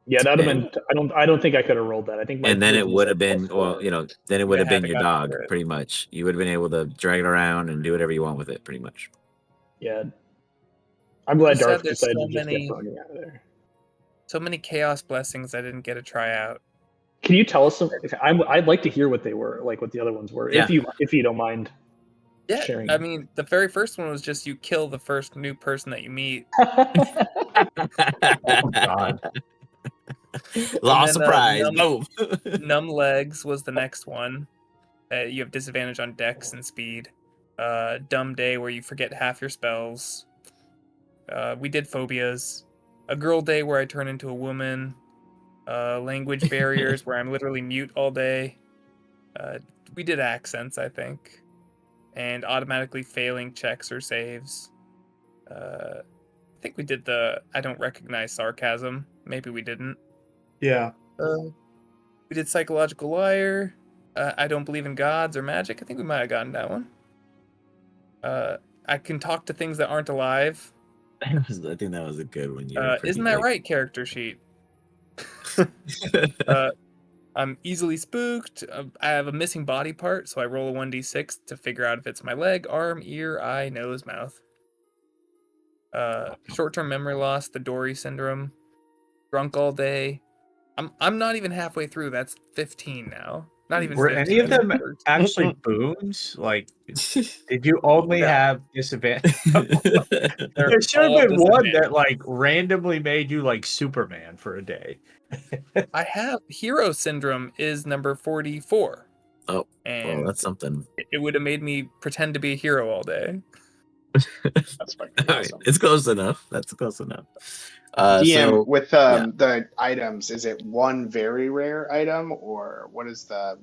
Yeah, that'd have And- been. I don't think I could have rolled that. I think my and then it wisdom's would like have been, +4. well, then it You would have had been to your go dog, for it. pretty much. You would have been able to drag it around and do whatever you want with it, pretty much. Yeah. I'm glad You said Darth there's decided so to just many- get Bernie out of there. So many chaos blessings I didn't get to try out. Can you tell us some? I'd like to hear what they were, like what the other ones were, Yeah. if you don't mind. Yeah, Sharing. I mean, the very first one was just you kill the first new person that you meet. Oh God. Law then, surprise. numb- Boom. Numb legs was the next one. You have disadvantage on dex and speed. Dumb day where you forget half your spells. We did phobias. A girl day where I turn into a woman. Language barriers where I'm literally mute all day. We did accents, I think. And automatically failing checks or saves. I think we did the I don't recognize sarcasm. Maybe we didn't. Yeah. We did Psychological Liar. I don't believe in gods or magic. I think we might have gotten that one. I can talk to things that aren't alive. I think that was a good one. You were pretty Isn't that like- right? Character sheet. I'm easily spooked. I have a missing body part, so I roll a 1d6 to figure out if it's my leg, arm, ear, eye, nose, mouth. Short-term memory loss, the Dory syndrome, drunk all day. I'm not even halfway through. That's 15 now. Not even Were 15. any of them 13. actually boons? Like, did you only Yeah. have disadvantage? They're There should have all been one disadvantaged. that like randomly made you like Superman for a day. I have hero syndrome is number 44. Oh, And well, that's something. it would have made me pretend to be a hero all day. That's fucking All right, awesome. it's close enough. That's close enough. DM So with yeah. the items, is it one very rare item or what was the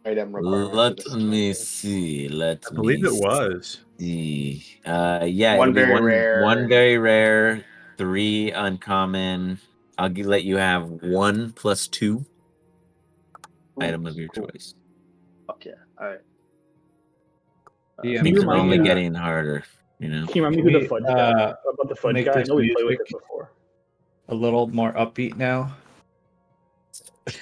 item requirement for let this? me see. Let I believe me it was. see. Yeah, One it'll be very rare one and- very rare, 3 uncommon. Let you have 1 plus 2 item of your Cool. choice. Fuck yeah. All right. Yeah, Can you Things are remind only me- getting harder, you know. Can you remind me Can who we, the fudge guy about the fudge make guy? I this know we played with music? it before. A little more upbeat now.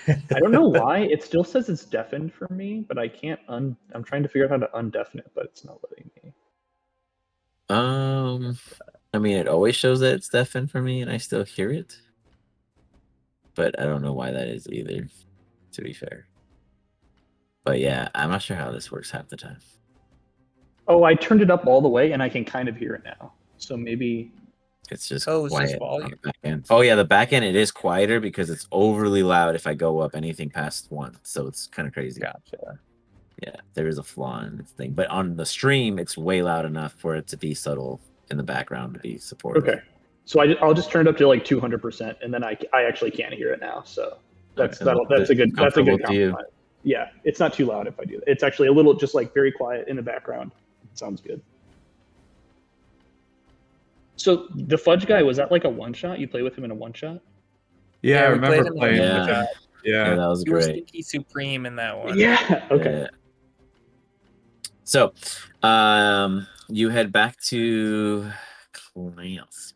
I don't know why. It still says it's deafened for me, but I can't I'm trying to figure out how to undeafen it, but it's not letting me. I mean, it always shows that it's deafened for me, and I still hear it. But I don't know why that is either, to be fair. But yeah, I'm not sure how this works half the time. Oh, I turned it up all the way and I can kind of hear it now. So maybe It's just Oh, it's just quiet on volume. the back end. Oh yeah, the back end it is quieter because it's overly loud if I go up anything past 1. So it's kind of crazy. Gotcha. Yeah, there is a flaw in this thing. But on the stream, it's way loud enough for it to be subtle in the background to be supportive. okay. So I'll just turn it up to like 200%, and then I actually can't hear it now. So that's Okay, that's a good comfortable to you? compromise. Yeah, it's not too loud if I do that. It's actually a little just like very quiet in the background. It sounds good. So the fudge guy, was that like a one shot? You play with him in a one shot? Yeah, I we played remember him in playing Yeah. with him. Yeah, Yeah. that was You were great. Stinky Supreme in that one. Yeah. Okay. Yeah. So, you head back to Clasp.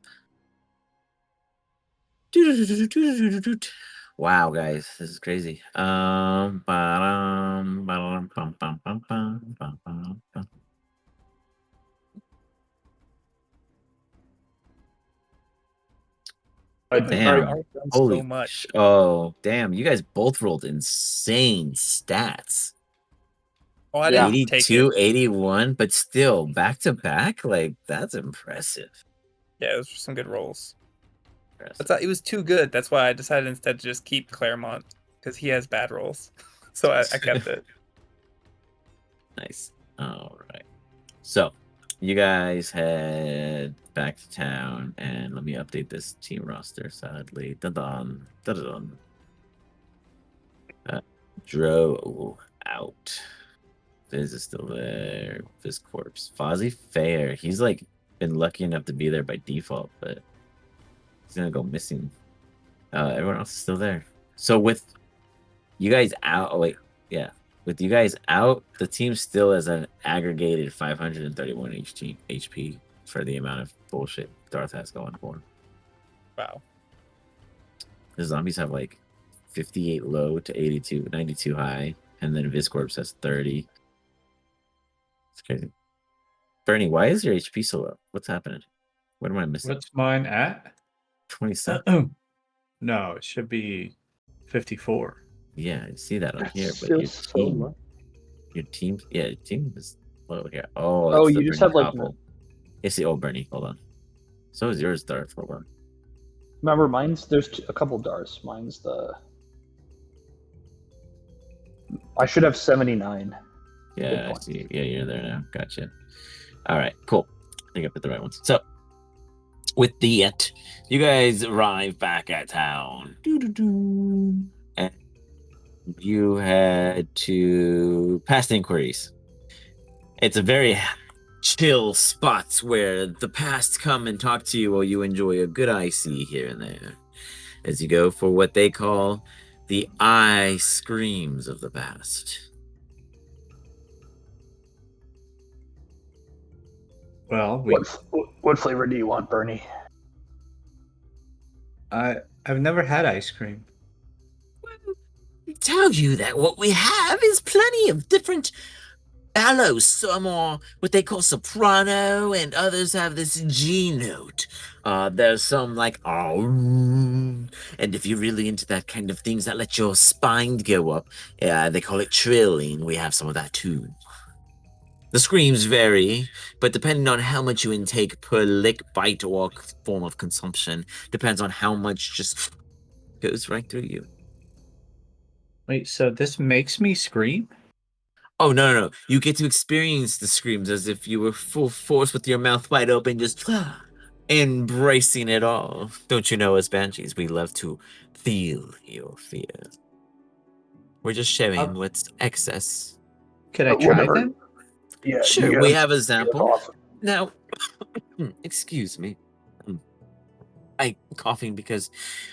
Wow, guys, this is crazy. Damn. Our done Holy so much. Oh, damn. You guys both rolled insane stats. Oh, I Yeah. didn't take it. 82, 81, but still back to back. Like, that's impressive. Yeah, those were some good rolls. Impressive. It was too good. That's why I decided instead to just keep Claremont because he has bad rolls. So I kept it. Nice. All right. So, you guys head back to town, and let me update this team roster. Sadly, dun-dun, dun-dun. Dro out. Fizz is still there. Fizz corpse. Fozzie Fair. He's like been lucky enough to be there by default, but he's gonna go missing. Everyone else is still there. So with you guys out, oh wait, yeah. With you guys out, the team still has an aggregated 531 HP for the amount of bullshit Darth has going for him. Wow. The zombies have like 58 low to 82, 92 high, and then Viscorpse has 30. It's crazy. Bernie, why is your HP so low? What's happening? What am I missing? What's mine at? 27. No, it should be 54. Yeah, I see that on here, but Still your so team, low. your team is low here. Oh, Oh, it's the you just Bernie have, like, Koppel. It's the old Bernie. Hold on. So is yours, Darth. Hold on. Remember, there's a couple Darths. I should have 79. Yeah, Good I point. see. Yeah, you're there now. Gotcha. All right, cool. I think I put the right ones. So, with that, you guys arrive back at town. And you head to past inquiries. It's a very chill spot where the past come and talk to you while you enjoy a good icy here and there. as you go for what they call the eye screams of the past. Well, What flavor do you want, Bernie? I've never had ice cream. I tell you that what we have is plenty of different aloes. Some are what they call soprano, and others have this G note. There's some like oh, and if you're really into that kind of things that let your spine go up, they call it trilling. We have some of that too. The screams vary, but depending on how much you intake per lick, bite, or form of consumption, depends on how much just goes right through you. Wait, so this makes me scream? Oh, no. You get to experience the screams as if you were full force with your mouth wide open, just embracing it all. Don't you know, as banshees, we love to feel your fear. We're just sharing what's excess. Could I try Whatever. them? Yeah, Sure, you we guys- have a that's sample. awesome. Now, excuse me. I'm coughing because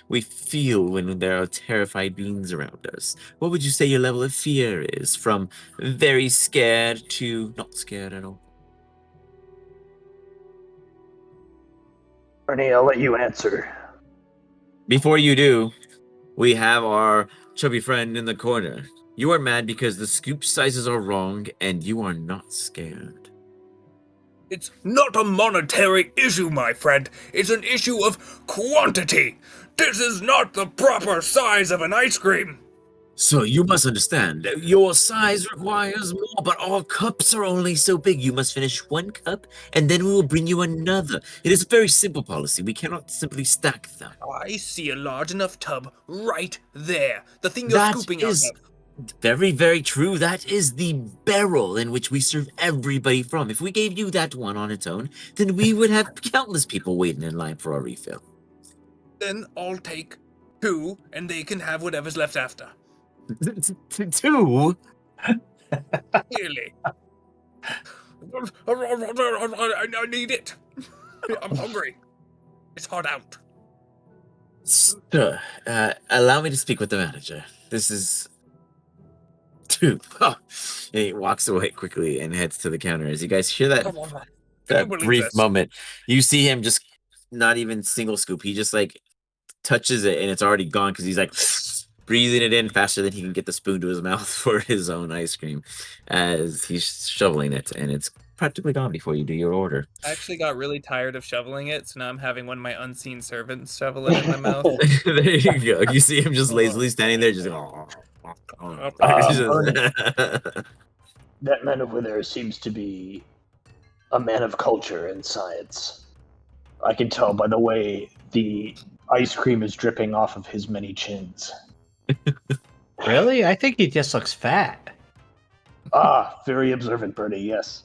we feel when there are terrified beings around us. What would you say your level of fear is? From very scared to not scared at all? Bernie, I'll let you answer. Before you do, we have our chubby friend in the corner. You are mad because the scoop sizes are wrong and you are not scared. It's not a monetary issue, my friend. It's an issue of quantity. This is not the proper size of an ice cream. So you must understand, your size requires more, but our cups are only so big. You must finish one cup, and then we will bring you another. It is a very simple policy. We cannot simply stack them. I see a large enough tub right there. The thing you're That scooping out is of. very, very true. That is the barrel in which we serve everybody from. If we gave you that one on its own, then we would have countless people waiting in line for a refill. Then I'll take 2, and they can have whatever's left after. 2? Clearly. I need it. I'm hungry. It's hot out. Sir, allow me to speak with the manager. This is 2. Oh. And he walks away quickly and heads to the counter. As you guys hear that, Can you that believe brief this? moment, you see him just not even single scoop. He just like touches it and it's already gone because he's like breathing it in faster than he can get the spoon to his mouth for his own ice cream as he's shoveling it, and it's practically gone before you do your order. I actually got really tired of shoveling it, so now I'm having one of my unseen servants shovel it in my mouth. There you go. You see him just lazily standing there, just Bernie, that man over there seems to be a man of culture and science. I can tell by the way the ice cream is dripping off of his many chins. Really? I think he just looks fat. Very observant, Bernie, yes.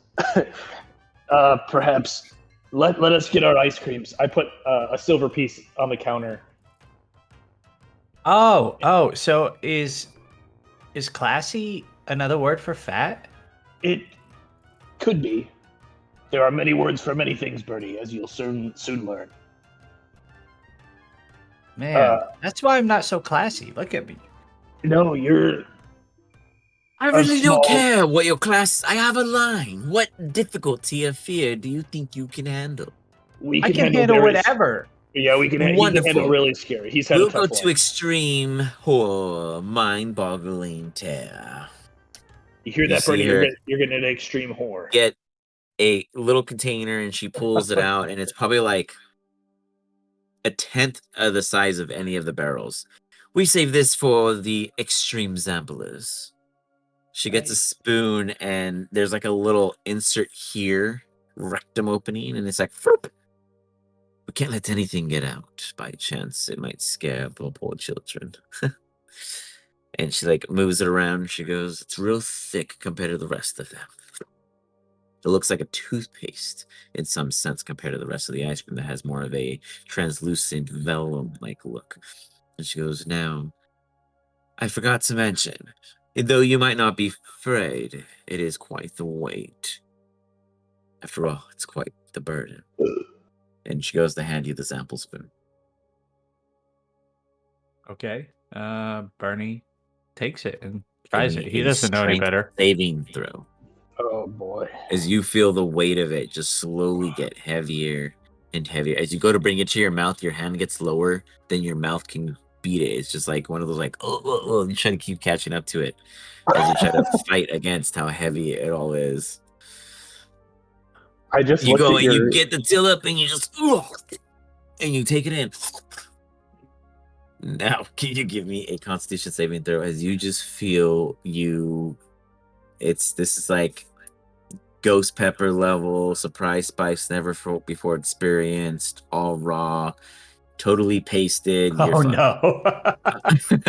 Perhaps let us get our ice creams. I put a silver piece on the counter. Oh, so is classy another word for fat? It could be. There are many words for many things, Bernie, as you'll soon learn. Man, that's why I'm not so classy. Look at me. No, you're I really don't small- care what your class. I have a line. What difficulty or fear do you think you can handle? I can handle very- whatever. Yeah, he can Wonderful. handle really scary. He's had We'll a go tough to life. extreme horror, mind-boggling terror. You hear You that, see Bernie? her You're getting an extreme horror. get a little container and she pulls it out, and it's probably like a tenth of the size of any of the barrels. We save this for the extreme samplers. She gets a Nice. spoon, and there's like a little insert here, rectum opening, and it's like, "Floop." We can't let anything get out by chance. It might scare poor children. And she like moves it around. She goes, it's real thick compared to the rest of them. It looks like a toothpaste in some sense compared to the rest of the ice cream that has more of a translucent vellum-like look. And she goes, now, I forgot to mention, though you might not be afraid, it is quite the weight. After all, it's quite the burden. And she goes to hand you the sample spoon. Okay. Bernie takes it and Give tries me it. He a doesn't know any strength better. saving throw. Oh boy. As you feel the weight of it just slowly get heavier and heavier. As you go to bring it to your mouth, your hand gets lower, then your mouth can beat it. It's just like one of those like, you try to keep catching up to it as you try to fight against how heavy it all is. I just You looked go at and your. you get the tail up and you just, and you take it in. Now, can you give me a Constitution saving throw as you just feel this is like ghost pepper level, surprise spice never before experienced, all raw, totally pasted. You're Oh fucked.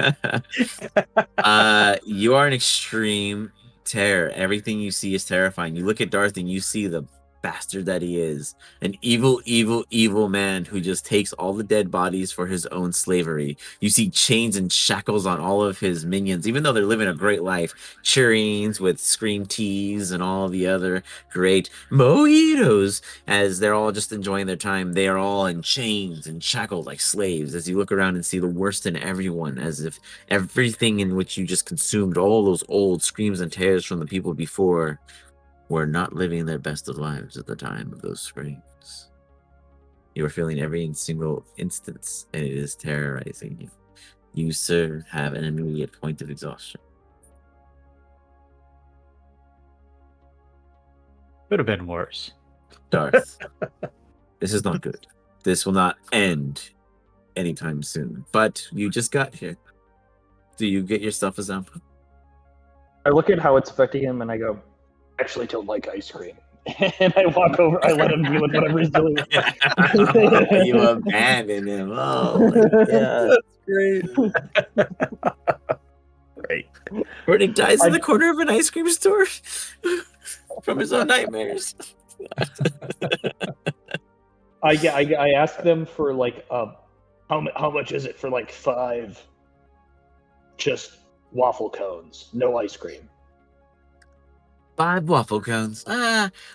no. You are in extreme terror. Everything you see is terrifying. You look at Darth and you see the bastard that he is. An evil, evil, evil man who just takes all the dead bodies for his own slavery. You see chains and shackles on all of his minions, even though they're living a great life. Cheerings with Scream teas and all the other great mojitos as they're all just enjoying their time. They are all in chains and shackled like slaves as you look around and see the worst in everyone, as if everything in which you just consumed, all those old screams and tears from the people before, were not living their best of lives at the time of those screams. You are feeling every single instance, and it is terrorizing you. You, sir, have an immediate point of exhaustion. Could have been worse. Darth, this is not good. This will not end anytime soon. But you just got here. Do you get your stuff as amp? I look at how it's affecting him, and I go, "Actually, don't like ice cream." And I walk over. I let him deal with whatever he's doing. You abandon him. Oh my god. That's great. Great. Burning dies in the corner of an ice cream store from his own nightmares. I asked them for like how much is it for like 5 just waffle cones, no ice cream. 5 waffle cones.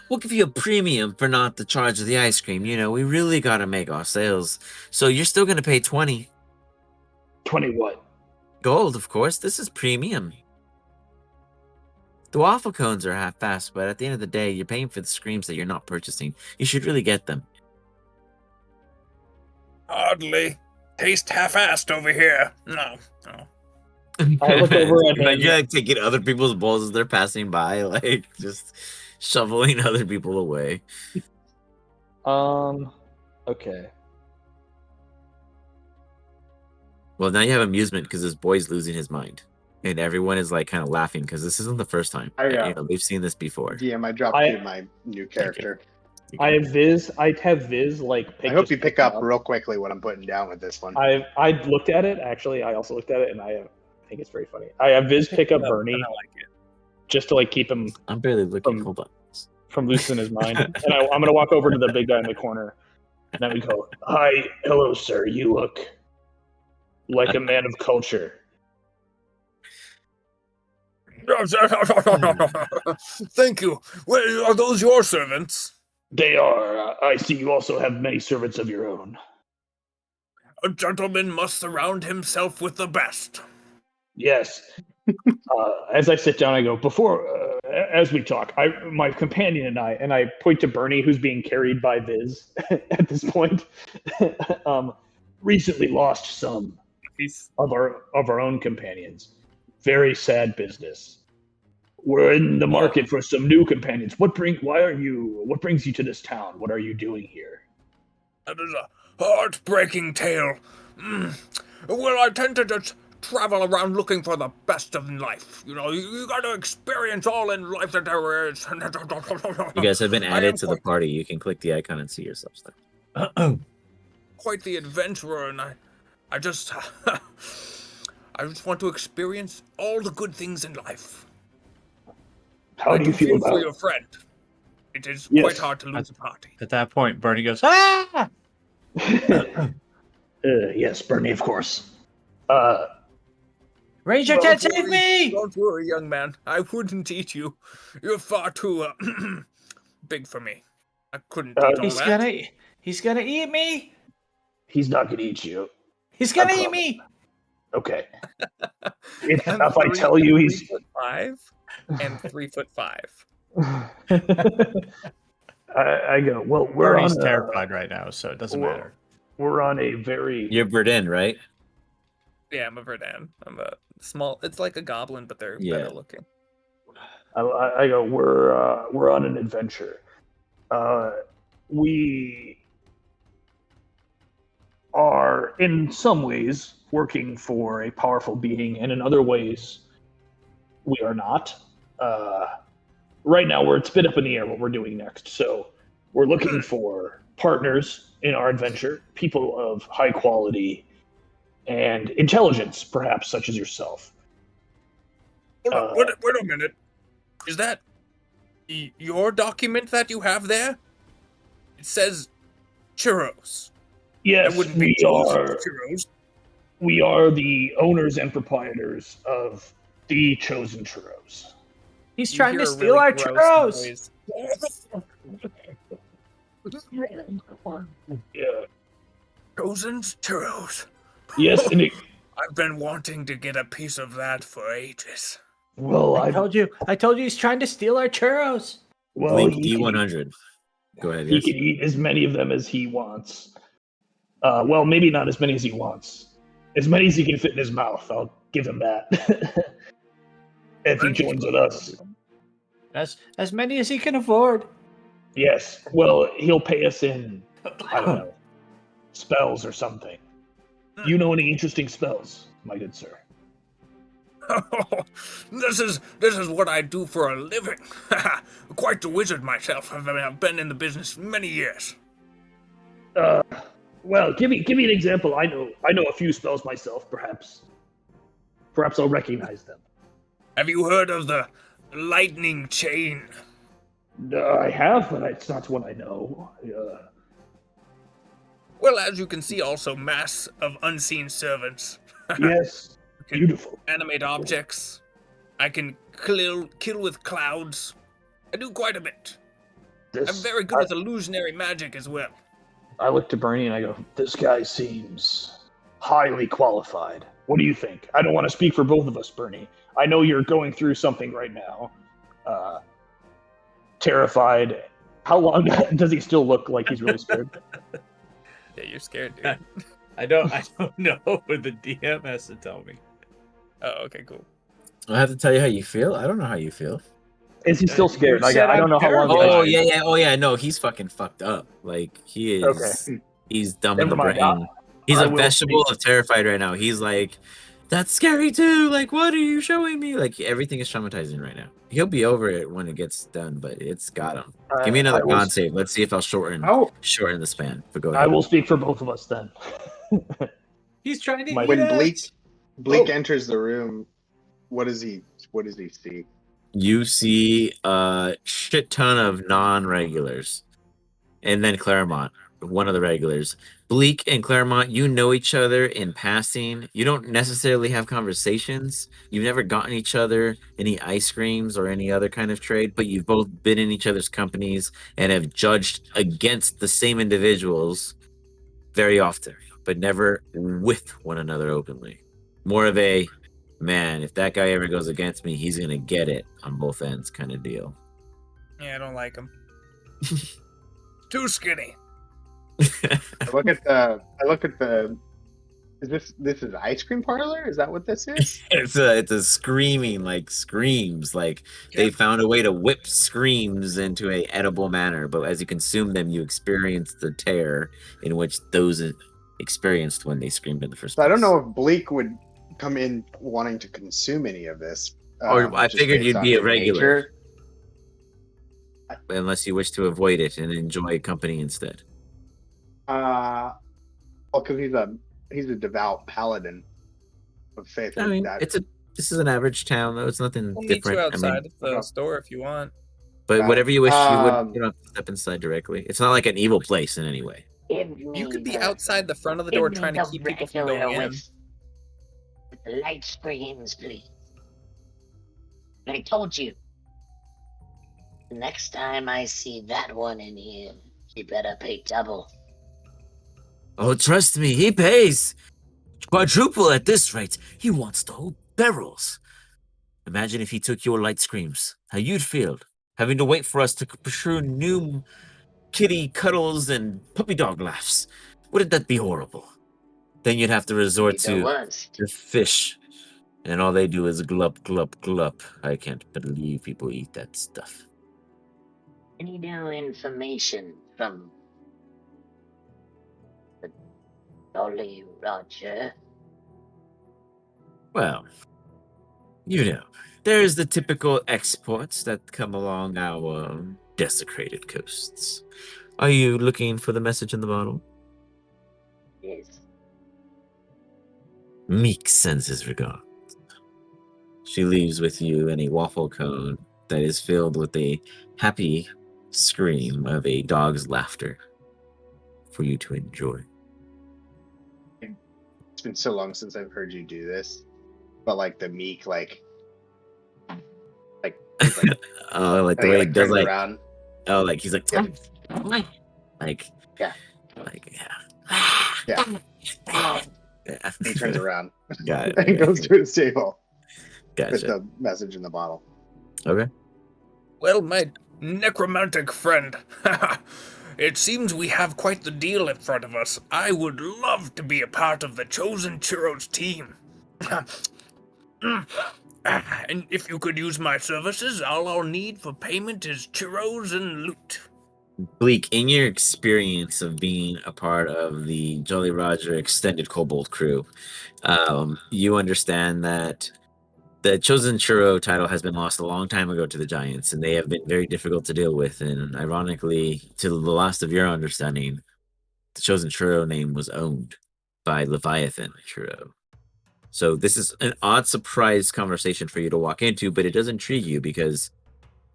We'll give you a premium for not the charge of the ice cream. You know, we really gotta make our sales. So you're still gonna pay 20 20 what? gold, of course. This is premium. The waffle cones are half-assed, but at the end of the day, you're paying for the screams that you're not purchasing. You should really get them. Hardly. Taste half-assed over here. No. I look over at Like, him. you're like taking other people's bowls as they're passing by, like just shoveling other people away. Okay. Well, now you have amusement because this boy's losing his mind, and everyone is like kind of laughing because this isn't the first time. We've seen this before. DM, I dropped you my new character. I have Viz. I have Viz like. I hope you pick up real quickly what I'm putting down with this one. I looked at it actually. I also looked at it, and I think it's very funny. I have Viz pick up Bernie, I like it. just to like keep him I'm barely looking. Hold on. from loosening his mind. And I'm gonna walk over to the big guy in the corner, and then we go, "Hi, hello, sir. You look like a man of culture." Thank you. Well, are those your servants? They are. I see you also have many servants of your own. A gentleman must surround himself with the best. Yes. As I sit down, I go, as we talk, my companion and I point to Bernie, who's being carried by Viz at this point, recently lost some of our own companions. Very sad business. We're in the market for some new companions. What brings you to this town? What are you doing here? That is a heartbreaking tale. Well, I tend to just travel around looking for the best of life. You know, you got to experience all in life that there is. You guys have been added to the party. You can click the icon and see yourself there. Quite the adventurer, and I just want to experience all the good things in life. How do you feel about for your friend? It is quite hard to lose a party. At that point, Bernie goes, "Ah!" Yes, Bernie, of course. Ranger can't save me! Don't worry, young man. I wouldn't eat you. You're far too big for me. I couldn't eat all that. He's gonna eat me. He's not gonna eat you. He's gonna eat me. Okay. If I'm I tell you he's 3'5" and 3'5". I go, well, we're Bernie's on terrified right now, so it doesn't well, matter. we're on a very You're Verdun, right? Yeah, I'm a Verdan. I'm a small. It's like a goblin, but they're Yeah. better looking. I go, we're on an adventure. We are in some ways working for a powerful being, and in other ways we are not. Right now, it's a bit up in the air what we're doing next. So we're looking for partners in our adventure, people of high quality and intelligence, perhaps such as yourself. Hold on, wait a minute. Is that your document that you have there? It says churros. Yes, That wouldn't be churros. we are the owners and proprietors of the Chosen Churros. He's You trying hear to a steal really our gross churros. noise. Yeah. Chosen's churros. Yes, and I've been wanting to get a piece of that for ages. well, I told you he's trying to steal our churros. Blink he can, D100. Go ahead. he Yes. can eat as many of them as he wants. Well, maybe not as many as he wants. As many as he can fit in his mouth. I'll give him that. If he joins with us. As many as he can afford. Yes. Well, he'll pay us in, I don't know, spells or something. You know any interesting spells, my good sir? This is what I do for a living. Quite the wizard myself. I've been in the business many years. Well, give me an example. I know a few spells myself. Perhaps I'll recognize them. Have you heard of the lightning chain? I have, but it's not one I know. Well, as you can see, also mass of unseen servants. Yes, Can beautiful. animate objects. I can kill with clouds. I do quite a bit. I'm very good with illusionary magic as well. I look to Bernie and I go, this guy seems highly qualified. What do you think? I don't want to speak for both of us, Bernie. I know you're going through something right now. Terrified. How long does he still look like he's really scared? Yeah, you're scared, dude. I don't know, but the DM has to tell me. Oh, okay, cool. I have to tell you how you feel. I don't know how you feel. Is he still scared? You said I don't know how long. Oh it is. yeah. No, he's fucking fucked up. Like he is. Okay. He's dumb in the Never mind. brain. He's I a will vegetable speak. of terrified right now. He's like, that's scary too. Like, what are you showing me? Like everything is traumatizing right now. He'll be over it when it gets done, but it's got him. Give me another I will con save. Let's see if I'll shorten the span. But go ahead. I will speak for both of us then. He's trying to My- eat When us. Bleak enters the room, what does he see? You see a shit ton of non-regulars, and then Claremont, one of the regulars. Bleak and Claremont, you know each other in passing. You don't necessarily have conversations. You've never gotten each other any ice creams or any other kind of trade, but you've both been in each other's companies and have judged against the same individuals very often, but never with one another openly. More of a, man, if that guy ever goes against me, he's gonna get it on both ends kind of deal. Yeah, I don't like him. Too skinny. I look at the. Is this is ice cream parlor? Is that what this is? It's a screaming, like screams, like they found a way to whip screams into a edible manner, but as you consume them, you experience the terror in which those experienced when they screamed in the first So place. I don't know if Bleak would come in wanting to consume any of this. Or I just figured based you'd on be a his regular. nature. Unless you wish to avoid it and enjoy company instead. Well, because he's a devout paladin of faith. I mean, that this is an average town though. It's nothing We'll meet different. you outside of the okay. store if you want. But Got whatever it. you wish, you don't have to step inside directly. It's not like an evil place in any way. You could be outside the front of the door trying to keep people from going in. With the light screams, please. I told you. The next time I see that one in here, you better pay double. Oh, trust me, he pays. Quadruple at this rate. He wants to hold barrels. Imagine if he took your light screams. How you'd feel. Having to wait for us to pursue new kitty cuddles and puppy dog laughs. Wouldn't that be horrible? Then you'd have to resort The to worst. the fish. And all they do is glup, glup, glup. I can't believe people eat that stuff. Any new information from the Jolly Roger? Well, you know, there's the typical exports that come along our desecrated coasts. Are you looking for the message in the bottle? Yes. Meek sends his regards. She leaves with you in a waffle cone that is filled with a happy scream of a dog's laughter for you to enjoy. It's been so long since I've heard you do this, but like the meek, he's like, Oh, like the he, way he like does, turns like, around. oh, like he's like, Yeah. like, Yeah. like, Yeah. yeah. He turns around Got it. and Okay. goes to his table with Gotcha. the message in the bottle. Okay. Well, my necromantic friend, it seems we have quite the deal in front of us. I would love to be a part of the Chosen Churros team. And if you could use my services, all I'll need for payment is churros and loot. Bleak, in your experience of being a part of the Jolly Roger extended Kobold crew, you understand that the Chosen Churro title has been lost a long time ago to the Giants, and they have been very difficult to deal with. And ironically, to the last of your understanding, the Chosen Churro name was owned by Leviathan Churro. So this is an odd surprise conversation for you to walk into, but it does intrigue you because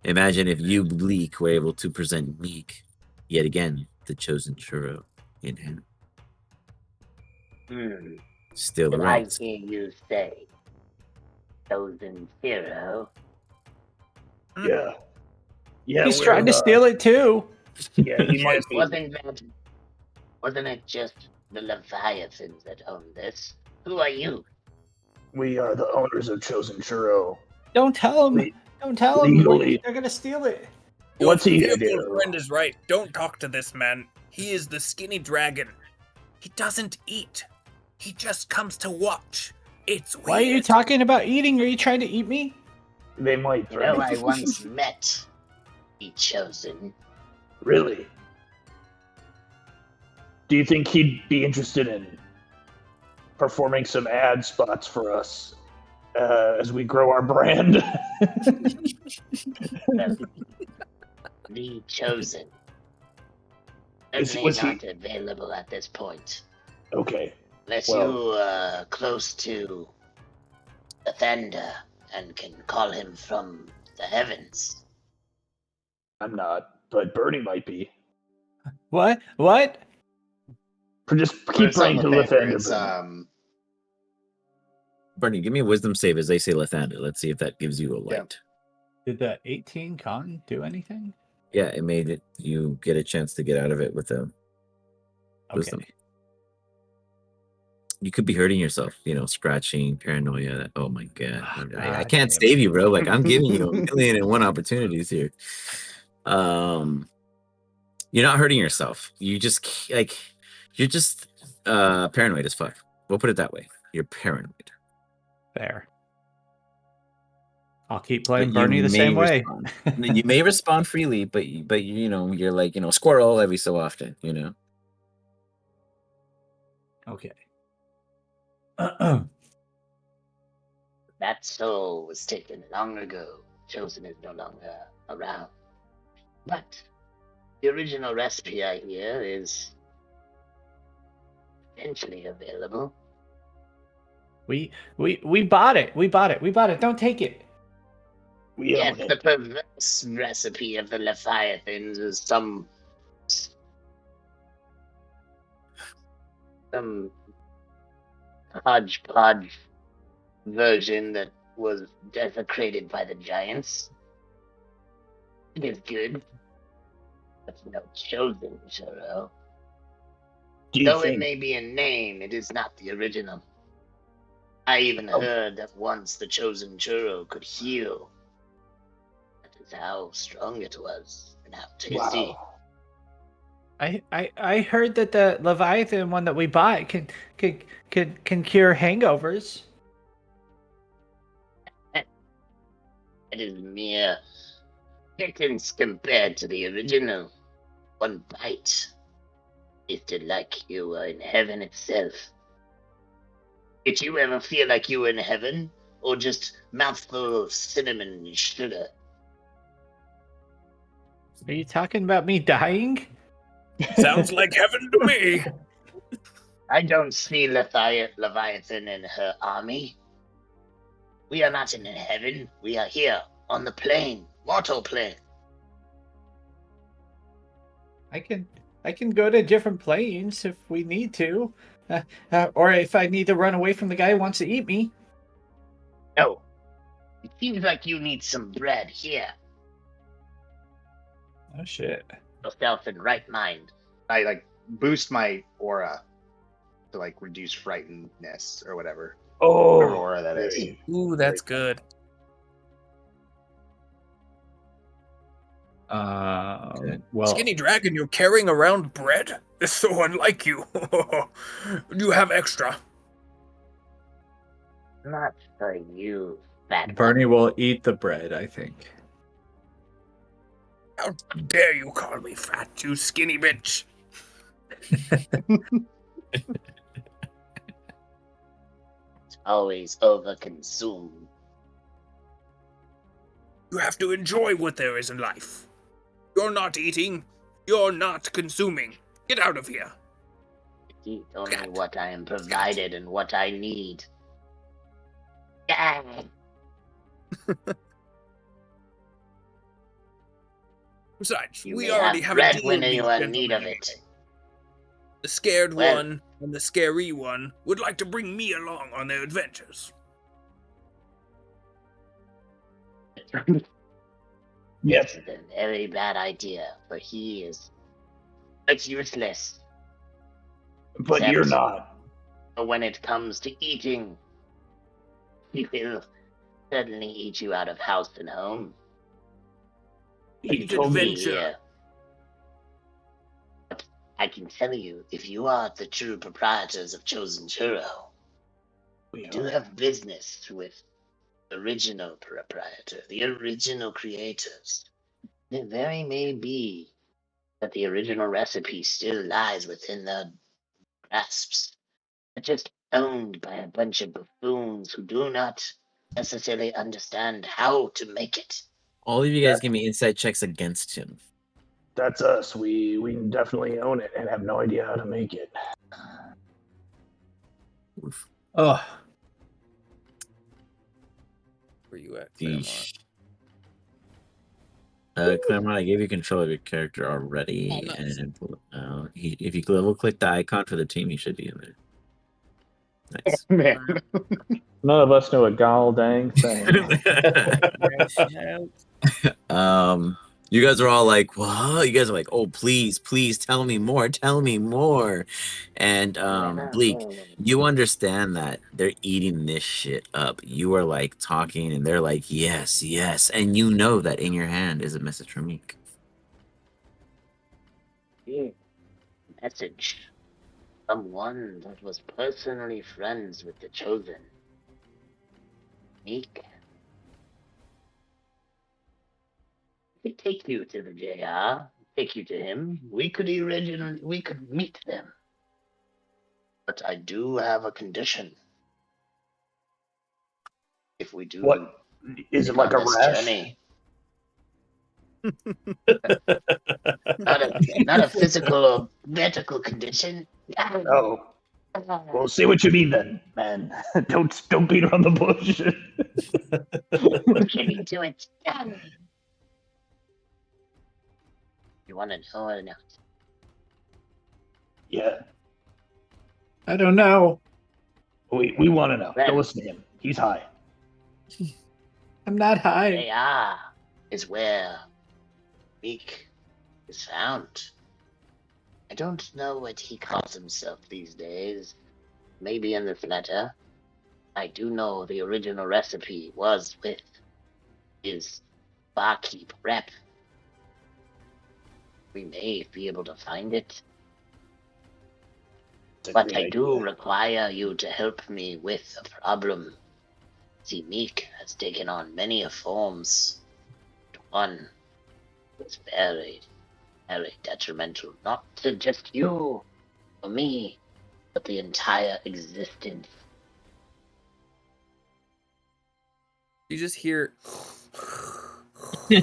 imagine if you, Bleak, were able to present Meek, yet again, the Chosen Churro in him. Still Did I right. hear you say Chosen Hero? Yeah. Yeah. He's we're, trying to steal it too. Yeah, he might be. Wasn't it just the Leviathans that own this? Who are you? We are the owners of Chosen Churro. Don't tell him. Le- Don't tell him. legally. They're gonna steal it. What's he Your gonna do? fearful friend is right. Don't talk to this man. He is the skinny dragon. He doesn't eat. He just comes to watch. It's weird. Why are you talking about eating? Are you trying to eat me? They might You know, threaten. I once met the Chosen. Really? Do you think he'd be interested in performing some ad spots for us as we grow our brand? The Chosen. Certainly Was he- not available at this point. Okay. Unless Well- you are close to the Thunder and can call him from the heavens. I'm not, but Bernie might be. What? What? Just But keep it's not praying to Lathander, Lathander. it's Bernie. Bernie, give me a wisdom save as they say Lathander. Let's see if that gives you a Yeah. light. Did the 18 con do anything? Yeah, it made it you get a chance to get out of it with a wisdom. Okay. You could be hurting yourself, scratching, paranoia. Oh my god. I God can't damn save you, bro. Like I'm giving you 1,000,001 opportunities here. You're not hurting yourself. You're just paranoid as fuck. We'll put it that way. You're paranoid. Fair. I'll keep But playing you Bernie the same may way. respond. You may respond freely, but you're like, squirrel every so often, Okay. That soul was taken long ago. Chosen is no longer around. But the original recipe I hear is potentially available. We bought it. We bought it. Don't take it. We Yes, own the it. perverse recipe of the Leviathans is some hodgepodge version that was desecrated by the giants. It is good. But no Chosen churro. Do you Though it think? may be a name, it is not the original. I even heard that once the chosen churro could heal. That is how strong it was and how tasty. Wow. I heard that the Leviathan one that we bought can cure hangovers. It is mere pittance compared to the original. One bite tasted like you were in heaven itself. Did you ever feel like you were in heaven, or just mouthful of cinnamon and sugar? Are you talking about me dying? Sounds like heaven to me. I don't see Leviathan and her army. We are not in heaven. We are here on the plane, mortal plane. I can go to different planes if we need to, or if I need to run away from the guy who wants to eat me. No, it seems like you need some bread here. Oh shit! Yourself in right mind. I like boost my aura to like reduce frightenedness or whatever. Oh, Whatever aura that is. very- Ooh, that's good. Well, Skinny dragon, you're carrying around bread? It's so unlike you. You have extra. Not for you, fat Bernie will eat the bread, I think. How dare you call me fat, you skinny bitch? always overconsume. You have to enjoy what there is in life. You're not eating. You're not consuming. Get out of here. Eat only Scat. what I am provided and what I need. Yeah. Besides, You we may already have have a bread deal when with you these are in need of gentlemen it. anyway. The scared Well- one and the scary one would like to bring me along on their adventures. Yep. This is a very bad idea, for he is it's useless. But Except- you're not. But when it comes to eating, he will certainly eat you out of house and home. He Eat told me. adventure. Yeah. But I can tell you, if you are the true proprietors of Chosen Churro, We you do are. have business with the original proprietor, the original creators. It very may be that the original recipe still lies within their grasps, but just owned by a bunch of buffoons who do not necessarily understand how to make it. All of you guys give me insight checks against him. That's us. We definitely own it and have no idea how to make it. Oh, Where you at, Claremont? Yeesh. Claremont, I gave you control of your character already, Oh, nice. and if you level click the icon for the team, you should be in there. Nice. Man, None of us know a gall dang thing. You guys are all like, "What?" You guys are like, "Oh, please, please, tell me more, tell me more." And Bleak, you understand that they're eating this shit up. You are like talking, and they're like, "Yes, yes," and you know that in your hand is a message from Meek. Message. Someone that was personally friends with the Chosen. Meek. We could take you to the JR, take you to him. We could meet them. But I do have a condition. If we do What is it, go like a on this rash? journey, not a physical or medical condition. Oh, well, say what you mean then, man. don't beat around the bush. We're getting to it. You want to know or not? Yeah, I don't know. we want to know. Well- Don't listen to him. He's high. I'm not high. JR is where Meek is found. I don't know what he calls himself these days. Maybe in this letter. I do know the original recipe was with his barkeep rep. We may be able to find it. It's a But great I do idea. require you to help me with a problem. See, Meek has taken on many forms. One is very, very detrimental, not to just you or me, but the entire existence. You just hear. I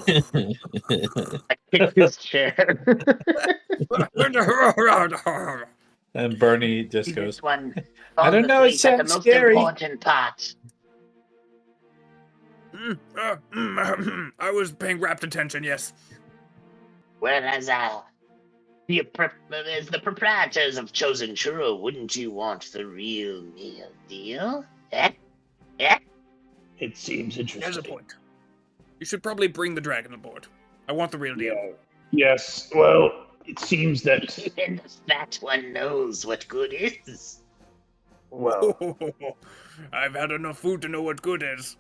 kicked his chair. And Bernie just See, goes, this one I don't know, it falls asleep at the sounds most scary. important part. I was paying rapt attention, yes. Whereas as the proprietors of Chosen Churro, wouldn't you want the real meal deal? Eh? Eh? It seems There's a interesting. point. You should probably bring the dragon aboard. I want the real deal. Yeah. Yes. Well, it seems that. Even the fat one knows what good is. Well, I've had enough food to know what good is.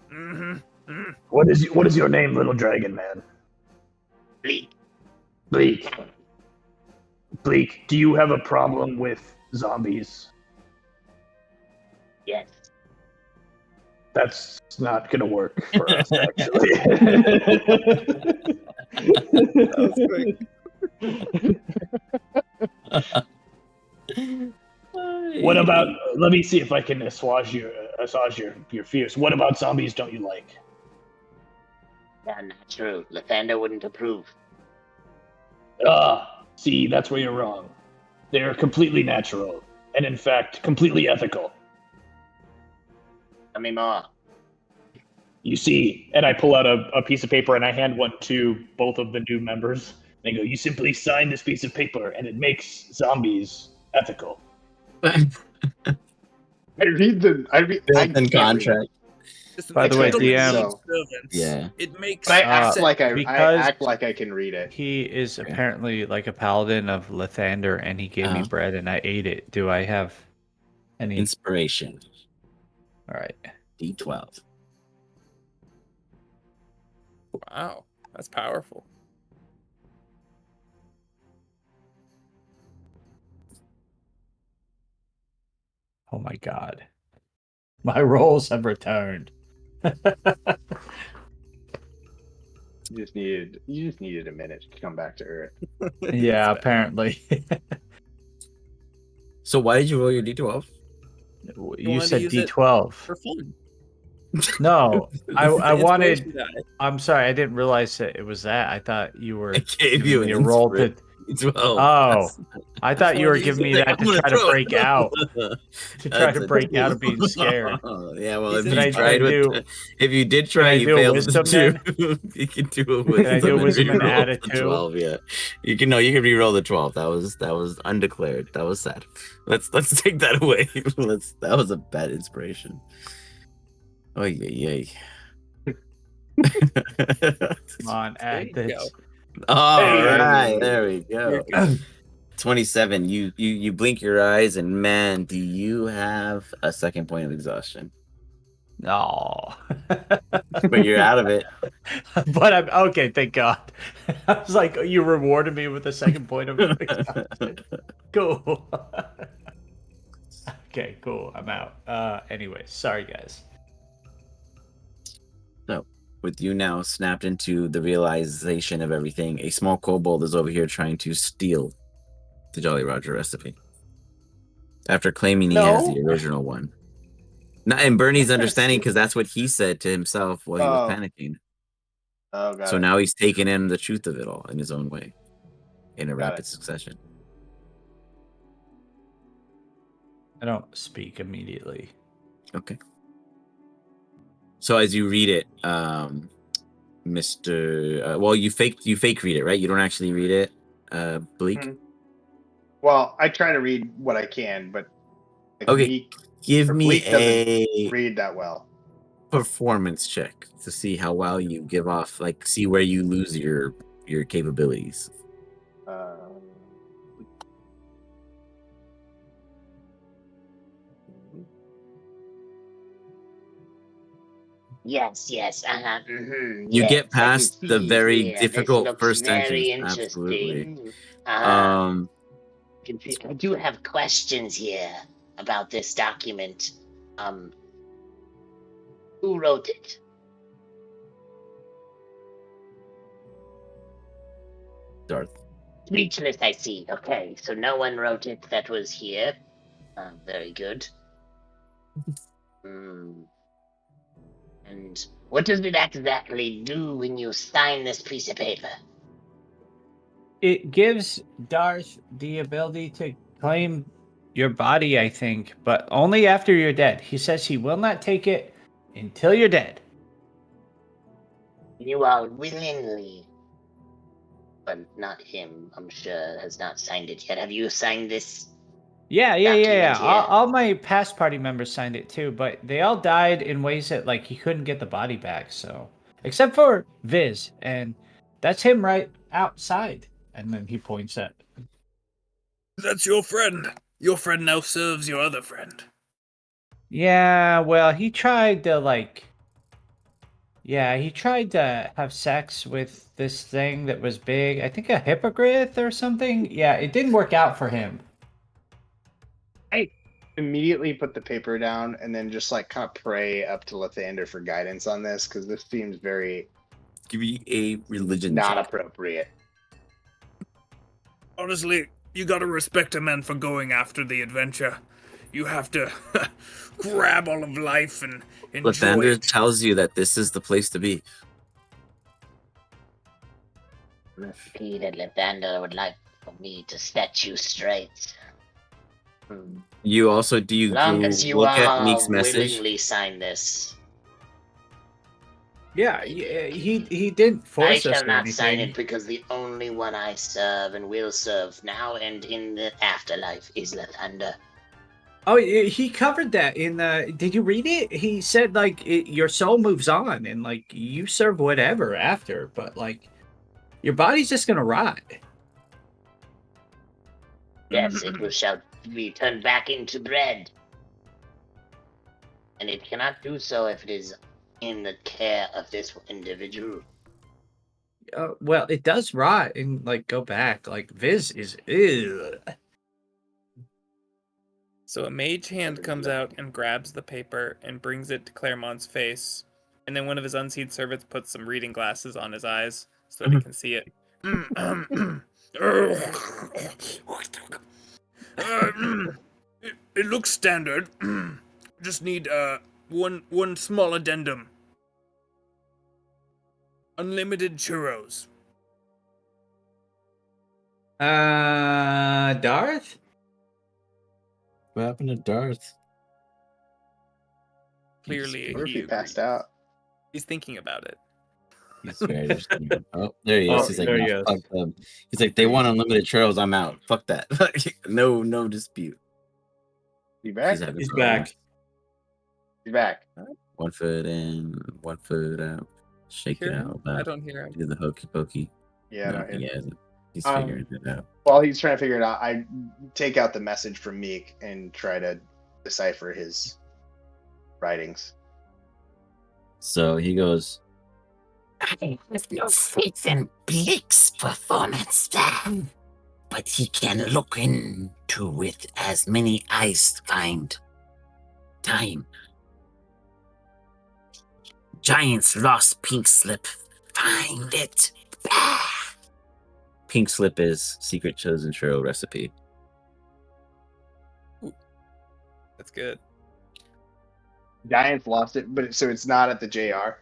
what is your name, little dragon man? Bleak. Bleak. Bleak. Do you have a problem with zombies? Yes. That's not gonna work for us, actually. What about? Let me see if I can assuage your fears. What about zombies? Don't you like? They're not true. Lathander wouldn't approve. See, that's where you're wrong. They're completely natural, and in fact, completely ethical. Tell me more. You see, and I pull out a piece of paper and I hand one to both of the new members. They go, "You simply sign this piece of paper, and it makes zombies ethical." I read. I Built-in can't read it. contract. By the way, can't read, DM, so- servants. Yeah. It makes But I act sense. like I because- act like I can read it. he is apparently like a paladin of Lathander, and he gave me Uh-huh. bread, and I ate it. Do I have any? Inspiration. All right. D12. Wow, that's powerful. Oh my god. My rolls have returned. You just needed a minute to come back to Earth. Yeah, apparently. So why did you roll your D12? You wanted to said use it D12. For fun. No, I The wanted. inspiration die. I'm sorry, I didn't realize that it was that. I thought you were I gave giving you me an a roll to. D12. Oh, I thought you were wanted to use giving me Like, that I'm to gonna try to throw it. break out. To try That's to a break out two. of being scared. Yeah, well, He if said you he's tried with, do- if you did try, I you do a failed with the wisdom two. You can do a wisdom. Can I do a wisdom and reroll add a the 2? 12. Yeah, you can. No, you can re-roll the 12. That was undeclared. That was sad. Let's take that away. That was a bad inspiration. Oh yay. Come on, There add you this. All Hey. right, there we You're go. good. 27. You blink your eyes, and man, do you have a second point of exhaustion? No. But you're out of it. But I'm okay, thank God. I was like, you rewarded me with a second point of exhaustion. Cool. Okay, cool. I'm out. Anyway, sorry guys. So, with you now snapped into the realization of everything, a small kobold is over here trying to steal the Jolly Roger recipe after claiming he has the original one. Not in Bernie's understanding, because that's what he said to himself while he was panicking. Oh, got So it. now he's taking in the truth of it all in his own way, in a Got rapid it. succession. I don't speak immediately. Okay. So as you read it, Mr. Well, you fake read it, right? You don't actually read it, Bleak. Mhm. Well, I try to read what I can, but like, Okay, give me Bleak doesn't a read that well. performance check to see how well you give off, like see where you lose your capabilities. Yes, yes, You yes, get I can past the see very here. This difficult looks first entrance. very Absolutely. interesting. Um, I do have questions here about this document. Who wrote it? Darth. Speechless, I see. Okay, so no one wrote it that was here. Very good. And what does it exactly do when you sign this piece of paper? It gives Darth the ability to claim your body, I think, but only after you're dead. He says he will not take it until you're dead. You are willingly, but not him, I'm sure, has not signed it yet. Have you signed this? Yeah. Document here. All my past party members signed it too, but they all died in ways that like he couldn't get the body back. So, except for Viz, and that's him right outside. And then he points at. That's your friend. Your friend now serves your other friend. Yeah, well, he tried to like. Yeah, he tried to have sex with this thing that was big. I think a hippogriff or something. Yeah, it didn't work out for him. I immediately put the paper down and then just like kind of pray up to Lathander for guidance on this because this seems very Give me a religion not check. appropriate. Honestly, you gotta respect a man for going after the adventure. You have to grab all of life and enjoy Lathander it. tells you that this is the place to be. Recipe that Lathander would like for me to set you straight. You also do you Long as you look at all Meek's message? willingly sign this. Yeah, he didn't I force us shall or not sign anything. it because the only one I serve and will serve now and in the afterlife is Lathander. Oh, he covered that in. Did you read it? He said like your soul moves on and like you serve whatever after, but like your body's just gonna rot. Yes, it shall be turned back into bread. And it cannot do so if it is in the care of this individual. Well, it does rot and like go back. Like Viz is. Ew. So a mage hand comes out and grabs the paper and brings it to Claremont's face. And then one of his unseen servants puts some reading glasses on his eyes so that he can see it. It looks standard. Just need one small addendum. Unlimited churros. Darth? What happened to Darth? Clearly, What if he he passed agrees. out? He's thinking about it. He's very oh, there he is. Oh, He's like, there nah, he is. fuck them. He's like, they want unlimited churros. I'm out. Fuck that. No dispute. He back? having He's problems. back. He's back. 1 foot in, 1 foot out. Shake Hear it him? out. I Back. don't hear him. Do the hokey pokey. Yeah, No, I don't he hear. hasn't. He's Um, figuring it out. While he's trying to figure it out, I take out the message from Meek and try to decipher his writings. So he goes, I have no faith in Bleak's performance then. But he can look into it as many eyes find. Time. Giant's lost pink slip. Find it. pink slip is secret chosen churro recipe. That's good. Giants lost it, but so it's not at the JR.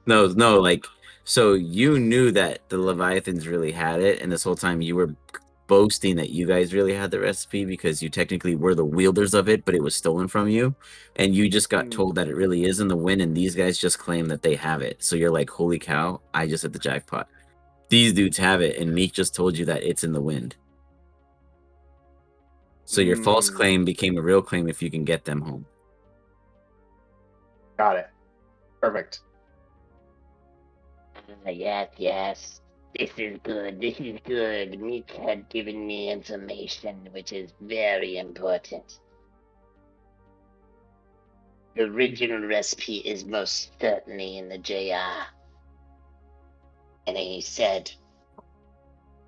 No, like, so you knew that the Leviathans really had it, and this whole time you were boasting that you guys really had the recipe because you technically were the wielders of it, but it was stolen from you, and you just got told that it really is in the wind, and these guys just claim that they have it. So you're like, holy cow, I just hit the jackpot. These dudes have it, and Meek just told you that it's in the wind. So your false claim became a real claim if you can get them home. Got it. Perfect. Yes. This is good. Meek had given me information which is very important. The original recipe is most certainly in the JR. And he said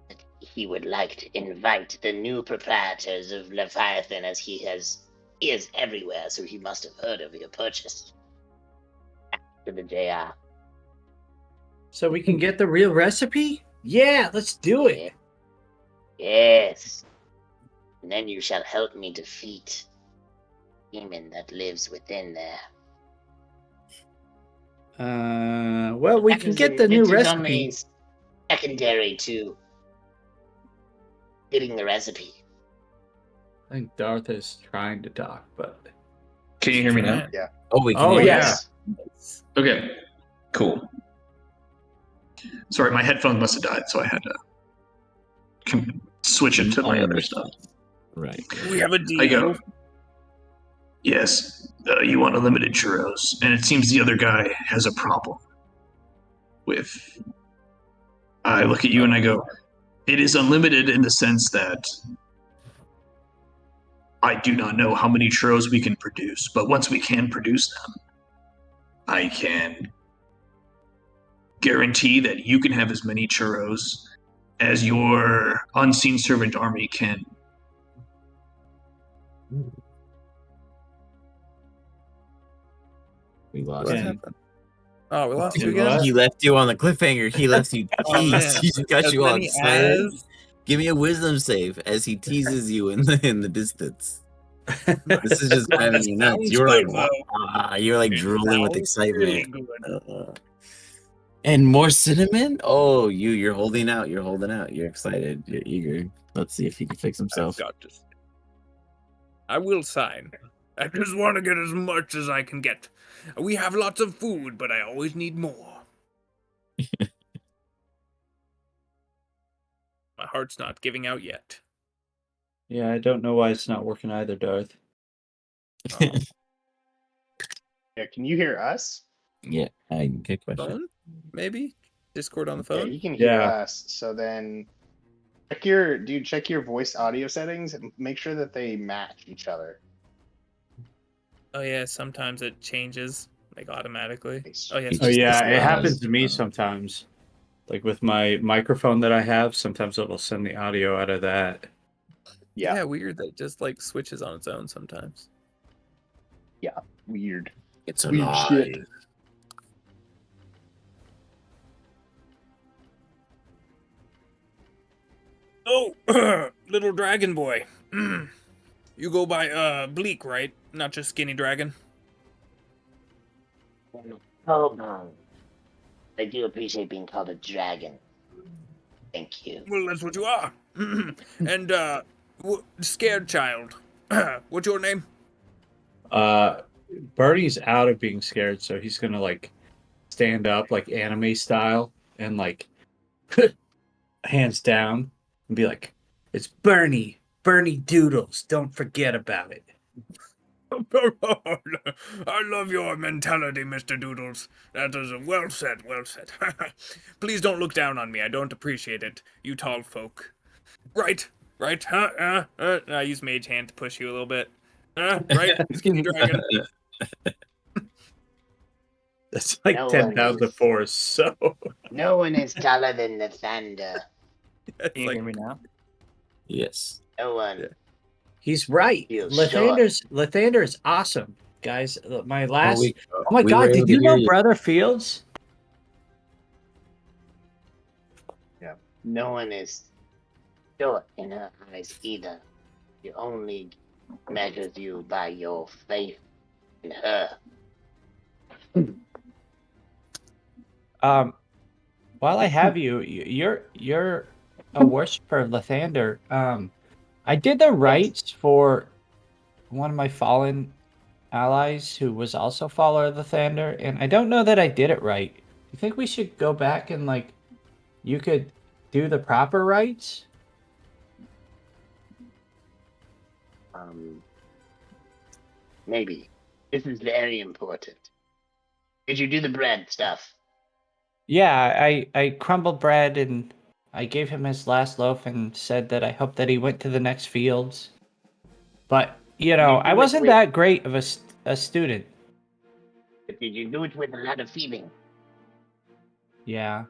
that he would like to invite the new proprietors of Leviathan, as he is everywhere, so he must have heard of your purchase. To the JR. So we can get the real recipe? Yeah, let's do it. Yes. And then you shall help me defeat the demon that lives within there. Well, we can get the new It is only recipe. secondary to getting the recipe. I think Darth is trying to talk, but Can you hear me now? Oh, we can Oh, hear yeah. Yes. Okay, cool. Sorry, my headphones must have died, so I had to switch it to my other stuff. Right. We have a I deal. go, yes, you want unlimited churros, and it seems the other guy has a problem with. I look at you and I go, it is unlimited in the sense that I do not know how many churros we can produce, but once we can produce them, I can guarantee that you can have as many churros as your unseen servant army can. We lost What Yeah. him. happened? Oh, we lost you You again? what? He left you on the cliffhanger. He left you Oh, teased. man. He just got As you all many excited. as- Give me a wisdom save as he teases you in the distance. This is just driving you nuts. Sounds You're like, good, though. you're like It drooling with sounds excitement. really good. And more cinnamon? Oh, you're holding out. You're holding out. You're excited. You're eager. Let's see if he can fix I've himself. got to. I will sign. I just want to get as much as I can get. We have lots of food, but I always need more. My heart's not giving out yet. Yeah, I don't know why it's not working either, Darth. Yeah, can you hear us? Yeah, good question. Phone? Maybe? Discord on the Yeah, phone? you can hear Yeah. us. So then check your voice audio settings and make sure that they match each other. Oh, yeah, sometimes it changes, like, automatically. It's- Oh, yeah. It's Oh just yeah, the it happens sounds. to me sometimes. Like with my microphone that I have, sometimes it'll send the audio out of that. Yeah, weird that it just, like, switches on its own sometimes. Weird. It's a Weird lie. shit. Oh, little dragon boy. You go by, Bleak, right? Not just Skinny Dragon? Hold on. I do appreciate being called a dragon. Thank you. Well, that's what you are. And, scared child. What's your name? Bernie's out of being scared, so he's gonna like stand up like anime style and like hands down and be like, "It's Bernie, Bernie Doodles. Don't forget about it." I love your mentality, Mr. Doodles. That is well said, well said. Please don't look down on me. I don't appreciate it, you tall folk. Right, huh? I use Mage Hand to push you a little bit. Right, Skinny Dragon. That's like No 10 one pounds of is. force. So No one is taller than the thunder. It's Can you like, hear me now? Yes. No one. Yeah. he's right. Feel Lathander is awesome, guys. My last. Oh my we God! were Did able to you hear know Brother Fields? No one is short in her eyes either. She only measures you by your faith in her. While I have you, you're a worshiper of Lathander. I did the rites for one of my fallen allies who was also follower of Lathander, and I don't know that I did it right. You think we should go back and like, you could do the proper rites? Maybe. This is very important. Did you do the bread stuff? Yeah, I crumbled bread and I gave him his last loaf and said that I hope that he went to the next fields. But, you know, You do I it wasn't with- that great of a student. But did you do it with a lot of feeling? Yeah.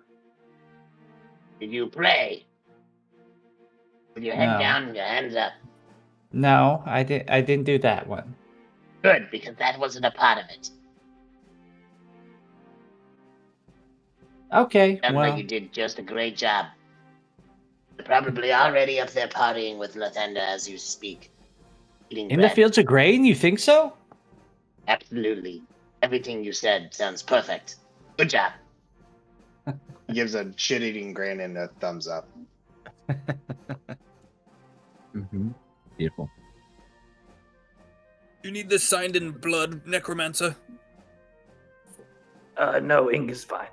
Did you play? With your head No. down and your hands up? No, I didn't do that one. Good, because that wasn't a part of it. Okay, Sounds well, like you did just a great job. You're probably already up there partying with Lathander as you speak. Eating in the bread. fields of grain, you think so? Absolutely. Everything you said sounds perfect. Good job. He gives a shit-eating grin and a thumbs up. Mm-hmm. Beautiful. You need this signed in blood, Necromancer? No, ink is fine.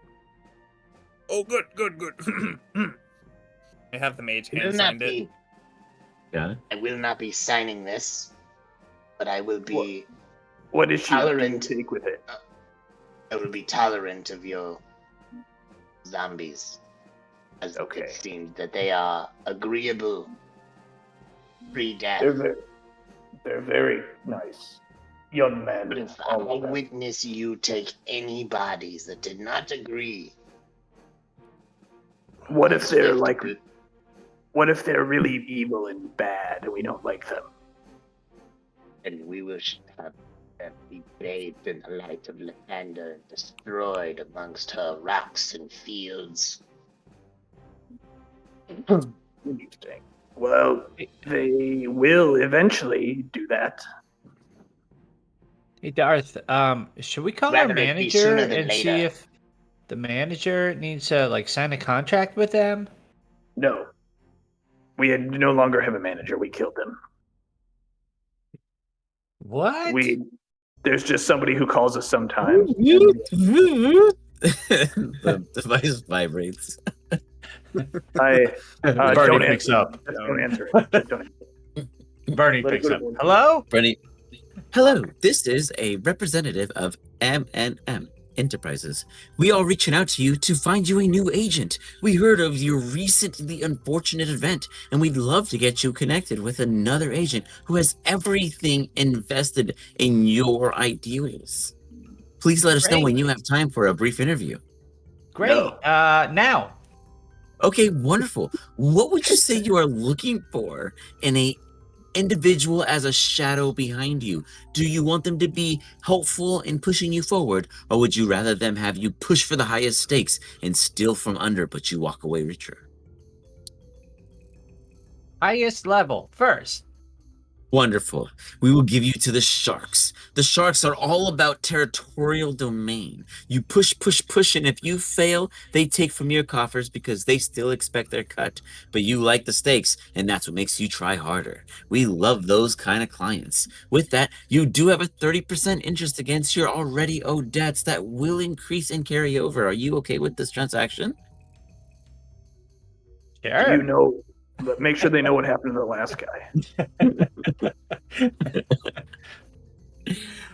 Oh, good. I have the mage I will hand not signed it. be. Got it. I will not be signing this, but I will be. What issue do you Tolerant. take with it? I will be tolerant of your zombies, as Okay. it seems that they are agreeable, pre-death. They're very nice young men. But if I witness you take any bodies that did not agree, What if they're swift like? good- What if they're really evil and bad, and we don't like them? and we will have them be bathed in the light of Lathander and destroyed amongst her rocks and fields. Interesting. Well, they will eventually do that. Hey Darth, should we call Rather our it be manager sooner than and see later. if the manager needs to like sign a contract with them? No, we no longer have a manager. We killed him. What? There's just somebody who calls us sometimes. The device vibrates. I Bernie don't picks answer. up. Don't answer it. Don't answer it. Bernie Let it picks go to up. voice. Hello? Bernie. Hello, this is a representative of M&M Enterprises. We are reaching out to you to find you a new agent. We heard of your recently unfortunate event, and we'd love to get you connected with another agent who has everything invested in your ideals. Please let us know when you have time for a brief interview. Great. No. Now. Okay, wonderful. What would you say you are looking for in a individual as a shadow behind you? Do you want them to be helpful in pushing you forward, or would you rather them have you push for the highest stakes and steal from under, but you walk away richer? Highest level first. Wonderful. We will give you to the sharks. The sharks are all about territorial domain. You push, and if you fail, they take from your coffers because they still expect their cut. But you like the stakes, and that's what makes you try harder. We love those kind of clients. With that, you do have a 30% interest against your already owed debts that will increase and carry over. Are you okay with this transaction? Sure. You know, but make sure they know what happened to the last guy.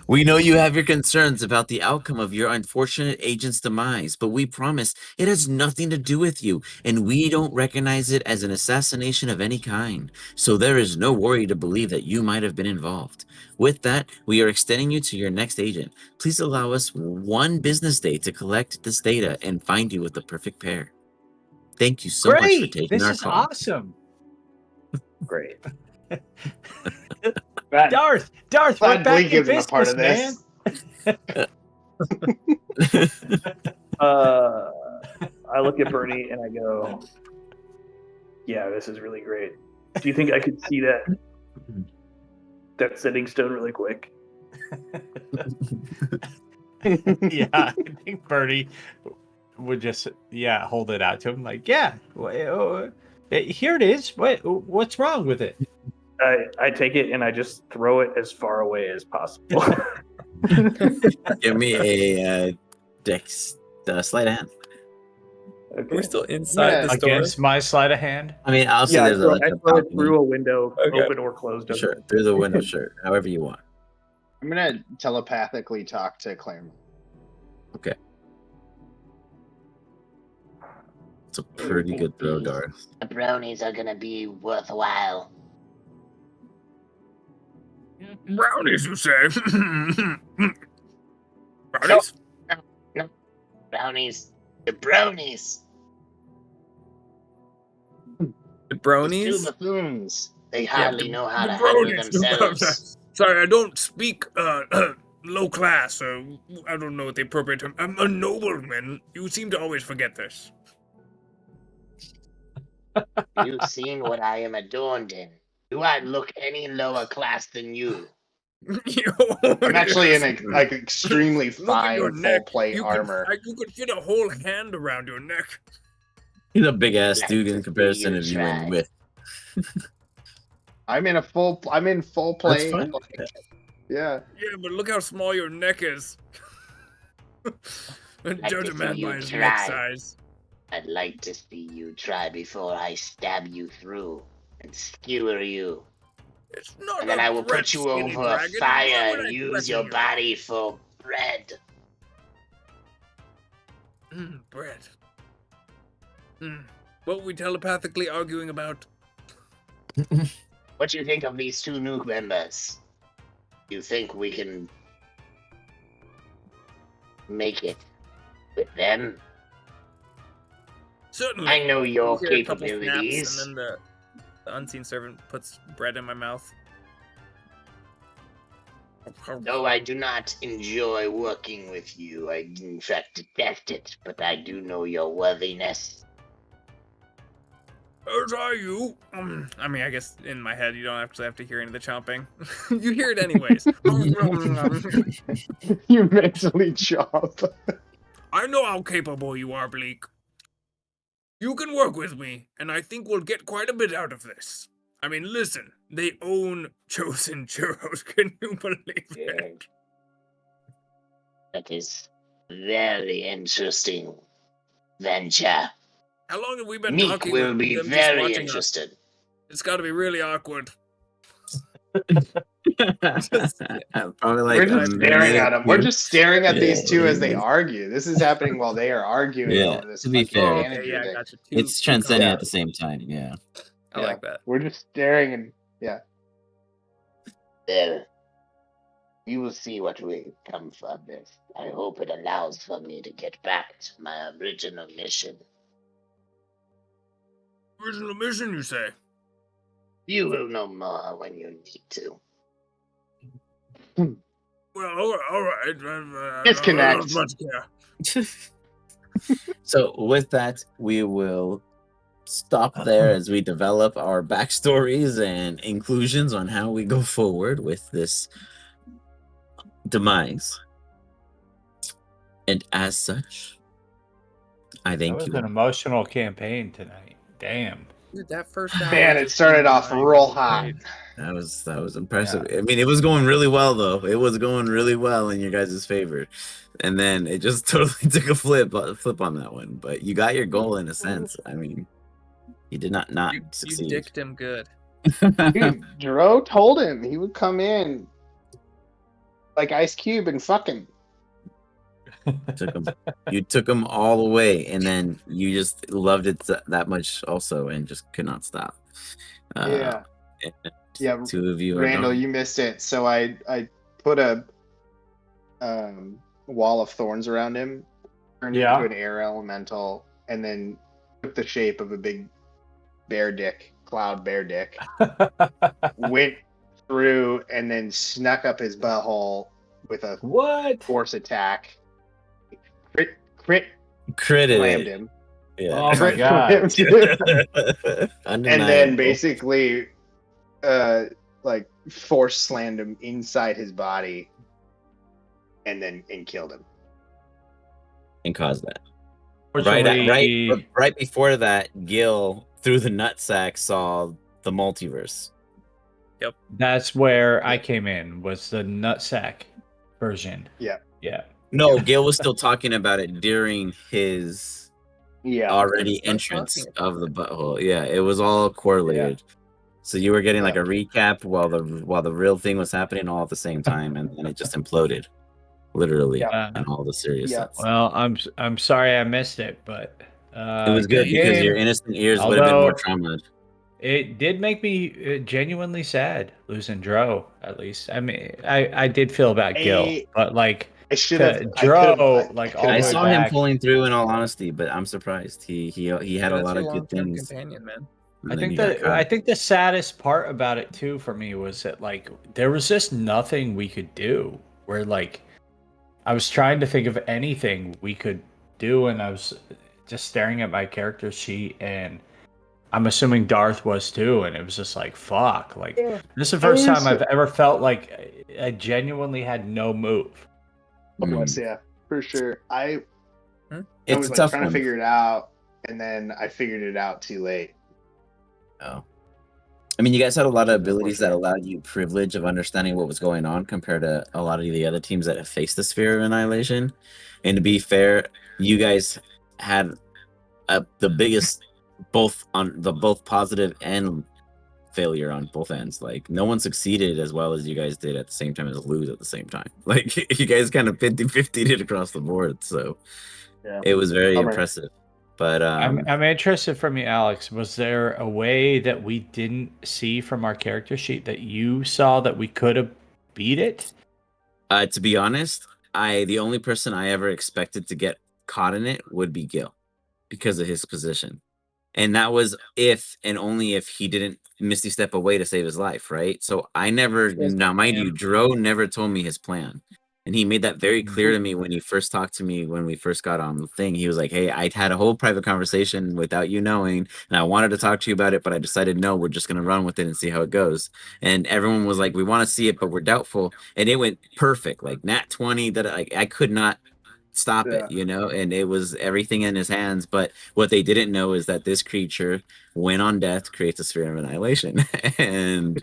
We know you have your concerns about the outcome of your unfortunate agent's demise, but we promise it has nothing to do with you, and we don't recognize it as an assassination of any kind. So there is no worry to believe that you might have been involved. With that, we are extending you to your next agent. Please allow us 1 business day to collect this data and find you with the perfect pair. Thank you so much for Great. taking This our is call. awesome. Great. Darth, we're Glad back Blink in isn't a part of business, this. I look at Bernie and I go, "Yeah, this is really great. Do you think I could see that sending stone really quick?" man. Yeah, I think Bernie would just hold it out to him like, yeah, here it is. What's wrong with it? I take it and I just throw it as far away as possible. Give me a dex sleight of hand. Are we Okay. still inside the store? Against my sleight of hand. I mean, I'll say Yeah, I there's throw, like I a throw it balcony. through a window, Okay. open or closed. doesn't Sure, matter. through the window, sure, however you want. I'm gonna telepathically talk to Claremont. Okay. It's a pretty good throw, Darth. The brownies are gonna be worthwhile. Brownies, you say? Brownies? No. Brownies. The brownies. The These two bronies? buffoons. They Yeah, hardly know how to handle themselves. Sorry, I don't speak low class, so I don't know what the appropriate term. I'm a nobleman. You seem to always forget this. You've seen what I am adorned in. Do I look any lower class than you? I'm actually in like extremely Look at your fine full neck. plate You armor. you could fit a whole hand around your neck. He's a big ass Like dude to in see comparison you of you try. in width. I'm in full That's plate. fine. Like, yeah. Yeah, but look how small your neck is. Judge a to man see you by his neck try. size. I'd like to see you try before I stab you through and skewer you. It's not And then a I will threat, put you skinny over a dragon. Why fire would and I use threaten your you? body for bread. Bread. What were we telepathically arguing about? What do you think of these two nuke members? You think we can make it with them? Certainly. I know your You hear a couple snaps, capabilities. and then the unseen servant puts bread in my mouth. Though I do not enjoy working with you, I in fact detest it, but I do know your worthiness. As are you. I mean, I guess in my head you don't actually have to hear any of the chomping. You hear it anyways. You mentally chop. I know how capable you are, Bleak. You can work with me, and I think we'll get quite a bit out of this. I mean, listen, they own Chosen Churros. Can you believe it? That is very interesting venture. How long have we been Meek talking will with be them just very watching us? interested. It's got to be really awkward. Probably like We're just a staring minute at them. We're two. just staring at these two as they Yeah. argue. This is happening while they are arguing Yeah, over this to be fucking fair. manager Okay, yeah, I thing. got you. It's Two transcending Yeah. at the same time. Yeah. I like that. We're just staring and Well, you will see what will come from this. I hope it allows for me to get back to my original mission. Original mission, you say? You will know more when you need to. Well, all right. Disconnect. Much care. So with that, we will stop there as we develop our backstories and inclusions on how we go forward with this demise. And as such, I That thank was you. an emotional campaign tonight. Damn. Dude, that first hour. man, it just started blew off by. real hot. Great. That was impressive. I mean, it was going really well though. It was going really well in your guys' favor, and then it just totally took a flip on that one. But you got your goal in a sense. I mean, you did not You succeed. dicked him good. Dude, Dro told him he would come in like Ice Cube and fuck him. You took them all the way, and then you just loved it that much also, and just could not stop. Yeah. And Yeah, two of you are Randall, gone. you missed it. So I put a wall of thorns around him, turned Yeah. into an air elemental, and then took the shape of a big cloud bear dick, went through and then snuck up his butthole with a What? force attack. Crit Critted slammed it. him. Yeah. Oh my Crit god. slammed him. And then Undeniable. basically like force slammed him inside his body and killed him. and caused that. Fortunately, Right before that, Gil through the nutsack saw the multiverse. that's where I came in, was the nutsack version. Yeah. Yeah. No, Gil was still talking about it during his already Stop entrance talking of the butthole. Yeah, it was all correlated. So you were getting like a recap while the real thing was happening all at the same time, and then it just imploded, literally, Yeah. in all the serious Yeah. sense. Well, I'm sorry I missed it, but It was good the because game, your innocent ears would have been more although traumatized. it did make me genuinely sad losing Dro. At least, I mean, I did feel about Gil, but like I should to have. I could Dro, have. like I all could the I way have saw him back. pulling through in all honesty, but I'm surprised. He had a That's lot your of good long-term things, companion, man. and I then think he got that I caught. think the saddest part about it too for me was that like there was just nothing we could do. Where like I was trying to think of anything we could do, and I was just staring at my character sheet, and I'm assuming Darth was too, and it was just like fuck. Like this is the first time I've ever felt like I genuinely had no move. Almost, yeah, for sure. I It's was a like tough trying to one. figure it out, and then I figured it out too late. Oh. I mean, you guys had a lot of Which is abilities that unfortunate. allowed you privilege of understanding what was going on compared to a lot of the other teams that have faced the Sphere of Annihilation. And to be fair, you guys had the biggest both positive and failure on both ends. Like no one succeeded as well as you guys did at the same time as lose at the same time. Like you guys kind of 50-50 it across the board. So Yeah, it was very bummer. impressive. But I'm interested from you, Alex. Was there a way that we didn't see from our character sheet that you saw that we could have beat it? to be honest, the only person I ever expected to get caught in it would be Gil because of his position. And that was if and only if he didn't misty step away to save his life, right? So I never, Yes, now mind you, ma'am. Dro never told me his plan. And he made that very clear to me when he first talked to me when we first got on the thing. He was like, hey, I'd had a whole private conversation without you knowing, and I wanted to talk to you about it, but I decided no, we're just gonna run with it and see how it goes. And everyone was like, we want to see it, but we're doubtful. And it went perfect, like nat 20, that like I could not stop it, Yeah. you know, and it was everything in his hands. But what they didn't know is that this creature, when on death, creates a sphere of annihilation. And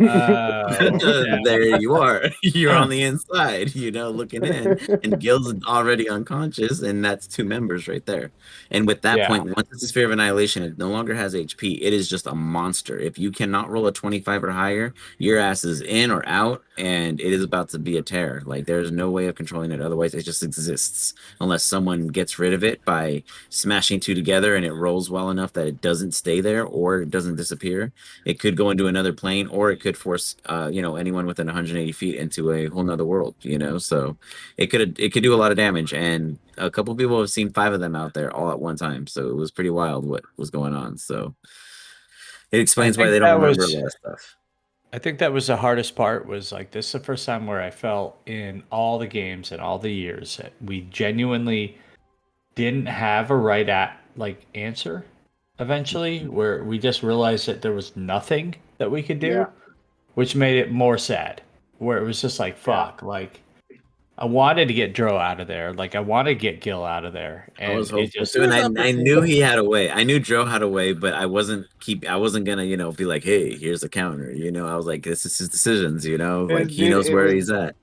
there you are. You're on the inside, you know, looking in, and Gil's already unconscious, and that's two members right there. And with that Yeah. point, once it's a sphere of annihilation, it no longer has HP. It is just a monster. If you cannot roll a 25 or higher, your ass is in or out, and it is about to be a tear. Like there's no way of controlling it. Otherwise, it just exists unless someone gets rid of it by smashing two together and it rolls well enough that it doesn't stay there or it doesn't disappear. It could go into another plane, or it could force you know, anyone within 180 feet into a whole nother world, you know. So it could do a lot of damage, and a couple people have seen 5 of them out there all at one time. So it was pretty wild what was going on. So it I explains why think they don't that remember a was lot of stuff. I think that was the hardest part was like this is the first time where I felt in all the games and all the years that we genuinely didn't have a right at like answer eventually where we just realized that there was nothing that we could do, Yeah. which made it more sad. Where it was just like Yeah. fuck, like I wanted to get Dro out of there, like I wanted to get Gil out of there, I was and it hopeful just too, and There's I knew opportunity. he had a way. I knew Joe had a way, but I wasn't gonna, you know, be like, hey, here's a counter. You know, I was like, this is his decisions. You know, like he Dude, knows it where was. he's at.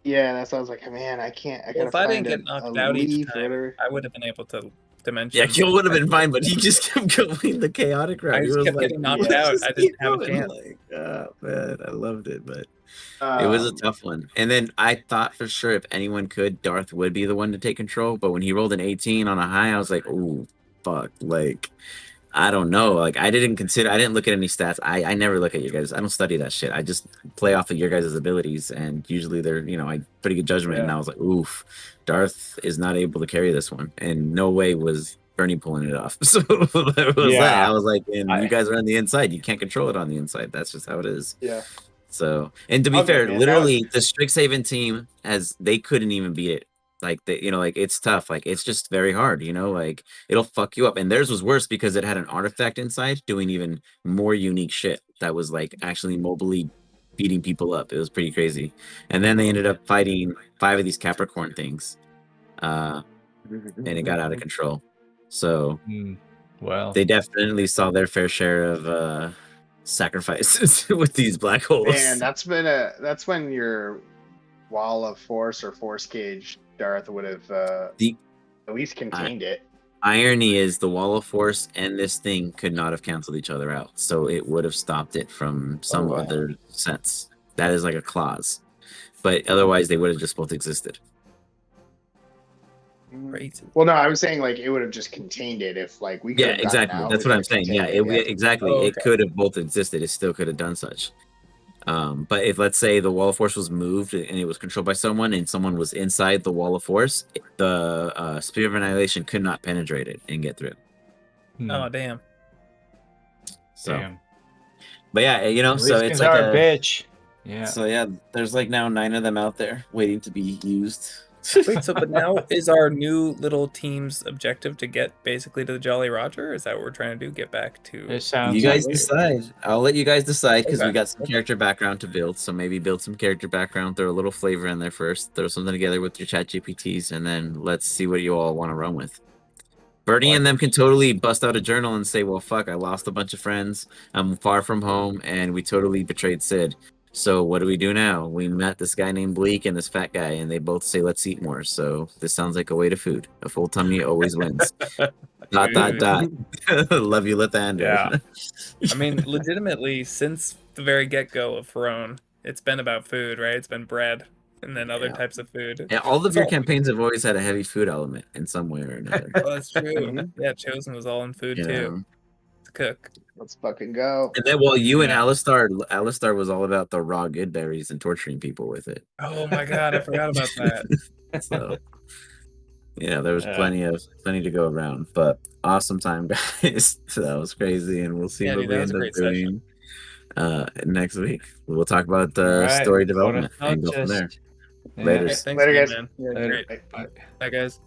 Yeah, that's why I was like, man, I can't. I Well, gotta if I didn't find get a knocked out each leaf or time, whatever. I would have been able to Yeah, dimension. Gil would have been effectively. fine, but he just kept going the chaotic I route. He just was kept like, getting knocked let's Yeah. out. just I didn't keep have a going. chance. Like, oh man, I loved it, but it was a Um. tough one. And then I thought for sure if anyone could, Darth would be the one to take control. But when he rolled an 18 on a high, I was like, ooh, fuck. Like, I don't know. Like, I didn't look at any stats. I never look at you guys. I don't study that shit. I just play off of your guys' abilities. And usually they're, you know, I pretty good judgment. And Yeah. I was like, oof, Darth is not able to carry this one. And no way was Bernie pulling it off. So that was that. I yeah. was like, and you I guys are on the inside. You can't control it on the inside. That's just how it is. Yeah. So, and to be Okay, fair, man. That was. literally the Strixhaven team they couldn't even beat it. Like they, you know, like it's tough. Like it's just very hard, you know, like it'll fuck you up. And theirs was worse because it had an artifact inside doing even more unique shit that was like actually mobily beating people up. It was pretty crazy. And then they ended up fighting 5 of these Capricorn things. And it got out of control. So well, they definitely saw their fair share of sacrifices with these black Man, holes. that's when your wall of force or force cage Darth would have The at least contained it. irony is the wall of force and this thing could not have canceled each other out, so it would have stopped it from some wow. other sense. That is like a clause, but otherwise they would have just both existed. Crazy. Well, no, I was saying like it would have just contained it if like we could Yeah, have gotten exactly. out That's what without I'm saying. Yeah, containing it. Yeah. exactly. Oh, It okay. could have both existed. It still could have done such. But if, let's say, the wall of force was moved and it was controlled by someone, and someone was inside the wall of force, the Spear of Annihilation could not penetrate it and get through. Oh damn. So, Damn. but yeah, you know, so it's Elysium's like our a bitch. Yeah. So yeah, there's like now 9 of them out there waiting to be used. Wait, so but now is our new little team's objective to get basically to the Jolly Roger? Is that what we're trying to do? Get back to It sounds You guys like it. decide. I'll let you guys decide because we Okay. got some character background to build. So maybe build some character background, throw a little flavor in there first, throw something together with your chat GPTs, and then let's see what you all want to run with. Bernie and them can totally bust out a journal and say, well, fuck, I lost a bunch of friends. I'm far from home, and we totally betrayed Sid. So what do we do now? We met this guy named Bleak and this fat guy, and they both say, let's eat more. So this sounds like a way to food. A full tummy always wins. Dot, dot, dot. Love you, Lathander. Yeah. I mean, legitimately, since the very get-go of Ferone, it's been about food, right? It's been bread and then other Yeah. types of food. And all of It's your all- campaigns have always had a heavy food element in some way or another. Oh, that's true. Mhm. Yeah, Chosen was all in food You too. know? To cook. Let's fucking go. And then, well, you and Yeah. Alistar was all about the raw good berries and torturing people with it. Oh my god, I forgot about that. So, yeah, there was Yeah. plenty to go around. But awesome time, guys. So that was crazy, and we'll see Yeah, what dude, we that was end a up great session. doing next week. We'll talk about All the right. story What a development and go from there. notice. Yeah. Later. Hey, thanks Later, again, guys. man. Yeah, Later. great. Bye. Bye, guys.